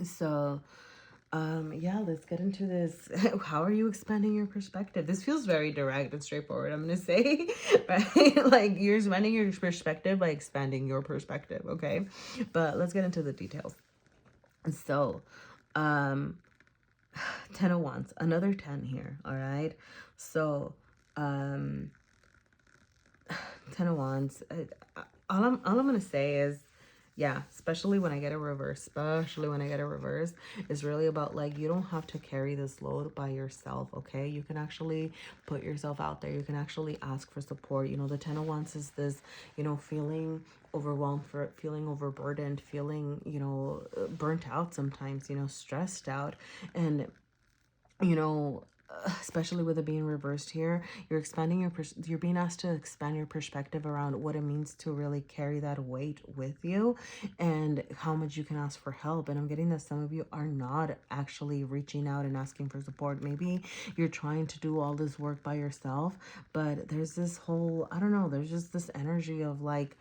So yeah, let's get into this. How are you expanding your perspective? This feels very direct and straightforward, I'm gonna say, right? Like you're expanding your perspective by expanding your perspective, okay? But let's get into the details. So, um 10 of Wands, another 10 here, all right? So, 10 of Wands, all I'm gonna say is, yeah, especially when I get a reverse, is really about like, you don't have to carry this load by yourself, okay? You can actually put yourself out there. You can actually ask for support. You know, the 10 of Wands is this, you know, feeling overwhelmed, feeling overburdened, feeling, you know, burnt out sometimes, you know, stressed out. And you know, especially with it being reversed here, you're being asked to expand your perspective around what it means to really carry that weight with you and how much you can ask for help. And I'm getting that some of you are not actually reaching out and asking for support. Maybe you're trying to do all this work by yourself, but there's this whole, I don't know, there's just this energy of like,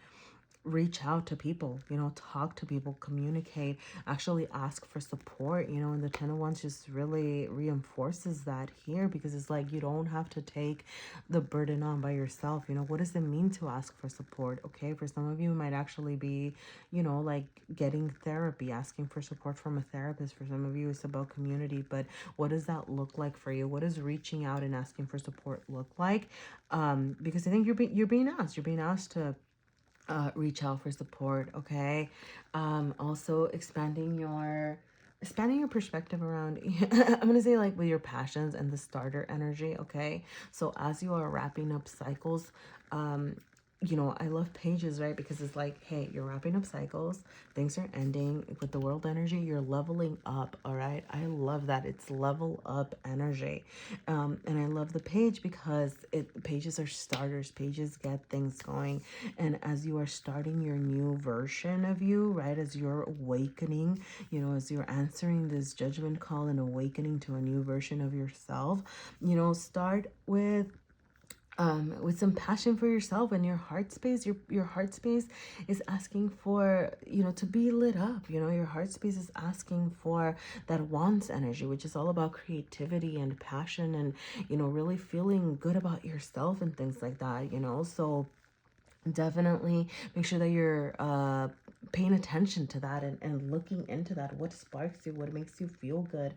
reach out to people, you know, talk to people, communicate, actually ask for support, you know. And the 10 of Wands just really reinforces that here, because it's like, you don't have to take the burden on by yourself. You know, what does it mean to ask for support? Okay, for some of you, it might actually be, you know, like getting therapy, asking for support from a therapist. For some of you, it's about community. But what does that look like for you? What does reaching out and asking for support look like? Because I think you're being asked to reach out for support, okay? Also expanding your perspective around I'm gonna say like with your passions and the starter energy, okay? So as you are wrapping up cycles, you know, I love pages, right? Because it's like, hey, you're wrapping up cycles, things are ending. With the world energy, you're leveling up, all right? I love that. It's level up energy. And I love the page because pages are starters. Pages get things going. And as you are starting your new version of you, right? As you're awakening, you know, as you're answering this judgment call and awakening to a new version of yourself, you know, start with some passion for yourself and your heart space. Your heart space is asking for, you know, to be lit up. You know, your heart space is asking for that wants energy, which is all about creativity and passion and, you know, really feeling good about yourself and things like that, you know. So definitely make sure that you're paying attention to that and looking into that. What sparks you, what makes you feel good.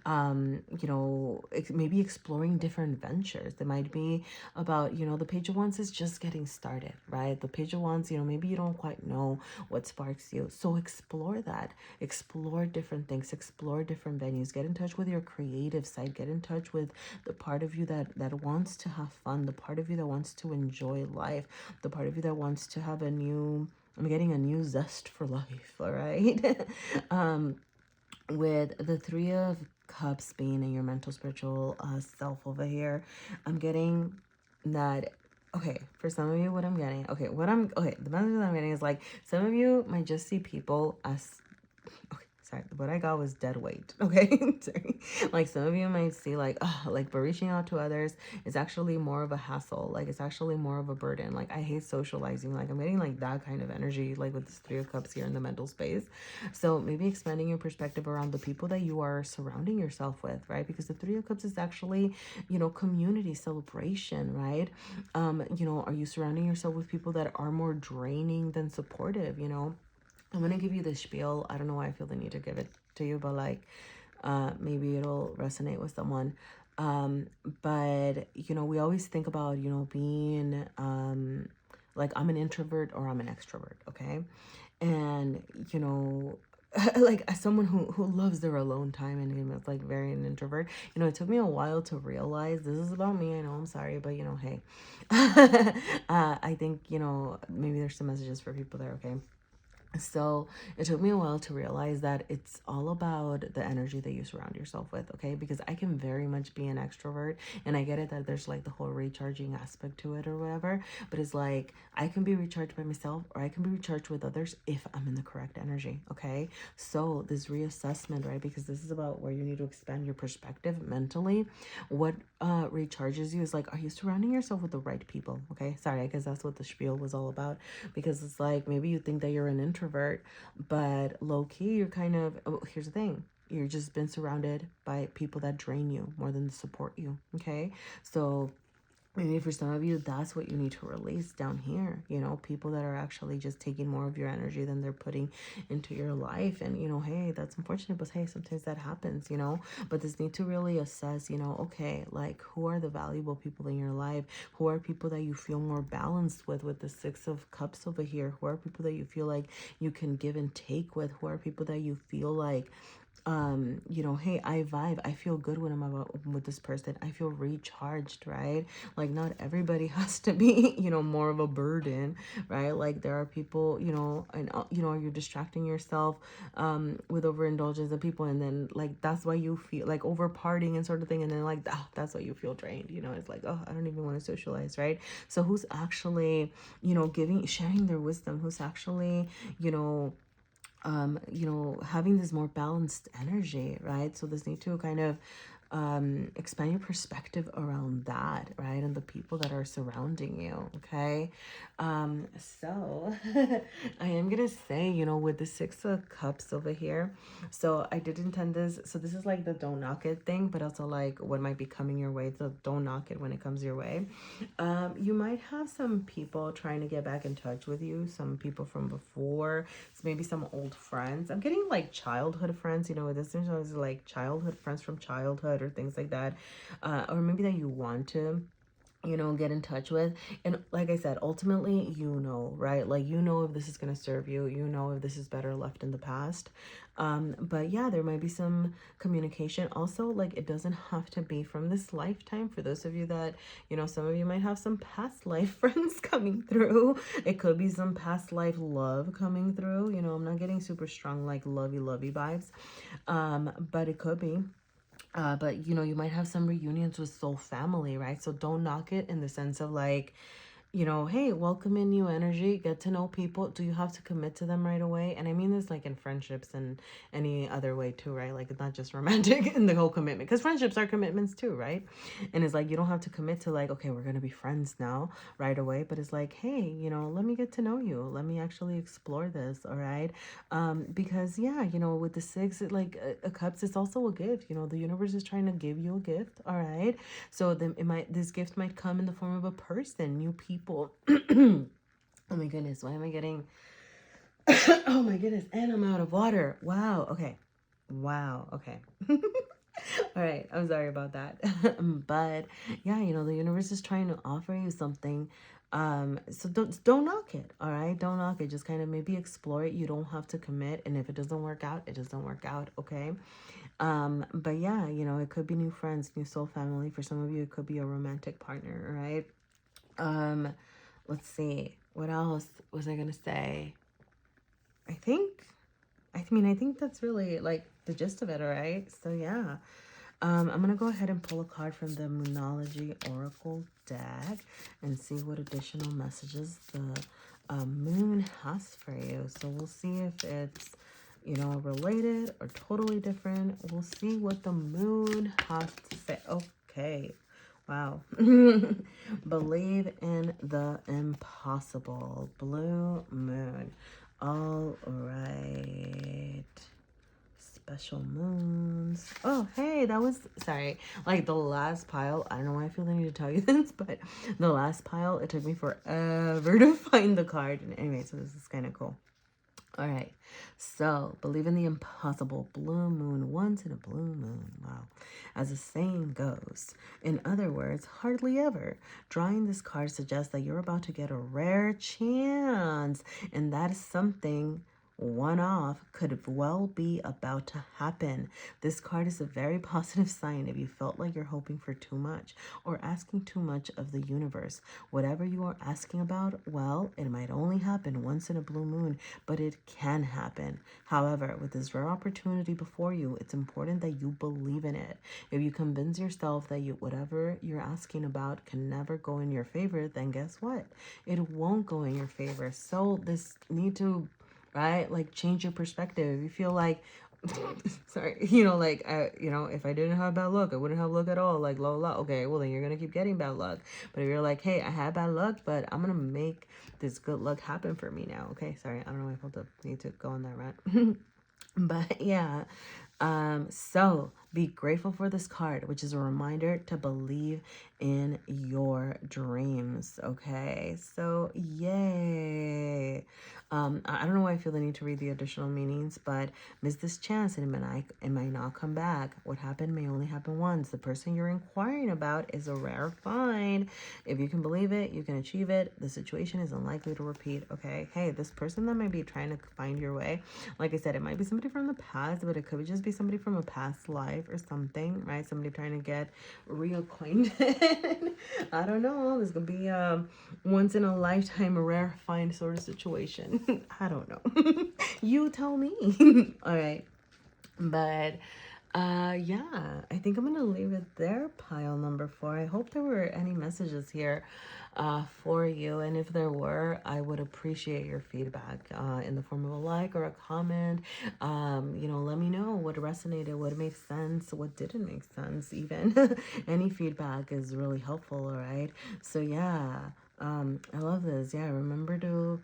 You know, maybe exploring different ventures. It might be about, you know, the Page of Wands is just getting started, right? The Page of Wands, you know, maybe you don't quite know what sparks you, so explore that. Explore different things, explore different venues, get in touch with your creative side, get in touch with the part of you that wants to have fun, the part of you that wants to enjoy life, the part of you that wants to have I'm getting a new zest for life, all right? With the Three of Cups being in your mental spiritual self over here, I'm getting that, okay, for some of you, what I'm getting, okay, the message that I'm getting is like, some of you might just see people as, sorry, what I got was dead weight, okay? Sorry. Like some of you might see like, but reaching out to others is actually more of a hassle. Like it's actually more of a burden. Like I hate socializing. Like I'm getting like that kind of energy, like with this Three of Cups here in the mental space. So maybe expanding your perspective around the people that you are surrounding yourself with, right? Because the Three of Cups is actually, you know, community celebration, right? You know, are you surrounding yourself with people that are more draining than supportive, you know? I'm gonna give you the spiel. I don't know why I feel the need to give it to you, but like maybe it'll resonate with someone. But you know, we always think about, you know, being like I'm an introvert or I'm an extrovert, okay? And you know, like as someone who loves their alone time and is like very an introvert, you know, it took me a while to realize this is about me. I know, I'm sorry, but you know, hey, I think, you know, maybe there's some messages for people there. Okay. So it took me a while to realize that it's all about the energy that you surround yourself with, okay? Because I can very much be an extrovert, and I get it that there's like the whole recharging aspect to it or whatever, but it's like I can be recharged by myself or I can be recharged with others if I'm in the correct energy, okay? So this reassessment, right? Because this is about where you need to expand your perspective mentally. What recharges you is like, are you surrounding yourself with the right people? Okay, sorry, I guess that's what the spiel was all about, because it's like maybe you think that you're an introvert, but low-key you're kind of, oh, here's the thing, you're just been surrounded by people that drain you more than support you. Okay, so maybe for some of you, that's what you need to release down here. You know, people that are actually just taking more of your energy than they're putting into your life. And, you know, hey, that's unfortunate, but hey, sometimes that happens, you know. But this need to really assess, you know, okay, like who are the valuable people in your life? Who are people that you feel more balanced with the Six of Cups over here? Who are people that you feel like you can give and take with? Who are people that you feel like you know, hey, I vibe, I feel good when I'm about with this person, I feel recharged, right? Like not everybody has to be, you know, more of a burden, right? Like there are people, you know, and you know, you're distracting yourself with overindulgence of people, and then like that's why you feel like over partying and sort of thing, and then like that's why you feel drained, you know. It's like, oh, I don't even want to socialize, right? So who's actually, you know, sharing their wisdom, who's actually, you know, you know, having this more balanced energy, right? So this need to kind of expand your perspective around that, right? And the people that are surrounding you, okay? So I am gonna say, you know, with the Six of Cups over here, so I did intend this, so this is like the don't knock it thing, but also like what might be coming your way, so don't knock it when it comes your way. You might have some people trying to get back in touch with you, some people from before, so maybe some old friends. I'm getting like childhood friends, you know, this is like childhood friends from childhood or things like that, or maybe that you want to, you know, get in touch with. And like I said, ultimately, you know, right? Like, you know, if this is going to serve you, you know, if this is better left in the past. But yeah, there might be some communication. Also, like, it doesn't have to be from this lifetime. For those of you that, you know, some of you might have some past life friends coming through. It could be some past life love coming through. You know, I'm not getting super strong, like, lovey vibes. But it could be. But you know, you might have some reunions with soul family, right? So don't knock it in the sense of like, you know, hey, welcome in new energy, get to know people. Do you have to commit to them right away? And I mean this like in friendships and any other way too, right? Like it's not just romantic in the whole commitment, because friendships are commitments too, right? And it's like you don't have to commit to like, okay, we're gonna be friends now right away, but it's like, hey, you know, let me get to know you, let me actually explore this, all right? Because yeah, you know, with the six, like a cups, it's also a gift. You know, the universe is trying to give you a gift, all right? So then this gift might come in the form of a person, new people. Oh my goodness, why am I getting oh my goodness, and I'm out of water. Wow, okay. Wow, okay. All right, I'm sorry about that. But yeah, you know, the universe is trying to offer you something. So don't knock it, all right? Don't knock it. Just kind of maybe explore it. You don't have to commit, and if it doesn't work out, it doesn't work out, okay? But yeah, you know, it could be new friends, new soul family. For some of you, it could be a romantic partner, right? Um, let's see. What else was I gonna say? I think, I think that's really like the gist of it, all right? So yeah. I'm gonna go ahead and pull a card from the Moonology Oracle deck and see what additional messages the moon has for you. So we'll see if it's, you know, related or totally different. We'll see what the moon has to say. Okay. Wow. Believe in the impossible. Blue moon. All right. Special moons. Oh, hey, that was, sorry, like the last pile. I don't know why I feel the need to tell you this, but the last pile, it took me forever to find the card. And anyway, so this is kind of cool. All right, so believe in the impossible. Blue moon, once in a blue moon. Wow. As the saying goes, in other words, hardly ever. Drawing this card suggests that you're about to get a rare chance, and that is something one off could well be about to happen. This card is a very positive sign if you felt like you're hoping for too much or asking too much of the universe. Whatever you are asking about, well, it might only happen once in a blue moon, but it can happen. However, with this rare opportunity before you, it's important that you believe in it. If you convince yourself that whatever you're asking about can never go in your favor, then guess what? It won't go in your favor. So this need to, right, like, change your perspective. If you feel like sorry, like, if I didn't have bad luck, I wouldn't have luck at all, like, la. Okay, well, then you're gonna keep getting bad luck. But if you're like, hey, I had bad luck, but I'm gonna make this good luck happen for me now. Okay, sorry, I don't know if I need to go on that rant. But yeah, so be grateful for this card, which is a reminder to believe in your dreams. Okay, so yay. I don't know why I feel the need to read the additional meanings, but miss this chance and it might not come back. What happened may only happen once. The person you're inquiring about is a rare find. If you can believe it, you can achieve it. The situation is unlikely to repeat. Okay, hey, this person that might be trying to find your way, like I said, it might be somebody from the past, but it could just be somebody from a past life or something, right? Somebody trying to get reacquainted. I don't know. This could be once in a lifetime, a rare find sort of situation. I don't know. You tell me. All right. But yeah, I think I'm gonna leave it there, pile number 4. I hope there were any messages here for you, and if there were, I would appreciate your feedback in the form of a like or a comment. Let me know what resonated, what made sense, what didn't make sense, even. Any feedback is really helpful. All right, so yeah, I love this. Yeah, remember to,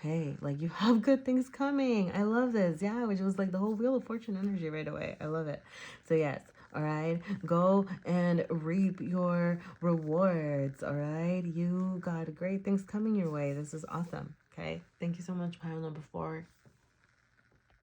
hey, like, you have good things coming. I love this. Yeah, which was like the whole Wheel of Fortune energy right away. I love it. So yes, all right, go and reap your rewards. All right, you got great things coming your way. This is awesome. Okay, thank you so much, pile number 4.